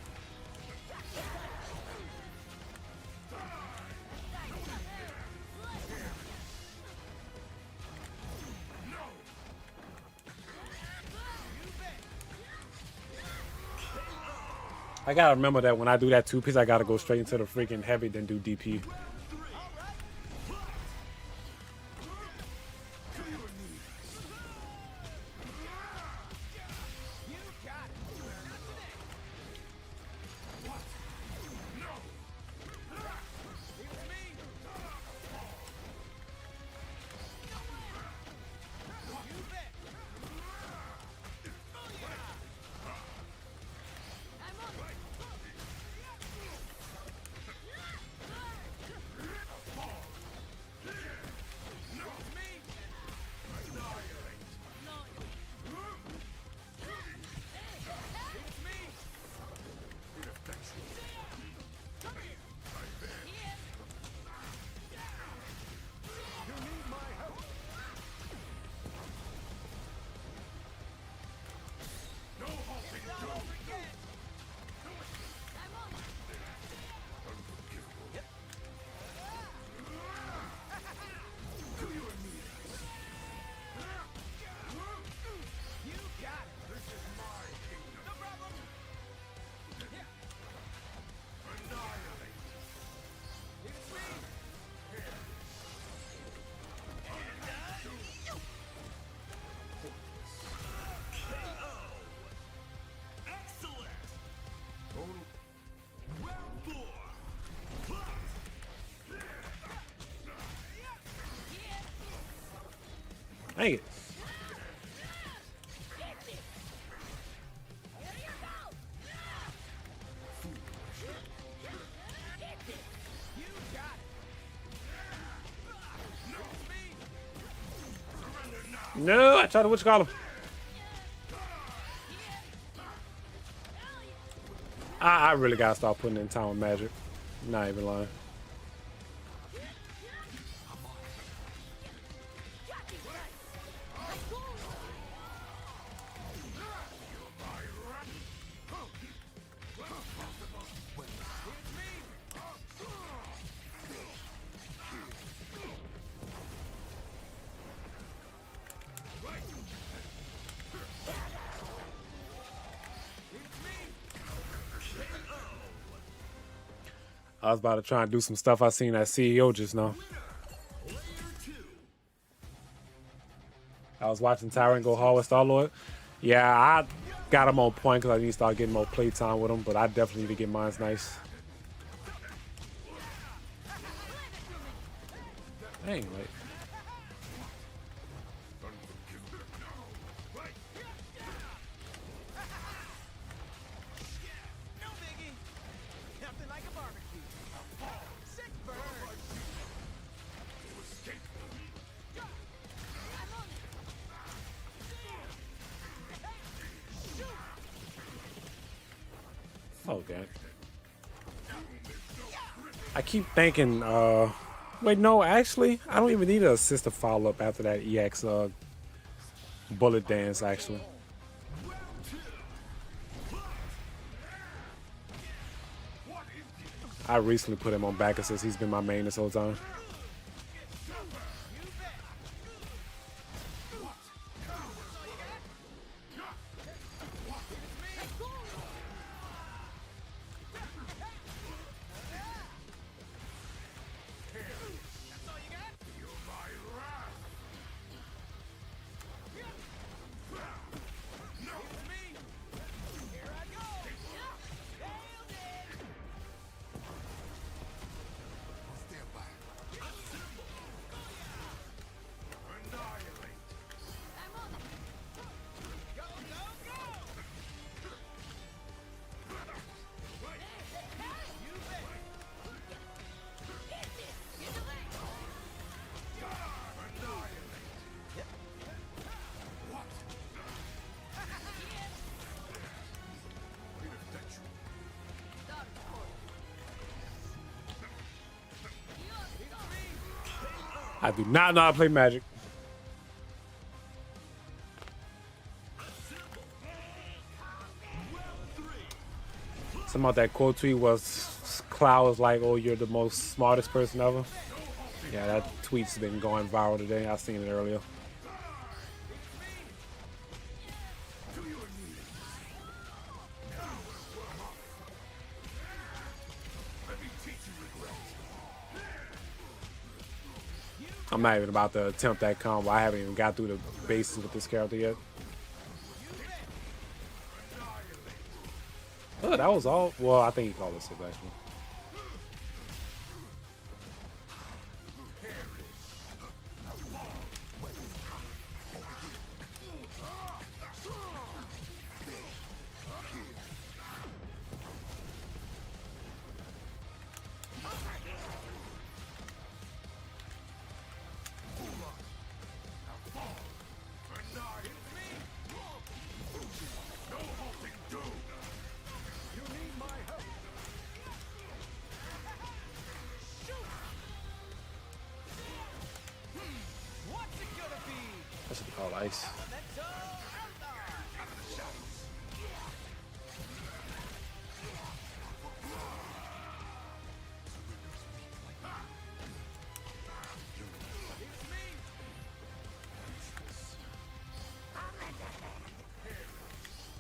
I gotta remember that when I do that two-piece, I gotta go straight into the freaking heavy, then do DP. You got it. It's me. You bet. I'm on it. It's me. It's me. You need my help. No halting. It's all over yet. I'm on it. You got it. This is my kingdom. No problem. Annihilate. It's me. Dang it. You got it. It's me. No, I tried to what you call him. I really gotta start putting in time with magic. Not even lying. I was about to try and do some stuff I seen at CEO just now. I was watching Tyrant go hard with Star-Lord. Yeah, I got him on point because I need to start getting more playtime with him, but I definitely need to get mine's nice. Dang, like. No biggie. Nothing like a barbecue. Sick burn. I'm on it. Oh, damn. I keep thinking, wait, no, actually, I don't even need an assist to follow up after that EX bullet dance, actually. I recently put him on back assist. He's been my main this whole time. I do not know how to play Magic. Some of that quote tweet was Cloud was like, "Oh, you're the most smartest person ever." Yeah, that tweet's been going viral today. I seen it earlier. I'm not even about to attempt that combo. I haven't even got through the bases with this character yet. Oh, that was all. Well, I think he called it 6 actually. What's it gonna be? That should be called ice. Elemental outlaw.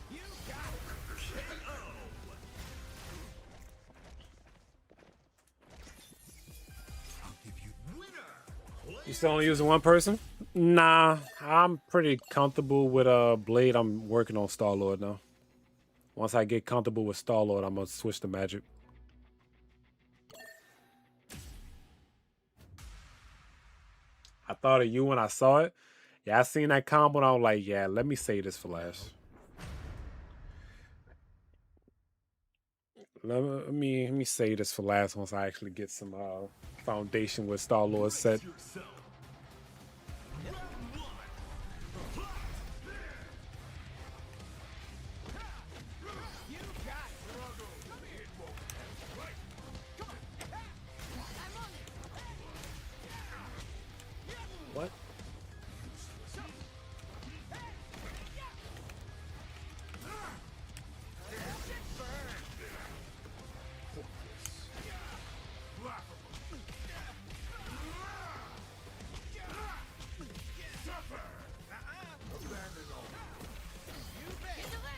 You got it. You still only using one person? Nah, I'm pretty comfortable with Blade. I'm working on Star-Lord now. Once I get comfortable with Star-Lord, I'm gonna switch to Magic. I thought of you when I saw it. Yeah, I seen that combo and I was like, yeah, let me save this for last. Let me save this for last once I actually get some foundation with Star-Lord set. You got struggle. I'm on it. What? Get away.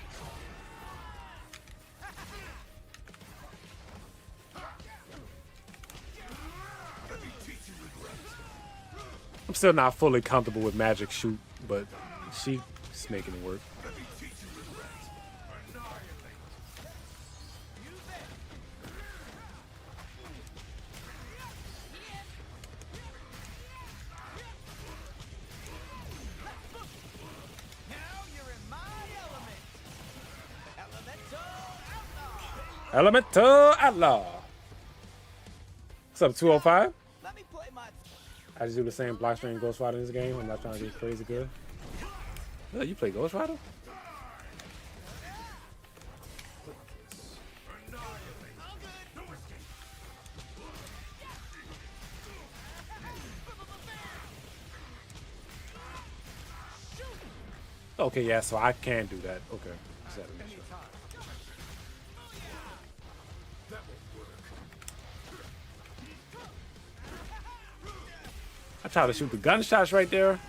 I'm still not fully comfortable with Magic Shoot, but she's making it work. Now you're in my element. Elemental outlaw. Elemental Outlaw. What's up, 205? Let me play my. I just do the same block string Ghost Rider in this game. I'm not trying to get crazy good. Oh, you play Ghost Rider? Okay, yeah, so I can do that. Okay. Exactly. I try to shoot the gunshots right there.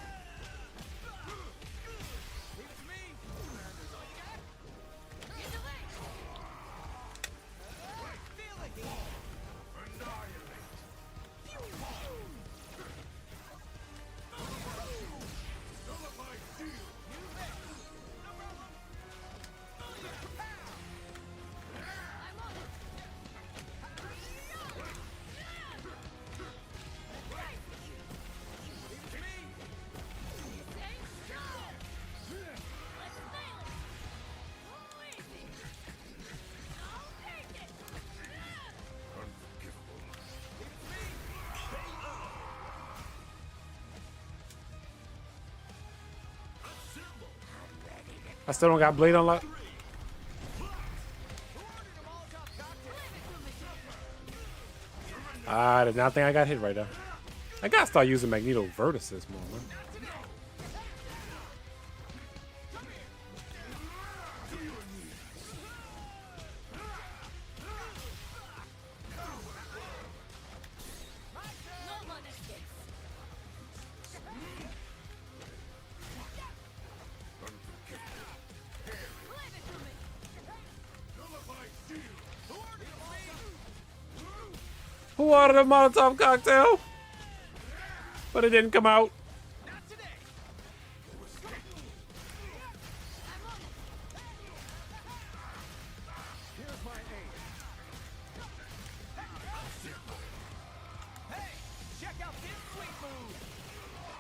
I still don't got Blade unlocked. I did not think I got hit right there. I gotta start using Magneto vertices more, man. No one escapes. Leave it to me. Who ordered a Molotov cocktail? But it didn't come out. Not today. I'm on it. Here's my aim. Hey, check out this sweet move.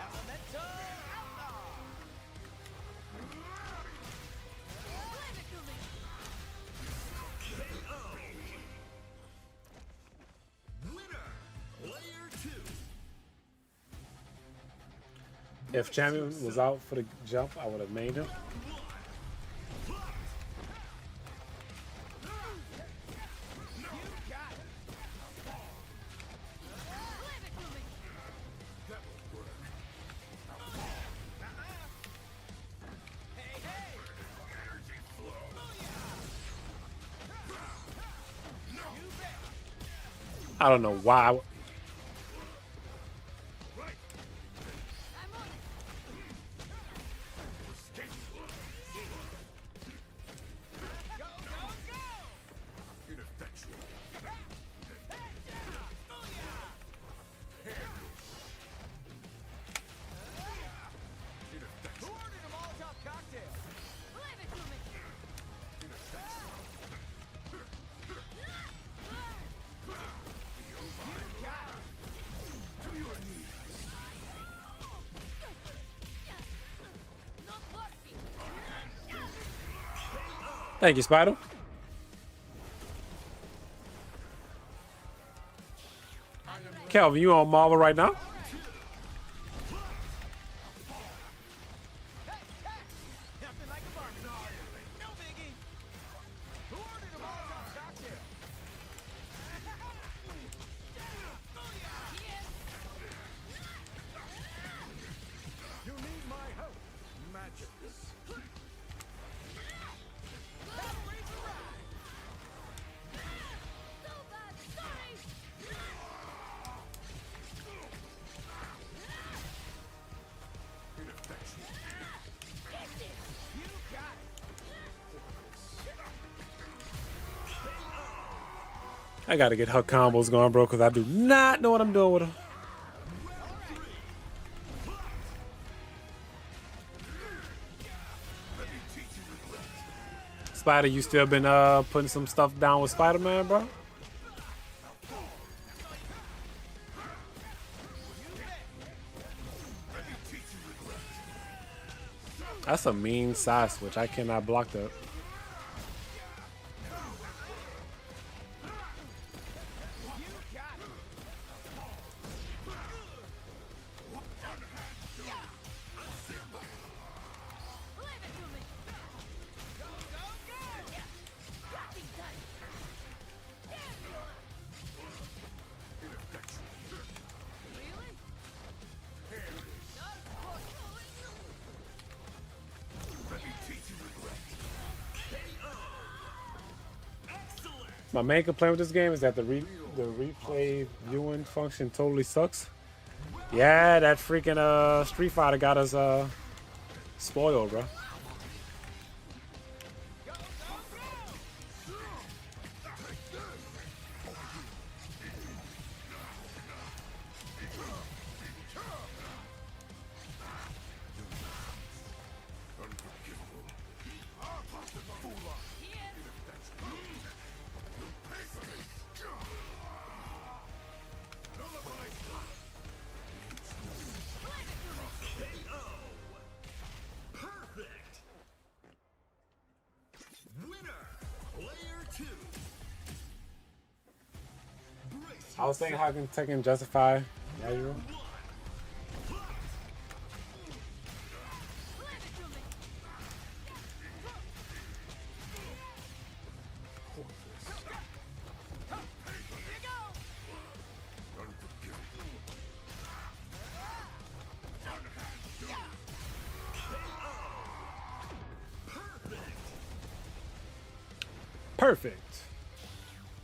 Elemental Outlaw. Leave it to me. If Champion was out for the jump, I would have made him. Leave it to me. Hey, hey. I don't know why. I'm on it. Go, go, go. Who ordered a Molotov cocktail? Leave it to me. Not working. Thank you, Spider. Calvin, you on Marvel right now? Nothing like a barbecue. No biggie. Who ordered a Molotov cocktail? You need my help. Magic. Cavalry's arrived. So bad. Sorry. You got it. I gotta get her combos going, bro, because I do not know what I'm doing with her. Spider, you still been putting some stuff down with Spider-Man, bro? That's a mean side switch. I cannot block that. Leave it to me. Go, go, go. Nothing done. Really? My main complaint with this game is that the replay viewing function totally sucks. Yeah, that freaking Street Fighter got us spoiled, bro. I was thinking how I can take and justify Azure. Perfect.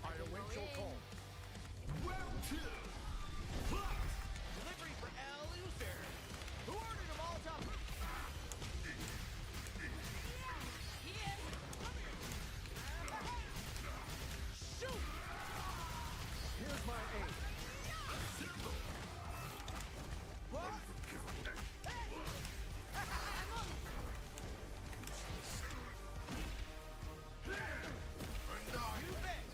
I await your call. Delivery for Loser. Who ordered a Molotov? Here. Shoot! Here's my aim. What? I'm on it. You bet.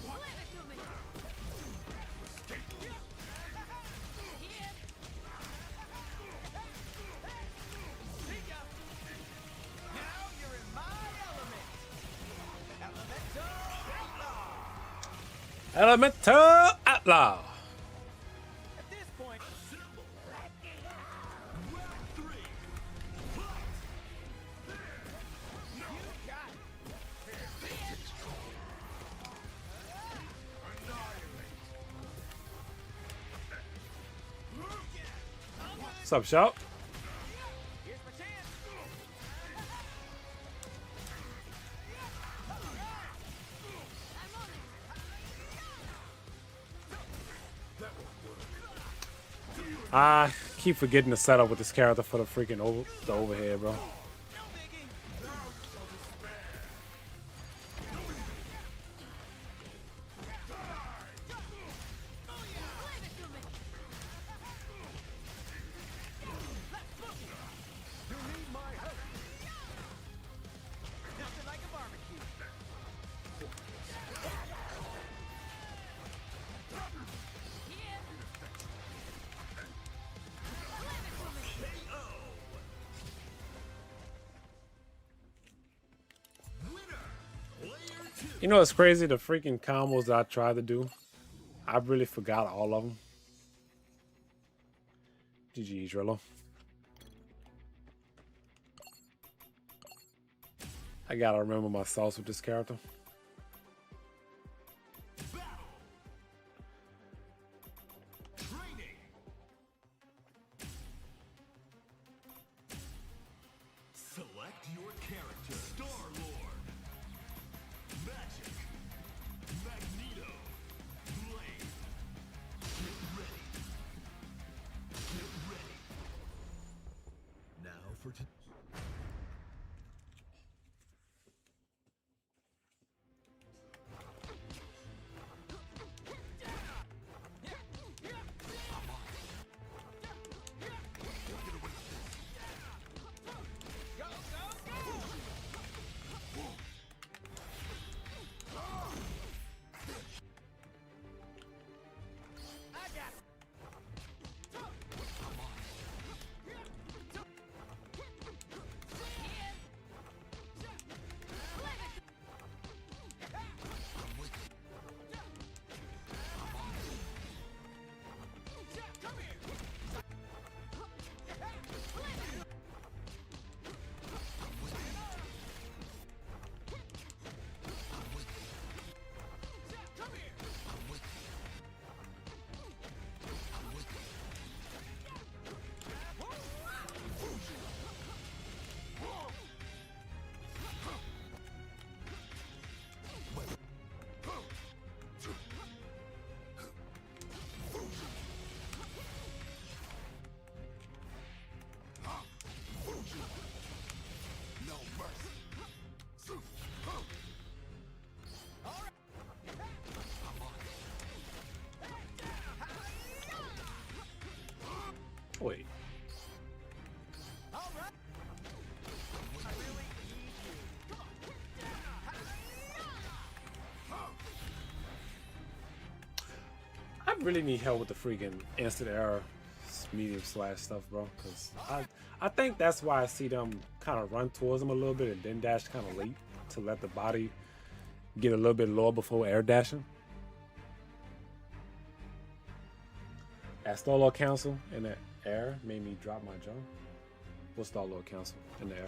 Leave it to me. Here. See ya. Now you're in my element. Elemento Elemental Outlaw. At this point, you got it. What's up, Shout? Here's my chance. I'm on it. I keep forgetting to set up with this character for the freaking overhead, bro. No biggie. Leave it to me. You need my help. Nothing like a barbecue. Here. Leave it to me. You know what's crazy? The freaking combos that I tried to do, I really forgot all of them. GG, Drillo. I gotta remember my sauce with this character. Select your character. Star-Lord. Magic. Magneto. Blade. Get ready. Get ready. Now for Go, go, go. I got it. Here. Leave it. Come here. Come here. no mercy. Wait. All right. I really need you. I really need help with the freaking instant error medium slash stuff, bro. Cause I think that's why I see them kind of run towards them a little bit and then dash kind of late to let the body get a little bit lower before air dashing. That Star-Lord Council in the air made me drop my jaw. What's Star-Lord Council in the air?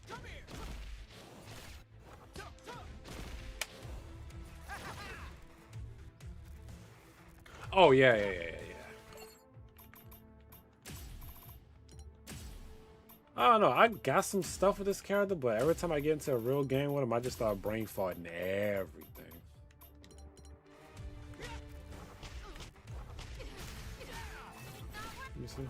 Come here. Oh yeah. I don't know. I got some stuff with this character, but every time I get into a real game with him, I just start brain farting everything. Let me see.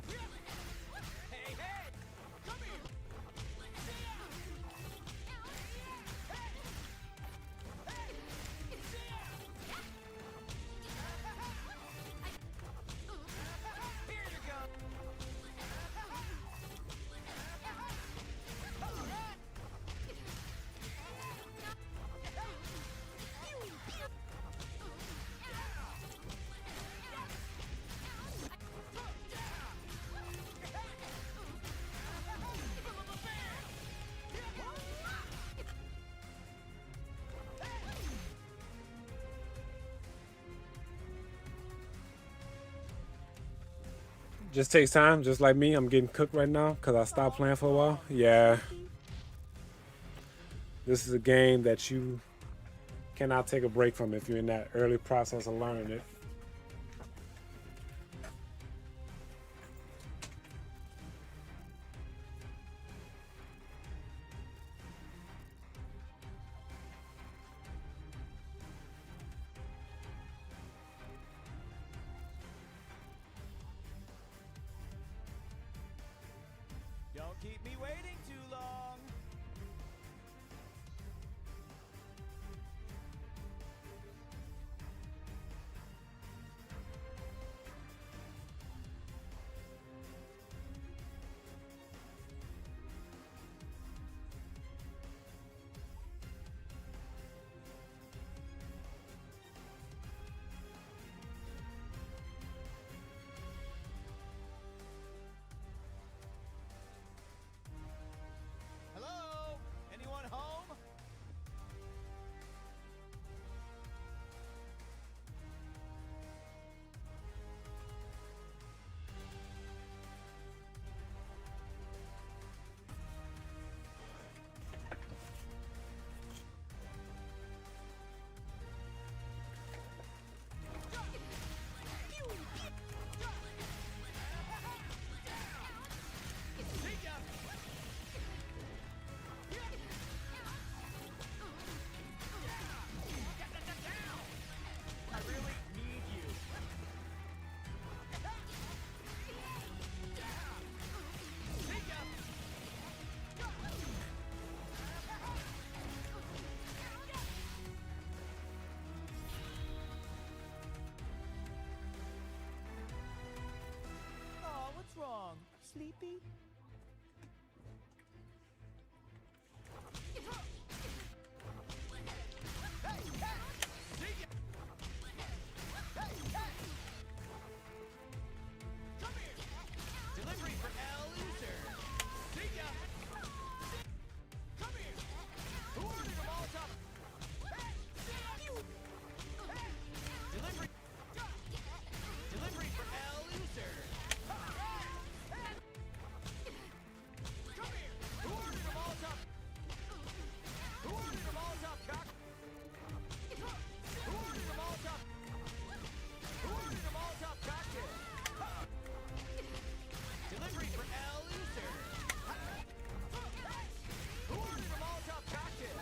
Just takes time, just like me. I'm getting cooked right now because I stopped playing for a while. Yeah. This is a game that you cannot take a break from if you're in that early process of learning it. Don't keep me waiting too long. Hello? Anyone home? I really need you. Oh, what's wrong? Sleepy? Delivery for L user. See ya. Come here. Who ordered a Molotov? Delivery. Delivery for L user. Come here. Who ordered a Molotov? Who ordered a Molotov cock? Who ordered a Molotov? Who ordered a Molotov cocktail? Delivery for L user. Who ordered a Molotov cocktail?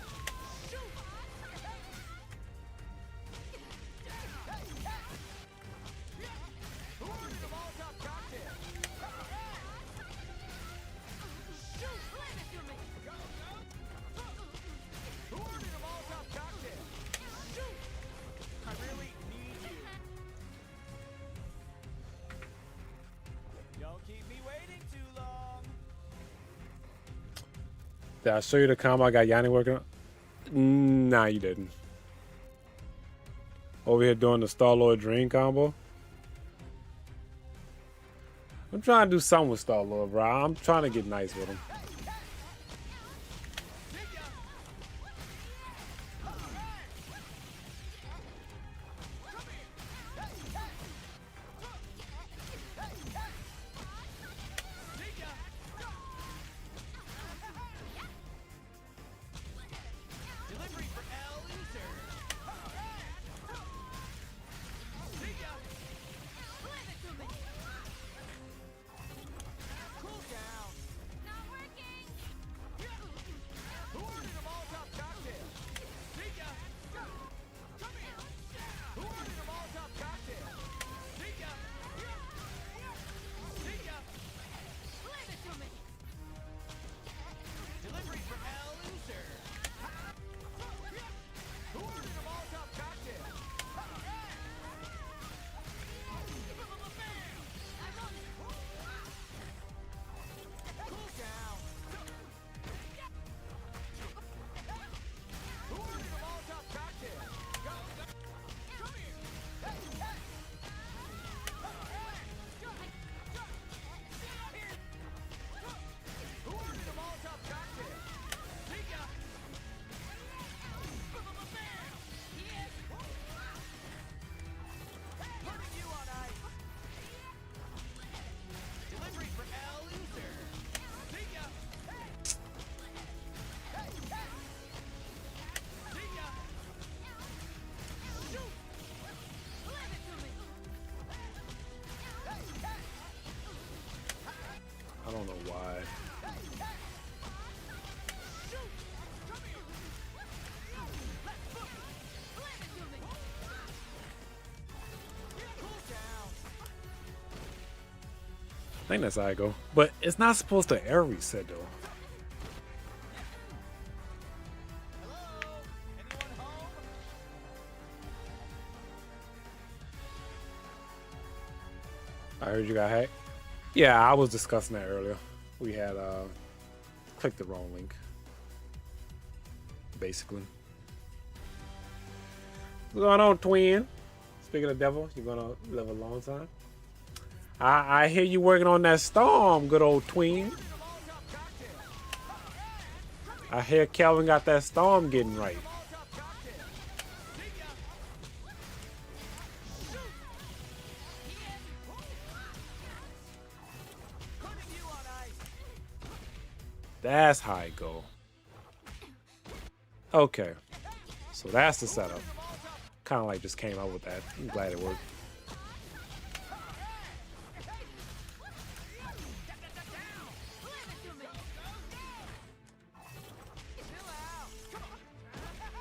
Shoot! Who ordered a Molotov cocktail? Shoot! Who ordered a Molotov cocktail? Shoot! I really need you. Don't keep me waiting too long. Did I show you the combo I got Yanni working on? Nah, you didn't. Over here doing the Star-Lord Dream combo. I'm trying to do something with Star-Lord, bro. I'm trying to get nice with him. Delivery for L user. See ya. think that's how I go. But it's not supposed to air reset though. Anyone home? I heard you got hacked. Yeah, I was discussing that earlier. We had clicked the wrong link. Basically. What's going on, twin? Speaking of devil, you're gonna live a long time. I hear you working on that storm, good old twin. I hear Calvin got that storm getting right. That's how I go. Okay. So that's the setup. Kind of like just came up with that. I'm glad it worked.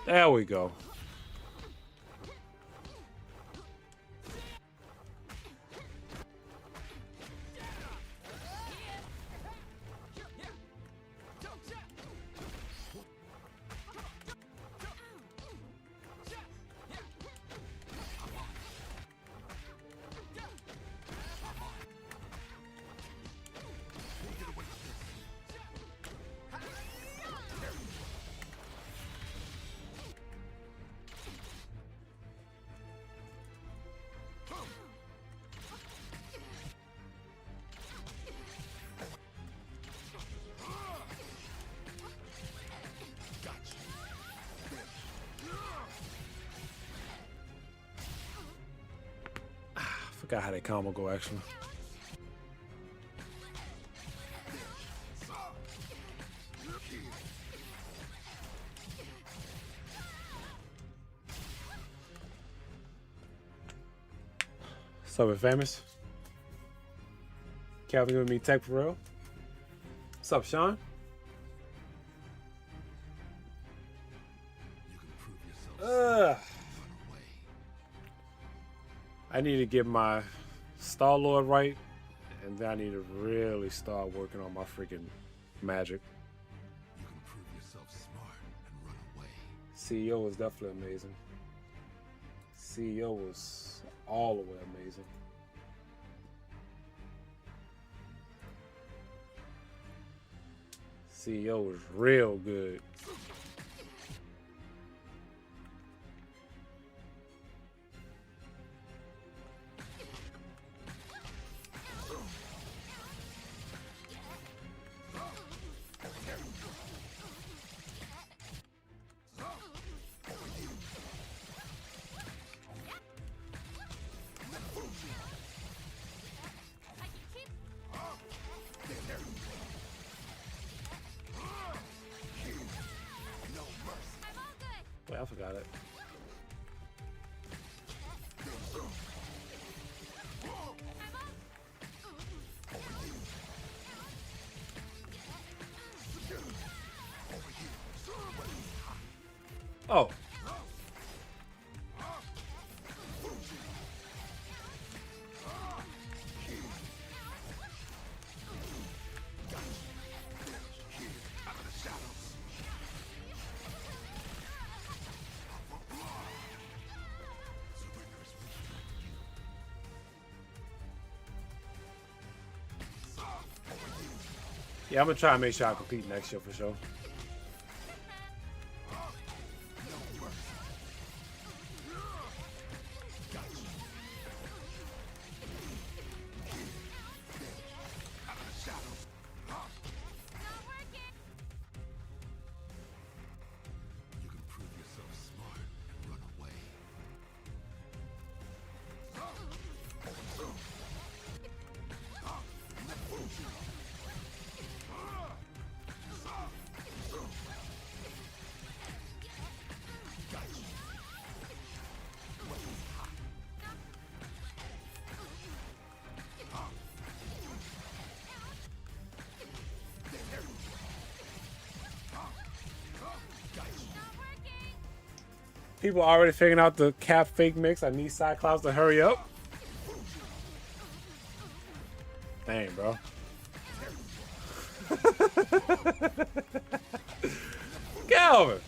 There we go. Forgot how that combo go actually. What's up, famous? Calvin giving me tech for real. What's up, Sean? I need to get my Star-Lord right, and then I need to really start working on my freaking magic. You can prove yourself smart and run away. CEO was definitely amazing. CEO was all the way amazing. CEO was real good. Wait, I forgot it. Oh. Yeah, I'm gonna try and make sure I compete next year for sure. You can prove yourself smart and run away. People already figuring out the cap fake mix. I need Cyclops to hurry up. Dang, bro. Calvin.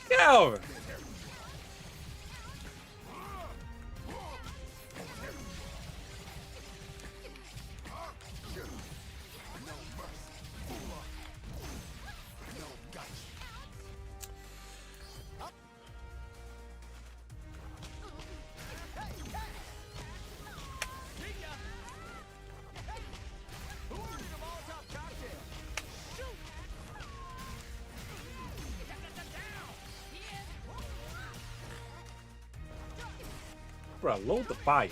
Calvin. Who ordered a Molotov cocktail? Shoot! Bro, load the fire.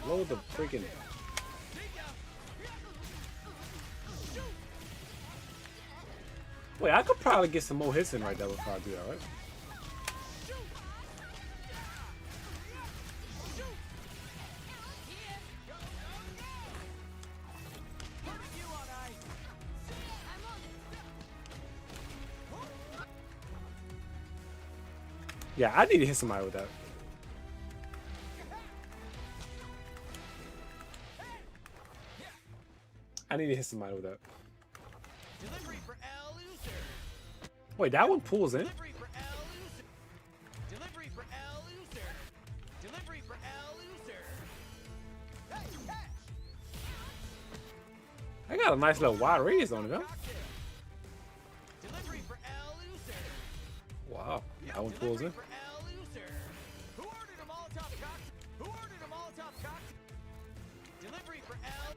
Load the freaking. Wait, I could probably get some more hits in right there before I do that, right? Yeah, I need to hit somebody with that. I need to hit somebody with that. Delivery for L user. Wait, that one pulls in? Delivery for L user. Delivery for L user. Delivery for L user. Hey, catch! I got a nice little wide radius on it, huh? Cocktail. Delivery for L user. Wow, that one pulls in. For L user. Who ordered a Molotov cocktail? Who ordered a Molotov cocktail? Delivery for L.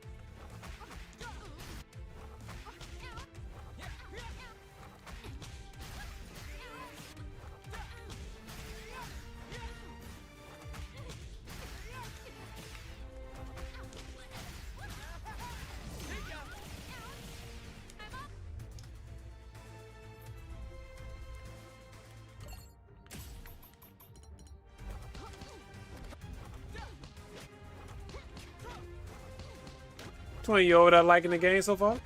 Twin, you over there liking the game so far?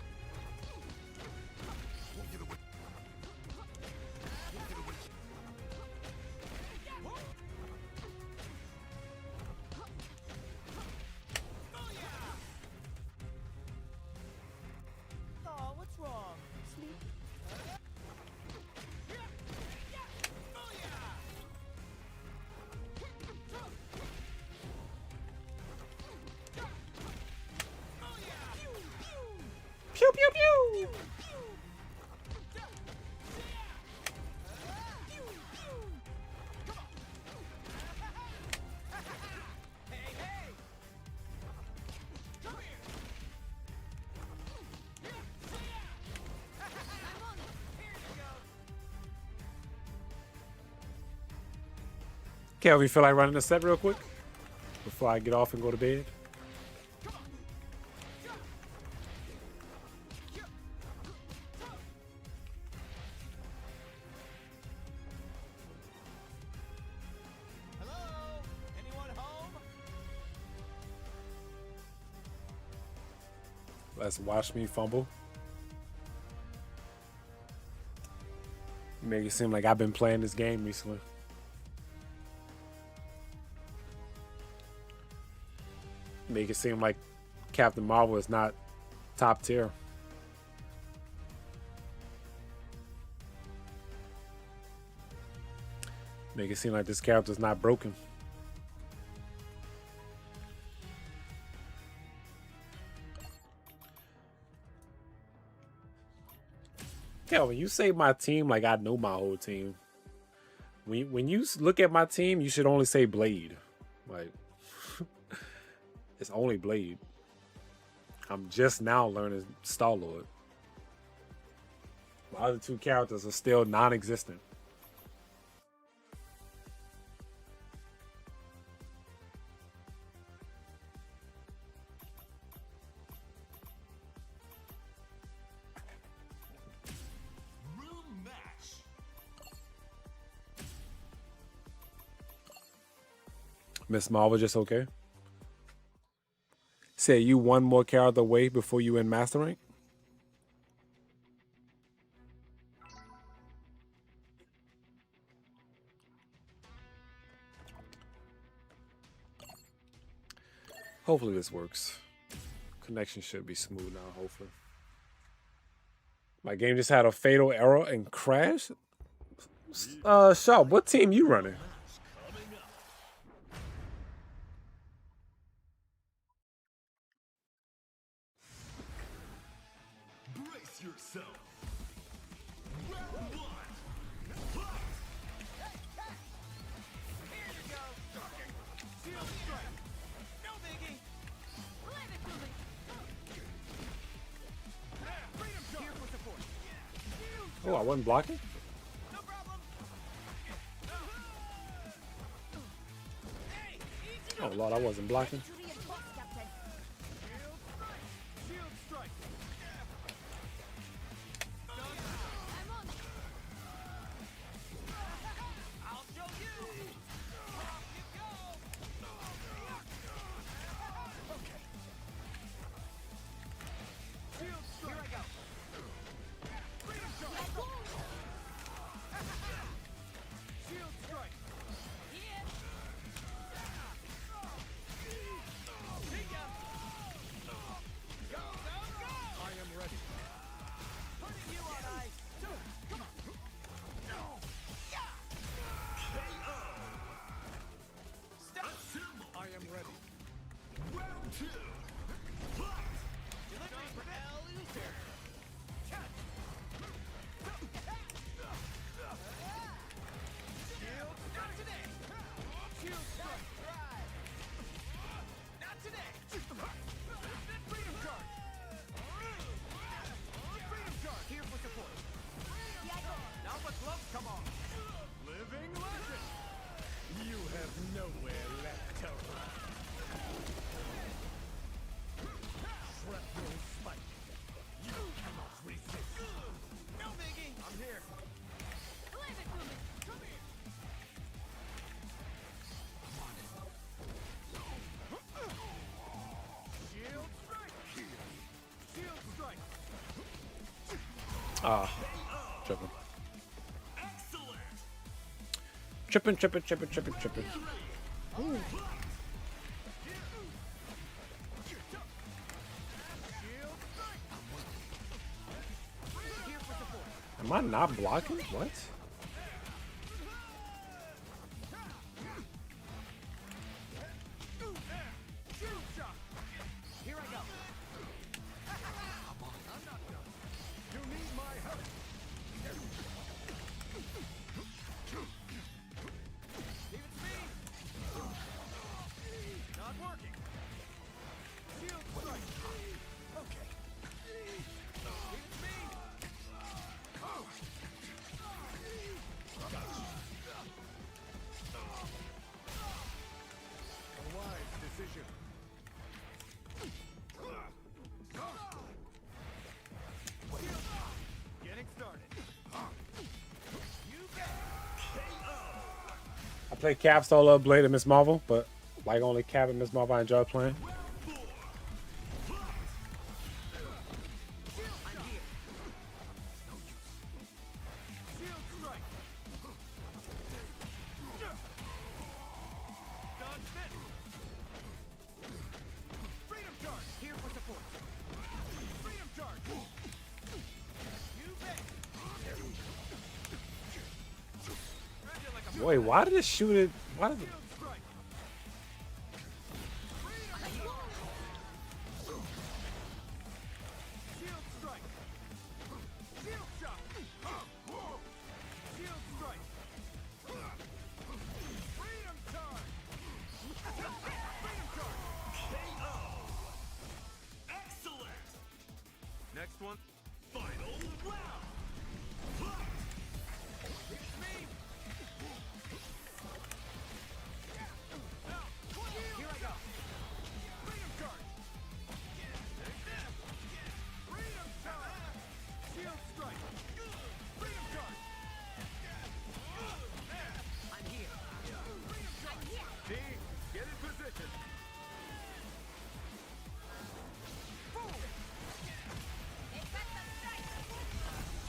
Oh, what's wrong? Sleep. Pew pew pew! Hey, hey! Come here! I'm on it. Here you go! Kelvin, you feel like running a set real quick? Before I get off and go to bed? Hello? Anyone home? Let's watch me fumble. Make it seem like I've been playing this game recently. Make it seem like Captain Marvel is not top tier. Make it seem like this character's not broken. Kelvin, you say my team like I know my whole team. When you look at my team, you should only say Blade. Like, it's only Blade. I'm just now learning Star-Lord. My other two characters are still non-existent. Room match. Miss Marvel just okay? Say you one more character away before you in Master Rank? Hopefully this works. Connection should be smooth now, hopefully. My game just had a fatal error and crashed. Sharp, what team you running? Brace yourself. Round one. Fight. Here you go. Shield strike. No biggie. Leave it to me. Freedom charge. Here for support. Oh, I wasn't blocking? No problem. Hey, easy. Oh, Lord, I wasn't blocking. To reinforce, Captain. Shield strike. Shield strike. I'm on it. I'll show you. Off you go. Okay. Shield strike. Here I go. Freedom charge. Shield strike. Here. See ya. Go, go, go. I am ready. Putting you on ice. Come on. Stop. I am ready. Round two. Fight. Delivery for loser. Catch. Shield. Not today. Shield strike. Not today. Freedom charge. Freedom charge. Here for support. Now the gloves come on. Living legend. You have nowhere left to run. Shrapnel spike. You cannot resist. No biggie. I'm here. Leave it to me. Come here. Shield strike. Shield strike. Ah, tripping. Excellent. Tripping. Shield strike. Here for support. Am I not blocking? What? Shield shot. Here I go. I'm not done. You need my help. Leave it to me. Not working. Shield strike. Okay. Leave it to me. A wise decision. Getting started. You bet. I play Cap Solo Blade and Miss Marvel, but like only Cap and Miss Marvel I enjoy playing. I'm here. Shield strike. Dodge fit. Freedom charge. Here for support. Freedom charge. You bet. Tread you like a Wait, why did it shoot it? Why did it? shield strike. Shield strike. Shield shot. Shield strike. Freedom charge. Freedom charge. Excellent. Next one. Final round. Fight. It's me. Here I go. Freedom charge. Freedom charge. Shield strike. Freedom charge. I'm here. Freedom charge. D, get in position. Boom. Effect strike.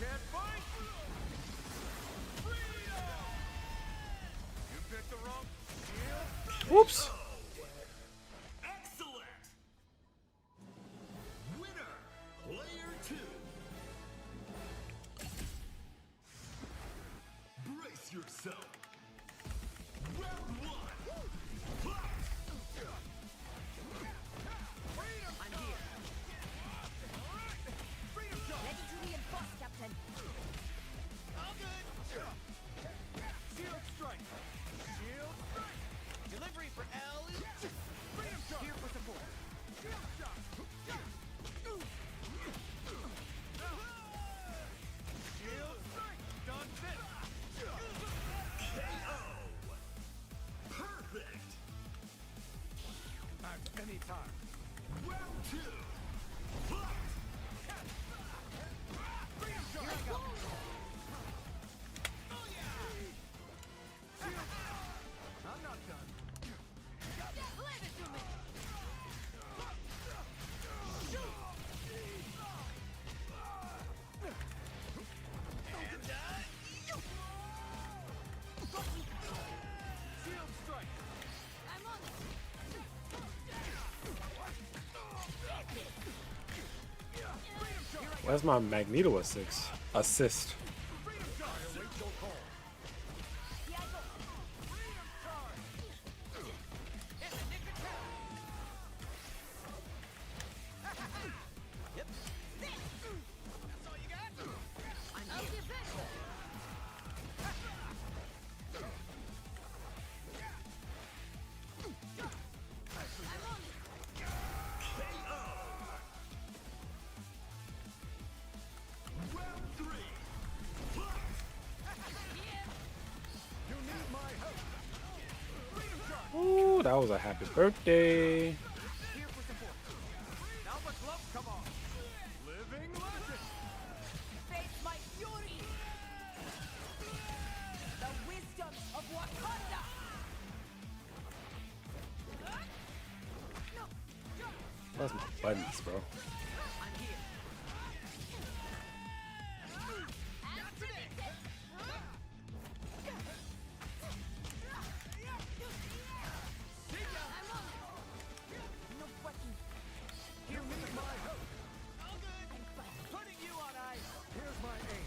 Can't fight. Freedom. You picked the wrong shield. Whoops. Excellent. Brace yourself. Round one. I'm here. Ready to reinforce, Captain. All good. Shield strike. Shield strike. Delivery for L. Freedom shot. Here for support. Shield shot. Shield strike. Done this. KO. Perfect. At any time. Round two. Freedom shot. Here I go. I'm not done. Leave it to me. Shield strike. I'm on it. Where's my Magneto assist? Assist. Freedom charge. Await your call. Here I go. Freedom charge. In the nick of time. Yep. That's all you got? I'm I'll here. be better. I'm on it. Round three. Here. You need my help. Freedom charge. Ooh, that was a happy birthday. Here for support. Now the gloves come off. Living legend. Face my fury. The wisdom of Wakanda. Where's my buttons, bro? I'm here. No button. You need my help. All good. Putting you on ice. Here's my aim.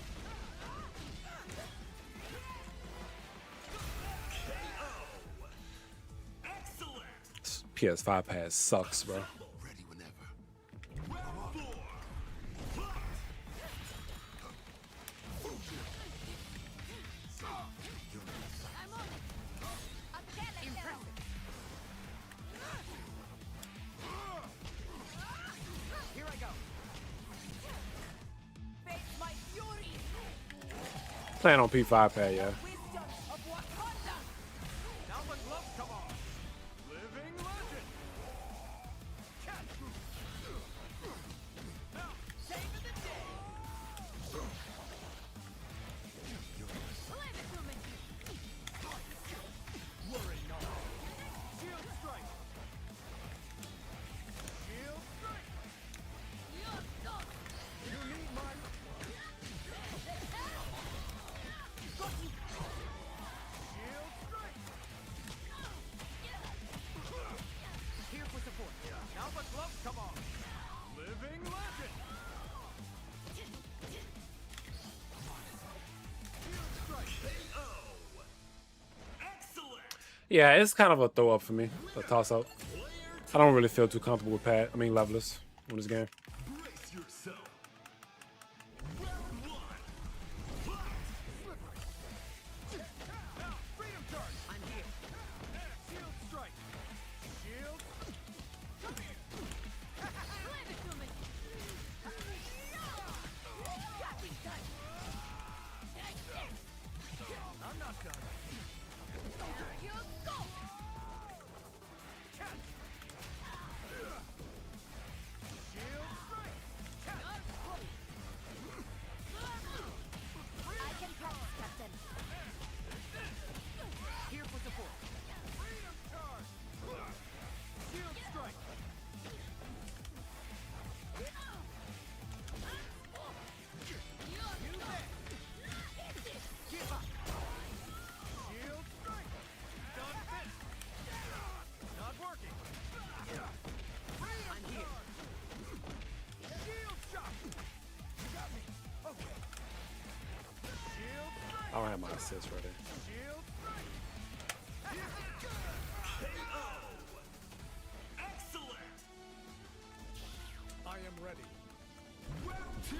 Excellent. PS5 pad sucks, bro. Ready whenever. Round four. I'm on it. Impressive. Here I go. Face my fury. Playing on P5 pad, yeah. Wisdom of Wakanda. Now the gloves come off. Living legend. Catch. Now, Save of the day. Leave it to me. worry not. Shield strike. Shield strike. You're done. You need my shield strike. Here for support. Now the gloves come off. Living legend. Shield strike. Excellent. Yeah, it's kind of a throw up for me. A toss up. I don't really feel too comfortable with levelers in this game. Brace yourself. Round one. Now, freedom charge. I'm here. Shield strike. Shield. Come here. Leave it to me. Got it done. I'm not done. You go. Shield I don't have my assist ready. Shield strike. Excellent! I am ready. Round 2.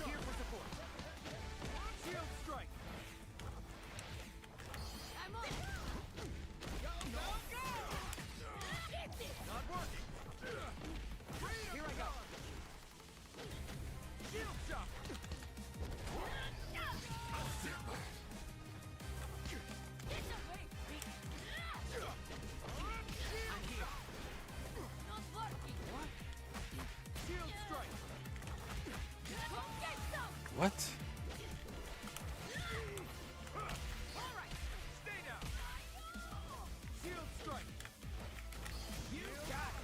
Here for support. Shield strike. I'm on. Go, go, go! Get this. Not working. Here I go. Shield shock. Get away, freak. I'm here. Not working. What? Shield strike. Go get some. What? All right. Stay down. Shield strike. You got it.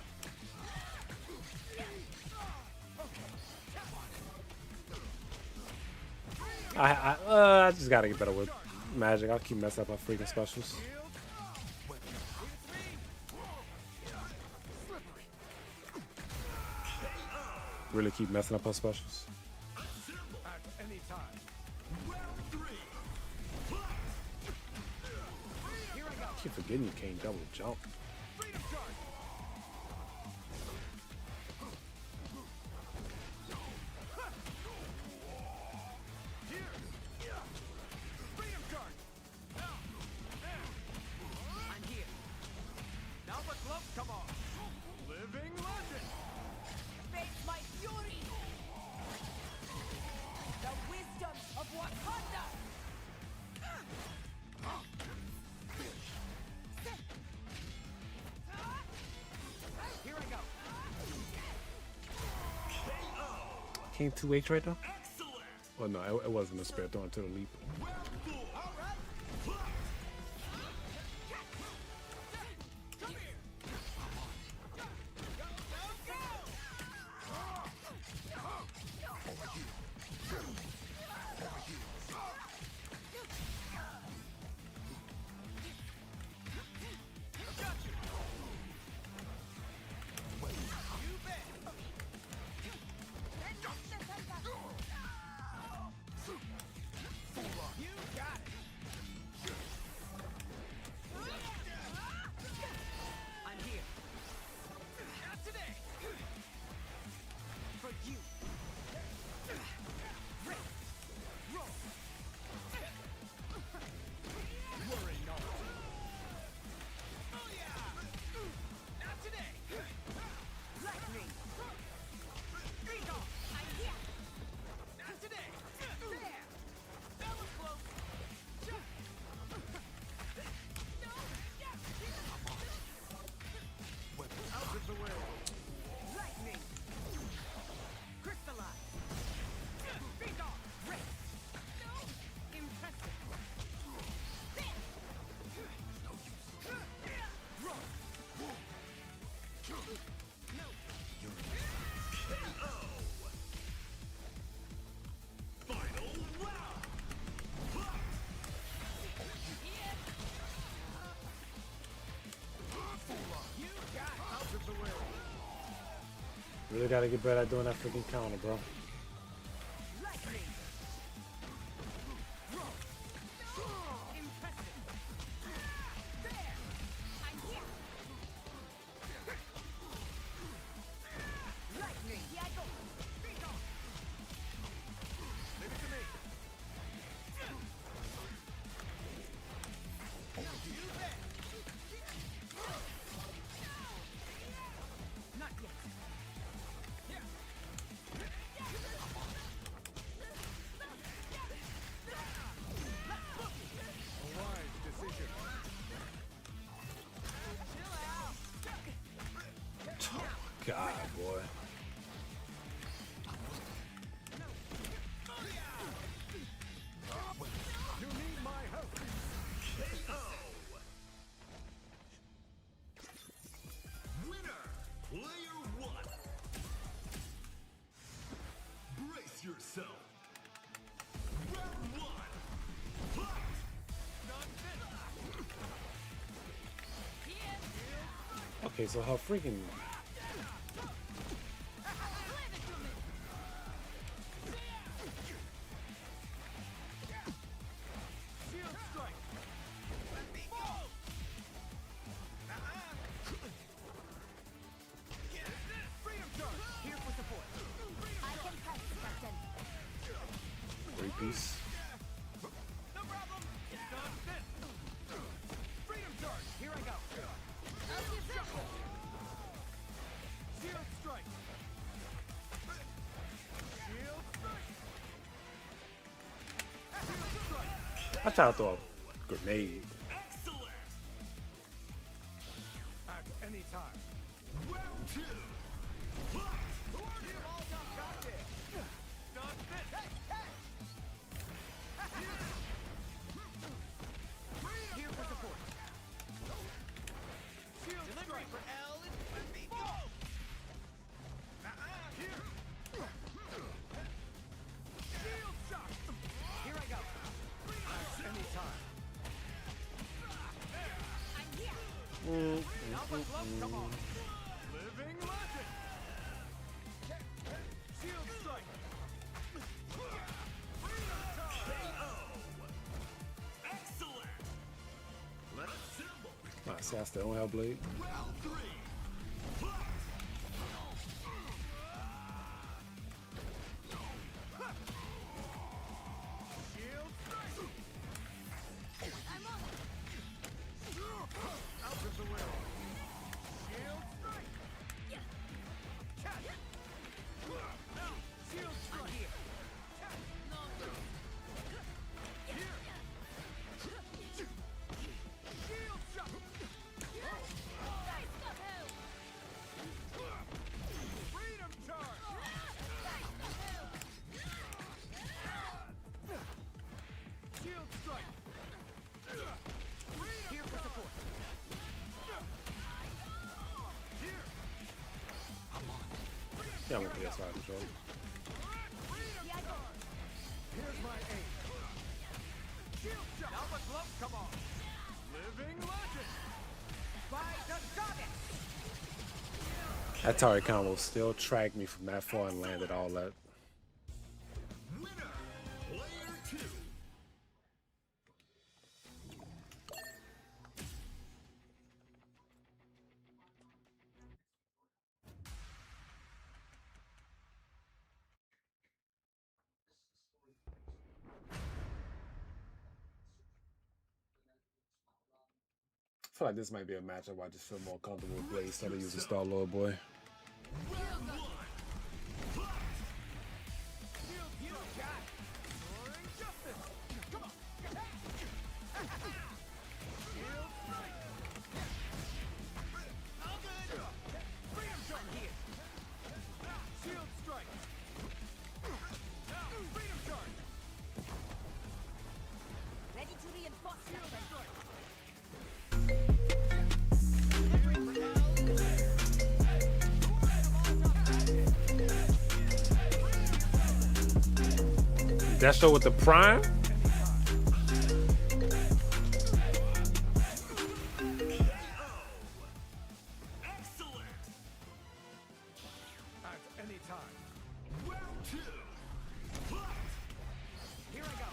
I just gotta get better with magic. I'll keep messing up my freaking specials. Shield. It's me. Slippery. Really keep messing up our specials. At any time. Round 3. Here I go. I keep forgetting you can't double jump. Freedom charge. Here. Freedom charge. I'm here. Now the gloves come off. Living legend. Face my fury. The wisdom of Wakanda. Here I go. Came 2H right now? Excellent! Oh no, it wasn't a spare throwing to the leap. Round 4. All right. Come here. Go, go, go. Got you. You bet. You got it. I'm here. Not today. For you. Rip. Roll. Worry not. Oh yeah. Not today. Lightning. Freak off. I'm here. Not today. There. That was close. Out of the way. Lightning. Crystallize. Freak off. Rip. Impressive. There. No use. Roll. No. Final round. You got it. Out of the way. Really gotta get better at doing that freaking counter, bro. Lightning. Roll. Impressive. There. I'm here. Lightning. Here I go. Freak off. Leave it to me. You bet. Not yet. Yeah. A wise decision. God, boy. You need my help. Winner, player 1. Brace yourself. Round 1. Fight! Okay, so how freaking piece. No problem. Dodge this. Freedom charge. Here I go. Shield strike. Shield strike. Shield strike. I try to throw a grenade. At any time. Round 2. Need 'em all top cocktail. Dodge this. Here for support. Shield delivery for L and B. Here. Shield shock. Here I go. Any time. I'm here. Alpha glove, come on. Living legend. Shield strike. Freedom charge. Excellent. Let's assemble. Nah, see, I still don't have blade. Round 3. Shield strike. I'm on it. Out of the way. Shield strike. Catch. Shield strike. Here. No. Here. Shield shot. Nice to help. Freedom charge. Nice to help. Shield strike. Here for support. Here. Yeah, I'm gonna play this out control. Yeah, I go. Here's my aim. Shield shot. Alpha glove, come on. Living legend. By the goddess. That Atari combo still tracked me from that far and landed all that. Winner. Player 2. I feel like this might be a matchup where I just feel more comfortable with Blade instead of using Star Lord Boy. Shield, you got it. Soaring justice. Come on. Shield strike. All good. Freedom charge. Here. Shield strike. Freedom charge. Ready to reinforce Shield that. strike. Destro with the prime. Excellent. At any time. Round 2. Here I go.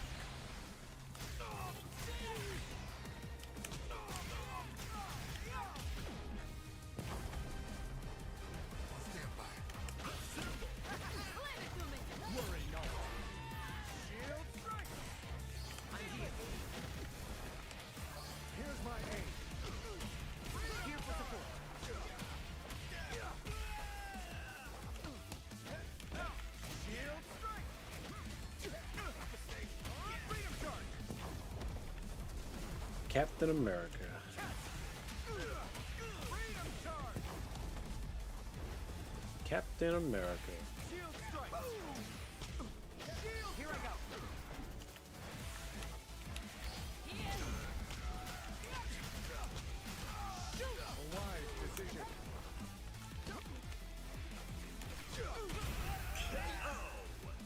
Stand by. Leave it to me. Worry not. Shield strike. I'm here. Here's my aim. Here for support. Shield strike. Freedom charge. Captain America. Freedom charge. Captain America. Shield strike. Shield. Here I go. A wise decision.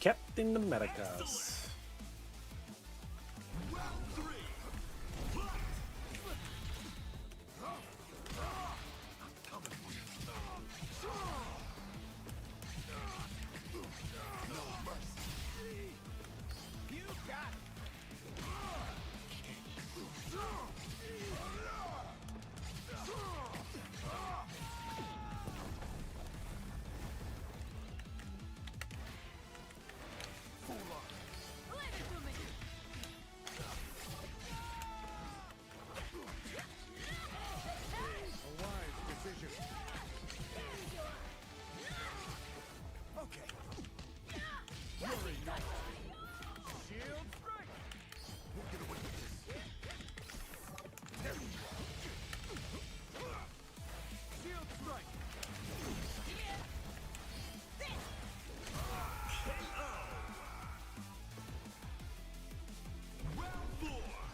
Captain Americas. Round 3. You got it.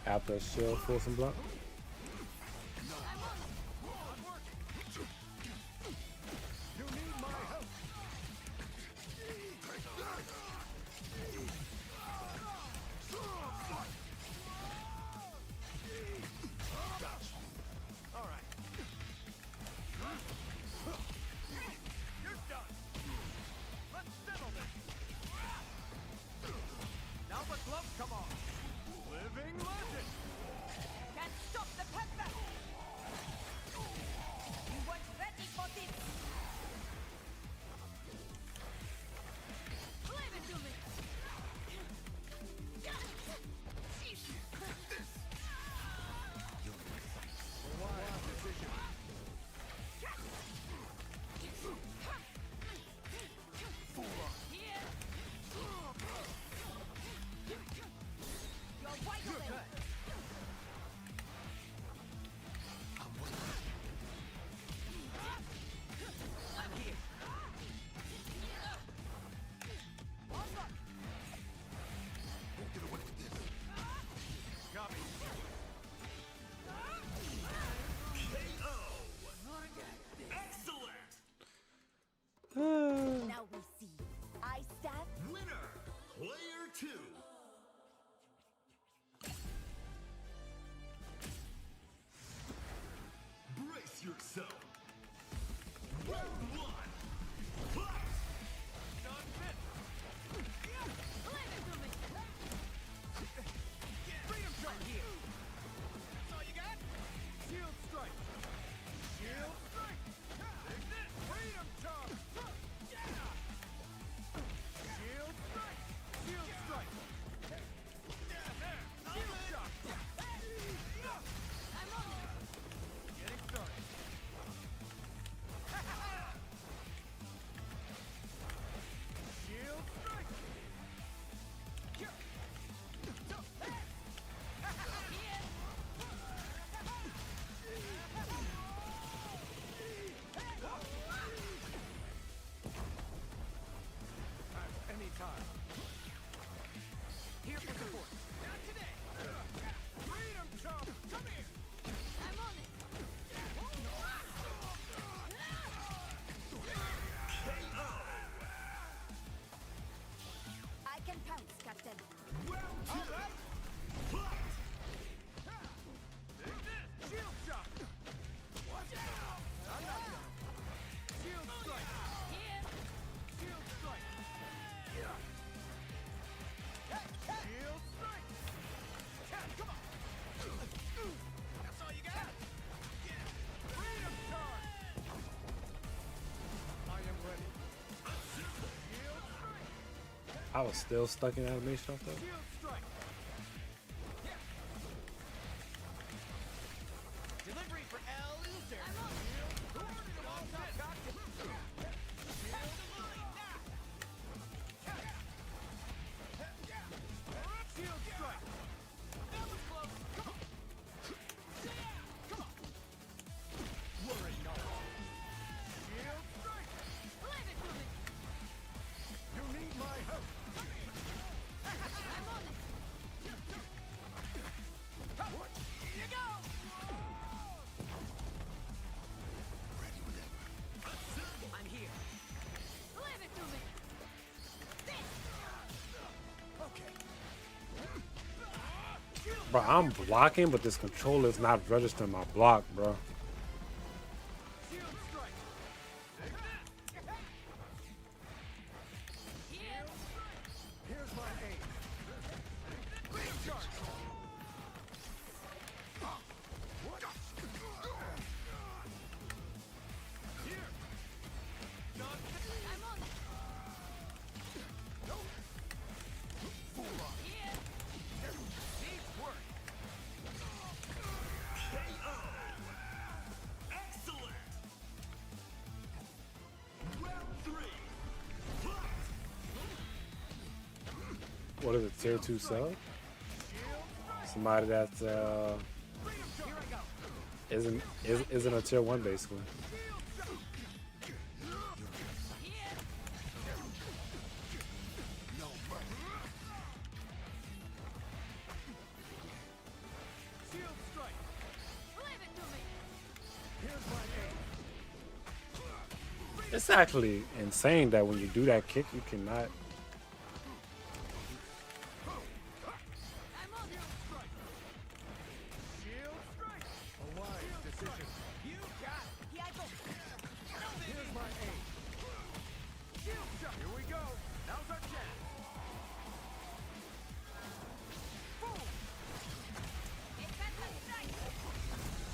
After a shield, force some block. You need my help. All right. You're done. Let's settle this. Now the gloves come off. Living legend. Can't stop the panther! You weren't ready for this! Leave it to me! Wise decision. Here! You're wide You're open! good. I'm here! Onward! Copy. Now we see. I stand. Winner, player 2. Brace yourself. Round 1. Fight! Done fit. Leave it to me! Freedom charge. I'm here! That's all you got? Shield strike. Shield strike. Take this. Freedom charge. Shield strike. Shield strike. Shield shot. I'm on it! Getting started. Shield strike. Here! At any time. Here for support. Not today. Freedom chop. Come here. I'm on it! I can pounce, Captain. Round 2. All right. Fight! Take this. Shield shot. Watch out. I'm not done. Shield strike. Here! Shield strike. Shield strike. Come on. That's all you got? Freedom charge. I am ready. Shield strike. I was still stuck in animation off that. Shield strike. Delivery for L. Loser. I'm on it! Shield. Come on, top cock. Shield strike. That was close. Come on. Come on. Worry not. Shield strike. Leave it to me! You need my help. I'm on it! Here you go. I'm here! Leave it to me! Okay. Bro, I'm blocking, but this controller's not registering my block, bro. Shield strike. Here! Here's my aim. Freedom charge. Here. Not I'm on it! Here! needs work. Excellent! Round 3. Fight! What is it, tier 2 sub? Somebody that's Freedom charge. Here I go. isn't a tier 1 basically. Here! It's actually insane that when you do that kick, you cannot. I'm on it. Shield strike. A wise decision. You got it. Here I go. Here's my aim. Shield shot. Here we go. Now's our chance. Boom. It's at the strike.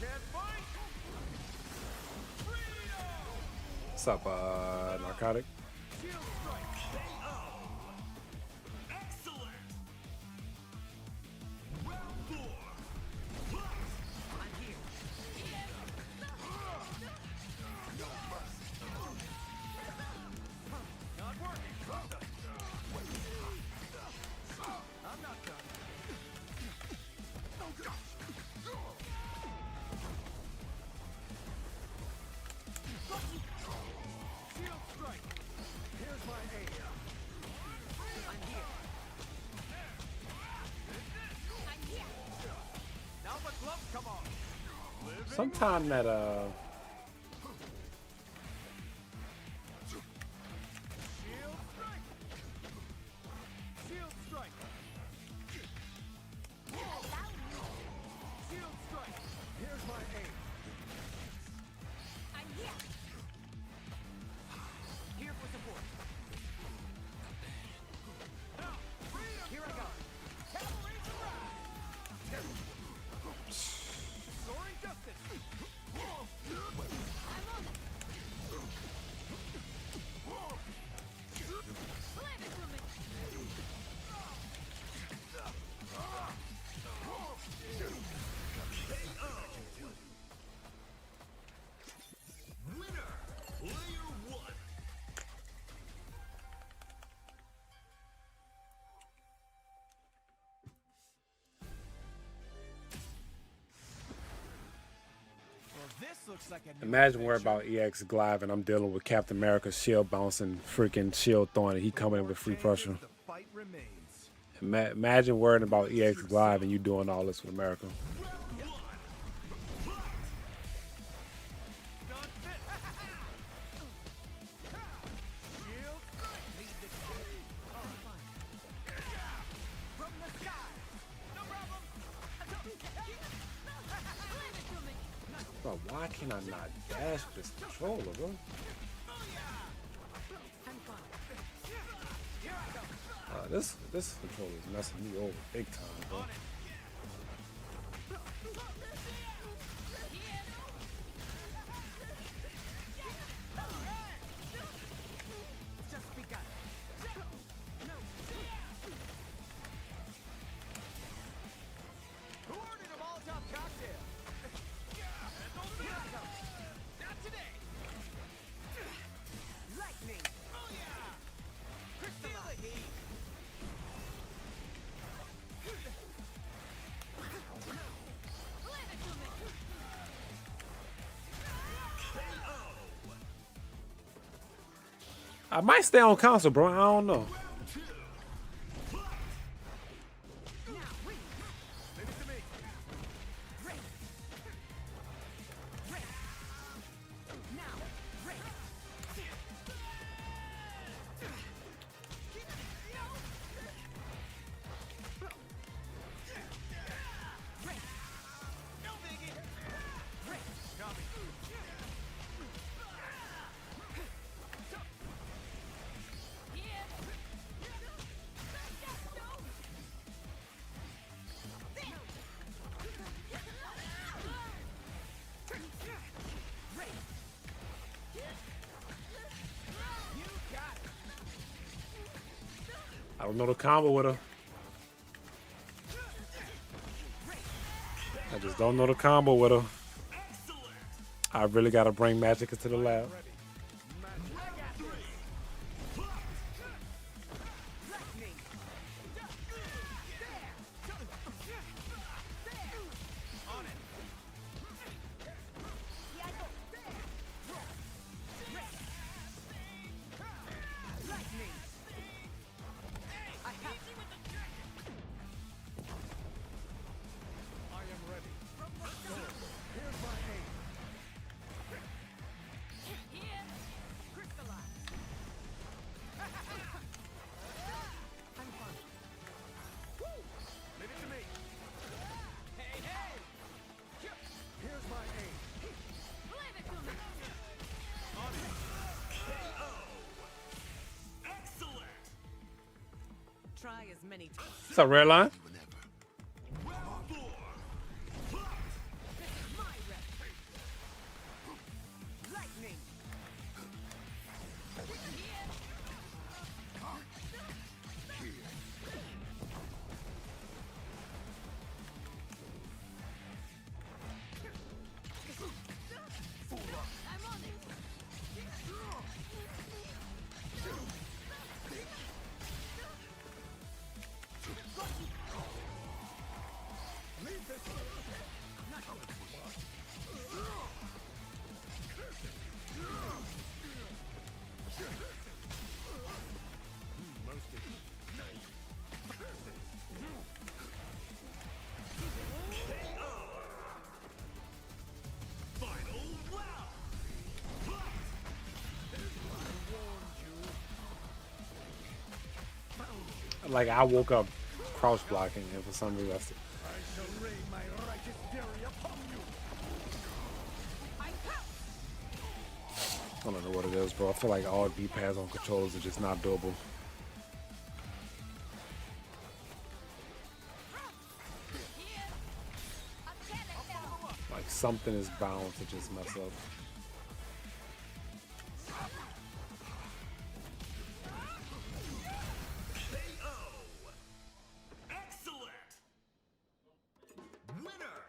Can't fight. Freedom. What's up, narcotic? Shield strike. Excellent. Round 4. Fight. I'm here. Not working. I'm not done. Shield strike. Here's my aim. I'm here. I'm here. Now the gloves come off. Sometime that Shield strike. Shield strike. Shield strike. Here's my aim. I'm here. Here for support. Here I go. Cavalry's arrived. Soaring justice. I'm on it. Leave it to me. Winner. Player 1. Well, this looks like a new imagine worry adventure. about EX Glaive and I'm dealing with Captain America's shield bouncing, freaking shield throwing, and he coming in with free pressure. The fight remains. Imagine worrying about EX Glaive and you doing all this with America. Not fit. Shield strike. From the sky. No problem. Leave it to me. Bro, why can I not dash this controller, bro? I'm fine. This controller is messing me over big time, bro. Just begun. Who ordered a Molotov cocktail? Here I come. Not today. Lightning. Oh yeah. Feel the heat. Leave it to me. I might stay on console, bro. I don't know. Now ring. Leave it to me. Ring. Ring. Now ring. Ring. No biggie. Ring. Copy. Here. Ring. You got it. I don't know the combo with her. I just don't know the combo with her. Excellent. I really gotta bring Magic into the lab. Ready. Lightning. On it. Here I go. Ring. Lightning. I have you. I am ready. Here's my aim. Here. as many times. What's up, red line? My rep. Lightning. I'm on it. Like I woke up crouch blocking, and for some reason, I shall rain my righteous fury upon you. I don't know what it is, bro. I feel like all D pads on controllers are just not doable. Like something is bound to just mess up.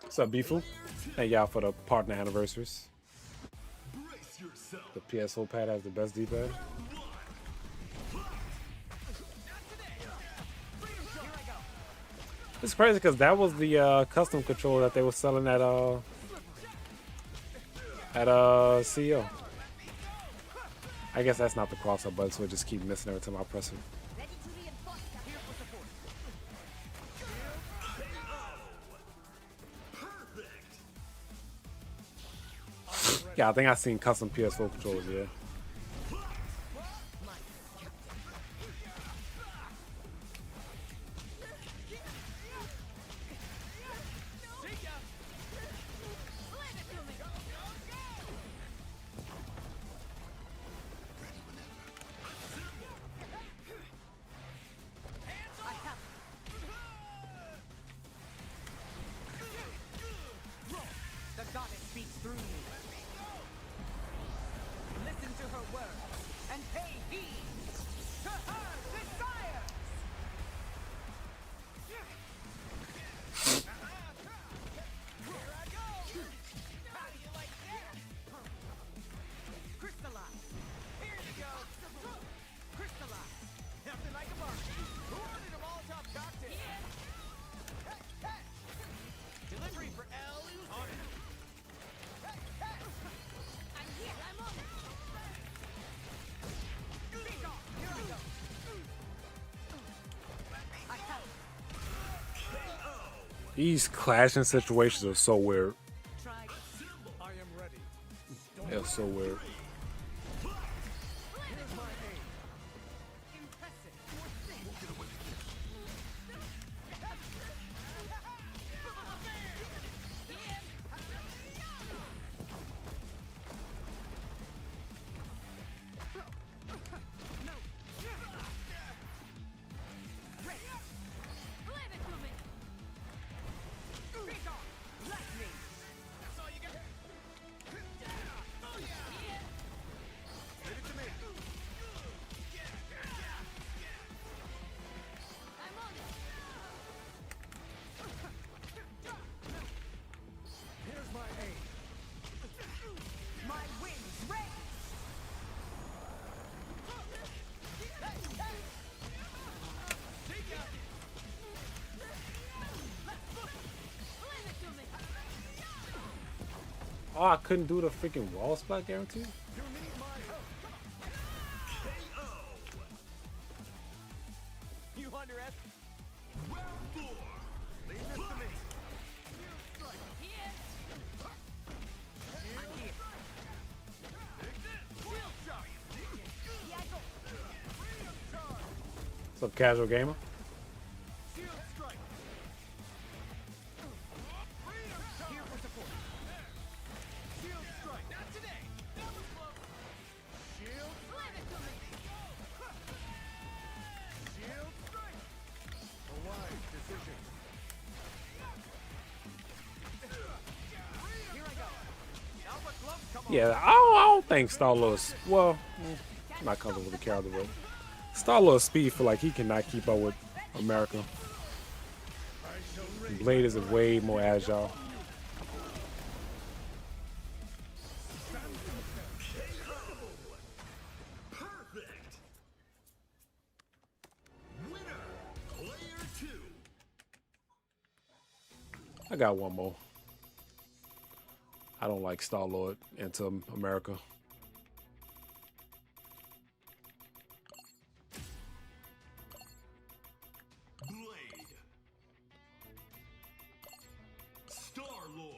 What's up, Beeful? Thank y'all for the partner anniversaries. Brace yourself. The PS4 pad has the best D-pad. It's crazy because that was the custom controller that they were selling at CEO. I guess that's not the crossover button, so it just keep missing every time I press it. Ready to reinforce that. Here for support. Yeah, I think I've seen custom PS4 controllers, yeah. The goddess speaks through me. Listen to her words and pay heed to her desires. Here I go. How do you like that? Crystallize. Here you go. Crystallize. Nothing like a bar. Who ordered a Molotov cocktail? Delivery for L. On it. I'm here. I'm on it. Speak off. Here I go. I have These clashing situations are so weird. tried. I am ready. They're so weird. Here's my aim. Impressive. Leave it to me. Speak off. Lightning. That's all you got. Oh yeah. Leave it to me. I'm on it. Here's my aim. My wings raise. See ya. Leave it to me. Oh, I couldn't do the freaking wall splat guarantee? You need my help. You underestimate. Leave this to me. Here. I'm here. Shield shot. Here I go. Freedom charge. What's up, casual gamer? Shield strike. Freedom charge. Here for support. Shield strike. Not today. Double slope. Shield. Leave it to me. Shield strike. Yeah, I don't think Star-Lord's, well, I'm not comfortable with the character, but Star-Lord's speed feel like he cannot keep up with America. Blade is way more agile. Perfect. Winner, player 2. I got one more. I don't like Star-Lord into America. Blade. Star-Lord.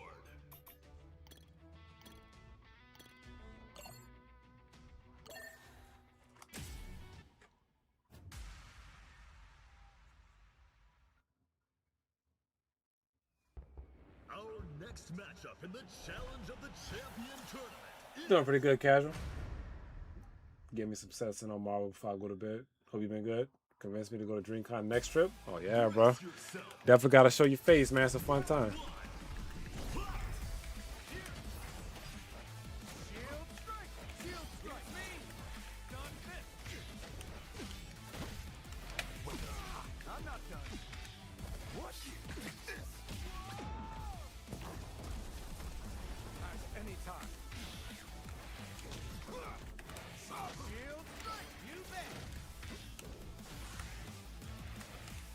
Our next matchup in the Challenge of the Champion tournament. Doing pretty good, casual. Give me some sets in on Marvel before I go to bed. Hope you've been good. Convince me to go to DreamCon next trip. Oh yeah, bro. Definitely gotta show your face, man. It's a fun time. I'm not done. What? At any time. Shield strike, you bet.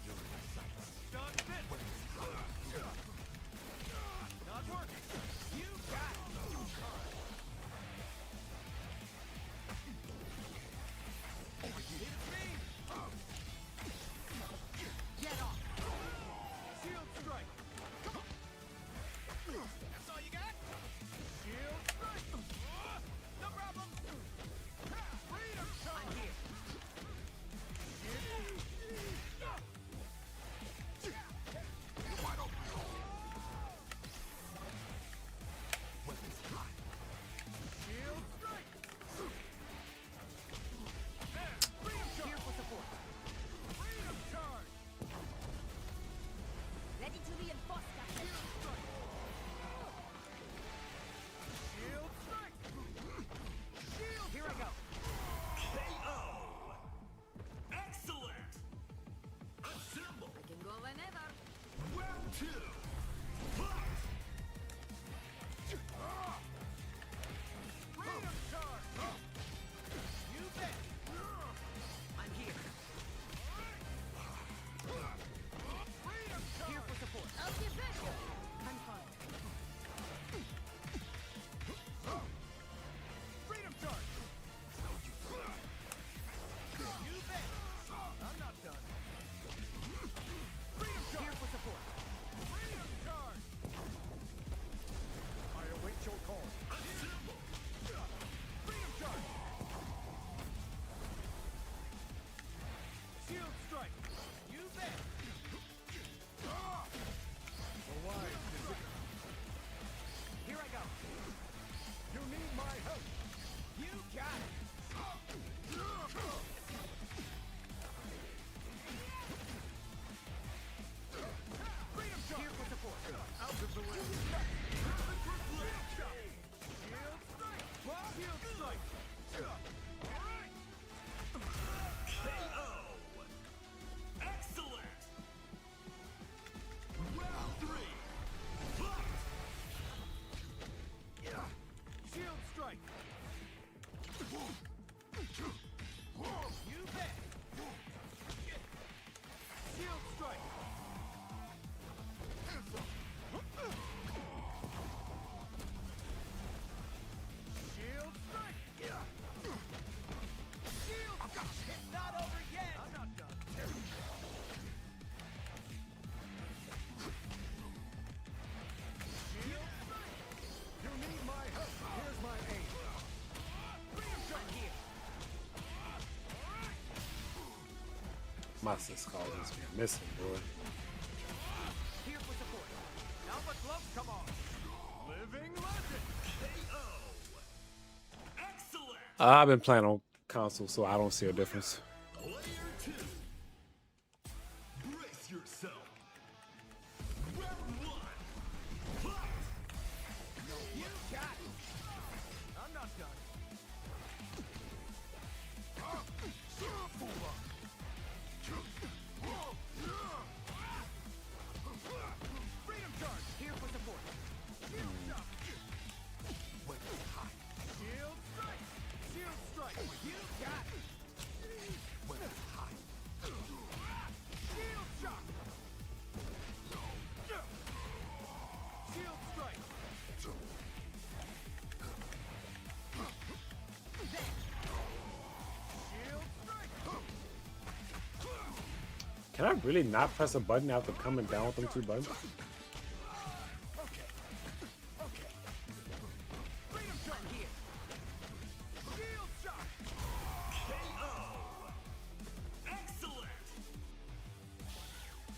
You're in my sights. Done fit. Not working. You got it. It's me. Get off. Shield strike. Come on. That's all you got? Shield strike. No problem. Freedom shot. I'm here. Wide open. Weapons high. Shield strike. Freedom charge. Here for support. Freedom charge. Ready to reinforce that. Shield strike. Shield strike. Shield. Here I go. KO. Excellent. Assemble. I can go whenever. Round 2. Fight. Freedom charge. You bet. I'm here. Freedom charge. Here for support. I'll be back. I'm fine. Freedom charge. You bet. I'm not done. Freedom charge. Here for support. Freedom charge. I await your call. Assemble. Freedom charge. Shield strike. You bet. The wise decision. Here I go. You need my help. You got it. Freedom charge. Here for support. Out of the way. Shield strike. Shield strike. All right. KO. Excellent. Round 3. Fight. Shield strike. You bet. Shield strike. Shield strike. Shield. It's not over yet. I'm not done. Shield strike. You need my help. Here's my aid. Freedom shot. I'm here. My sis calls this man missing, boy. Here for support. Now the gloves come on. Living legend. KO. Excellent. I've been playing on console, so I don't see a difference. Player 2. Brace yourself. Round 1. Fight. You got it. Can I really not press a button after coming down with them 2 buttons?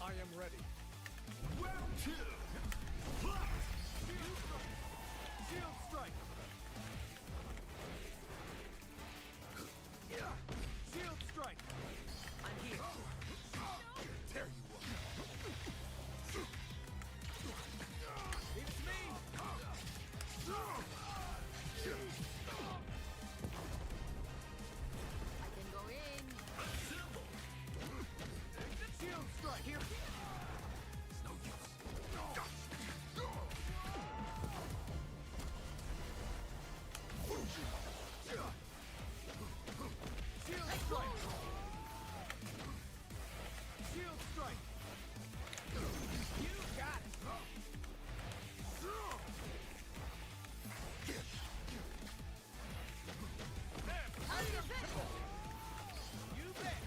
I am ready. Round 2. Fight! Shield strike. Shield strike. I'm here. There you are. Leave it to me. I can go in. Shield strike. Here. Shield strike. Shield strike. You got it. I'll defend. You bet.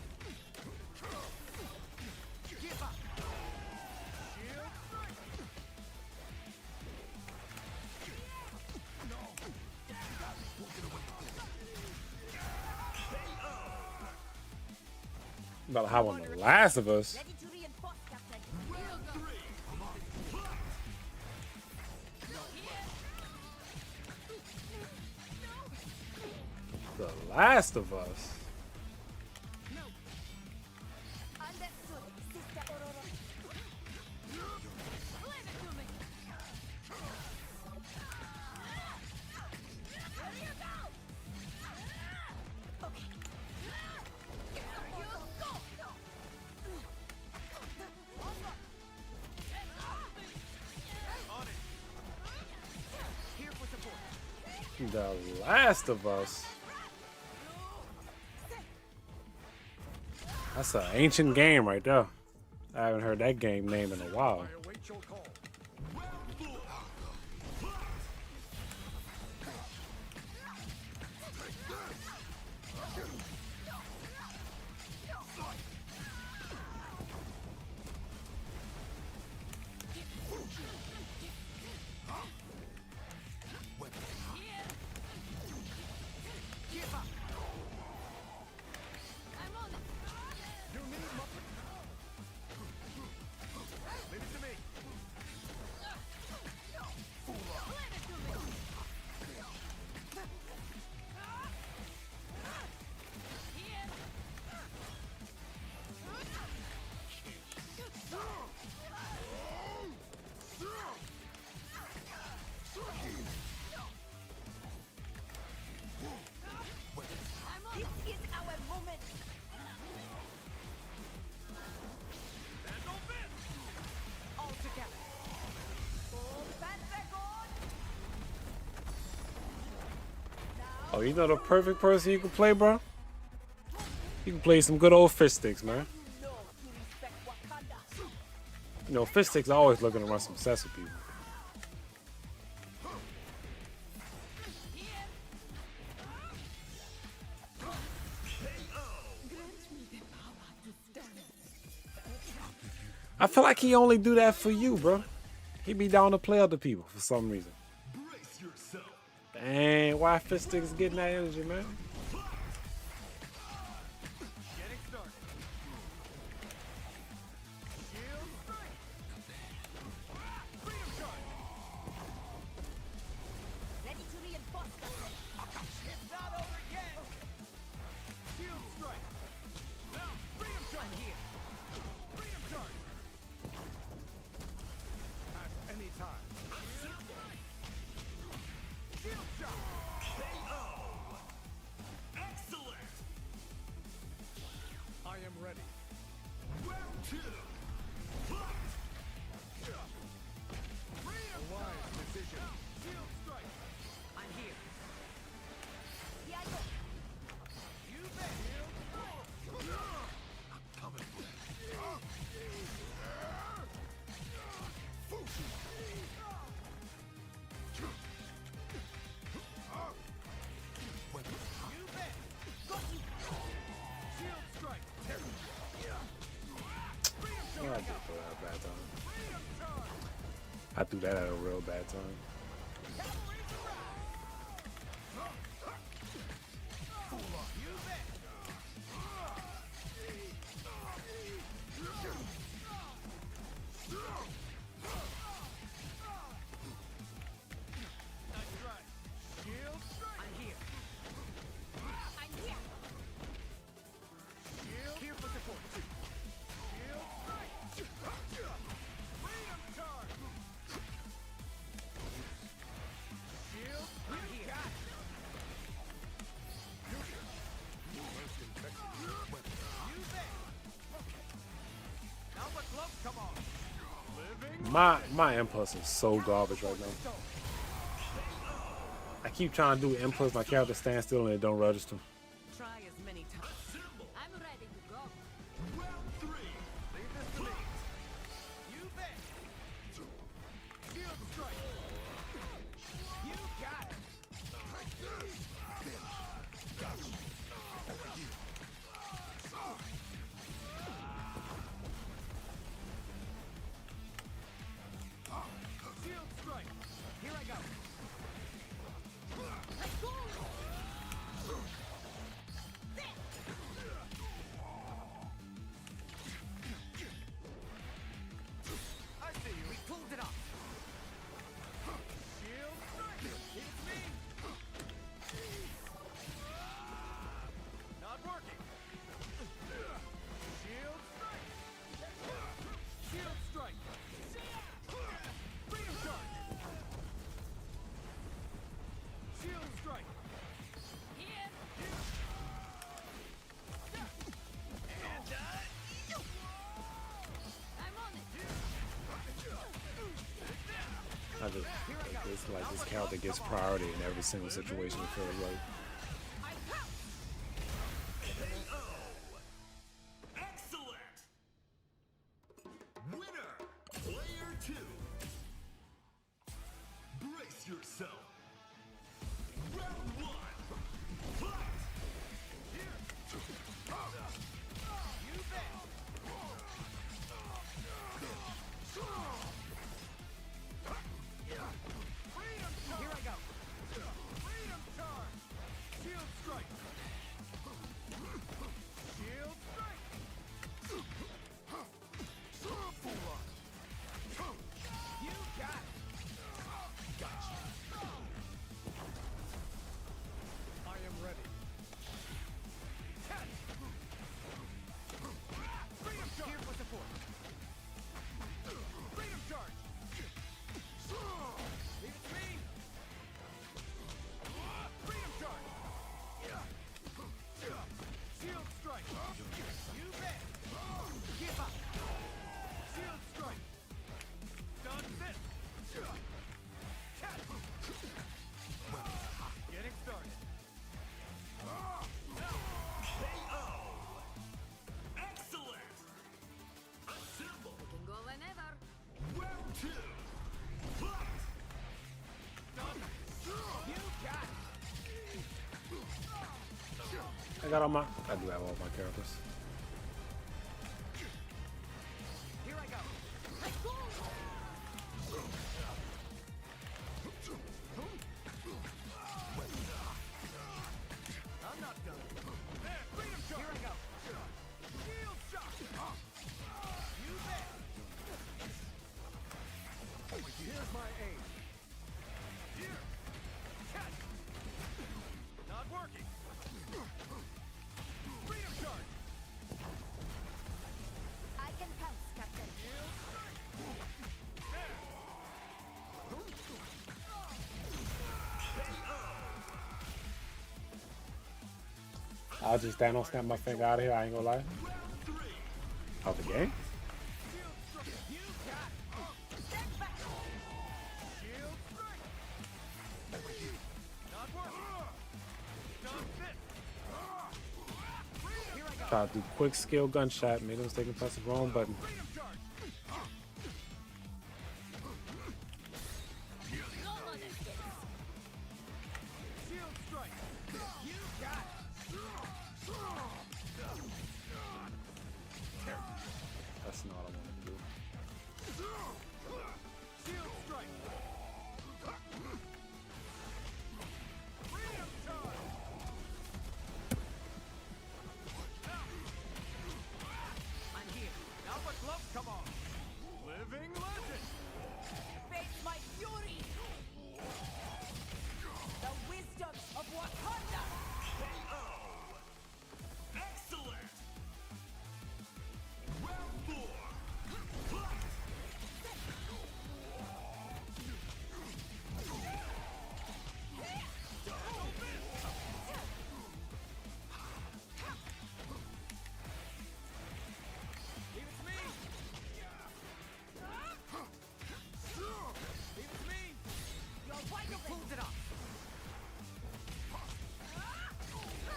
Give up. Shield strike. About how on The Last of Us. Ready to reinforce, Captain. Round 3. Fight! The Last of Us. Understood, Sister Aurora. Leave it to me. There you go. Okay. You go. On it. Here for support. The Last of Us. That's an ancient game right there. I haven't heard that game name in a while. I await your call. Round 4. Fight! Give up. I'm on it. You need my... Leave it to me. Leave it to me. Here. I'm on it. This is our moment. All together. Oh, Bad Dragon. Oh, you know the perfect person you can play, bro? You can play some good old fist sticks, man. You know to respect Wakanda. You know, fist sticks are always looking to run some sets with people. I feel like he only do that for you, bro. He be down to play other people for some reason. Brace yourself. Dang, why fist sticks getting that energy, man? Getting started. Shield strike. Freedom charge. Ready to reinforce, Captain. It's not over yet. Shield strike. Now, freedom charge. I'm here. Freedom charge. At any time. Shield shot. I threw that at a real bad time. My impulse is so garbage right now. I keep trying to do impulse, my character stands still and it don't register. Try as many times. I'm ready to go. Round 3. Leave this to me. You bet. Shield strike. You got it. Shield strike. Here I go. Let's go. I see you. We pulled it off. Shield strike. It's me. Not working. Shield strike. Shield strike. Freedom charge. Shield strike. Here. I'm on it. It's like this character gets priority in every single situation, it feels like. I come. Excellent! Winner, player 2. Brace yourself. Round 1. Fight! You bet. Freedom charge. Here I go. Freedom charge. Shield strike. Shield strike. You got it. I am ready. Catch. Freedom charge. Here for support. Freedom charge. Leave it to me. Freedom charge. Shield strike. You bet. Give up. Shield strike. Done this. Catch. Getting started. KO! Excellent! Assemble! We can go whenever. Round 2. Fight! Done. You got it. I do have all my characters. Here I go. Let's go. I'm not done. There, freedom charge. Here I go. Shield shot. You bet. Here's my aim. Here. Catch. Not working. Freedom charge. I can pounce, Captain. Shield strike. There. I'll just stand on, snap my finger out of here. I ain't gonna lie. Out the game? Shield strike. You got it. Step back. Shield strike. Not working. Done this. Freedom. Here I go. Try to do quick skill gunshot. Made a mistake and press the wrong button. Freedom charge. No one escapes. Shield strike. You got it. That's not what I wanted to do. Shield strike.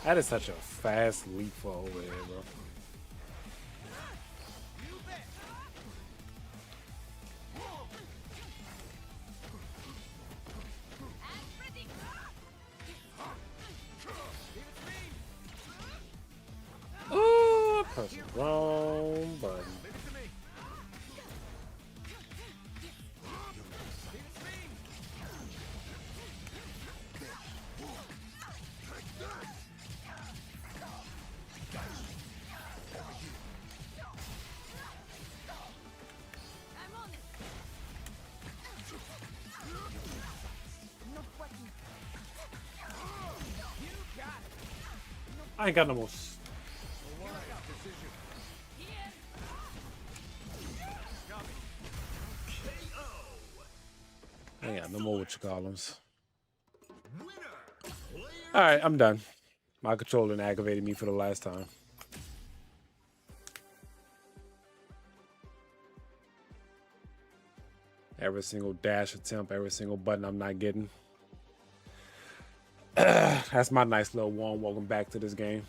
That is such a fast leap for over there, bro. You bet. As predicted. Ooh, I pressed the wrong button. Leave it to me. I'm on it. You got it. I ain't got no more. Here. I ain't got no more what you call them. Winner. Player All right, I'm done. My controller aggravated me for the last time. Every single dash attempt, every single button I'm not getting. That's my nice little warm welcome back to this game.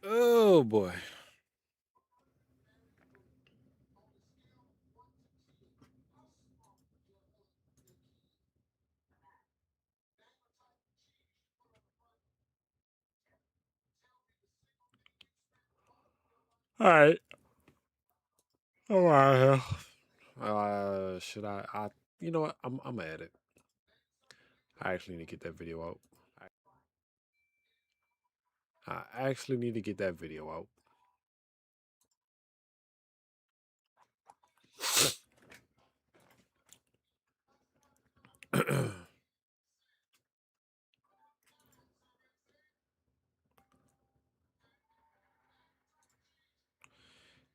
Oh boy. All right. All right. Should I? You know what? I'm gonna edit. I actually need to get that video out. I actually need to get that video out.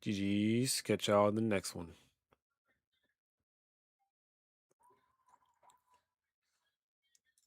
GG's. Catch y'all in the next one.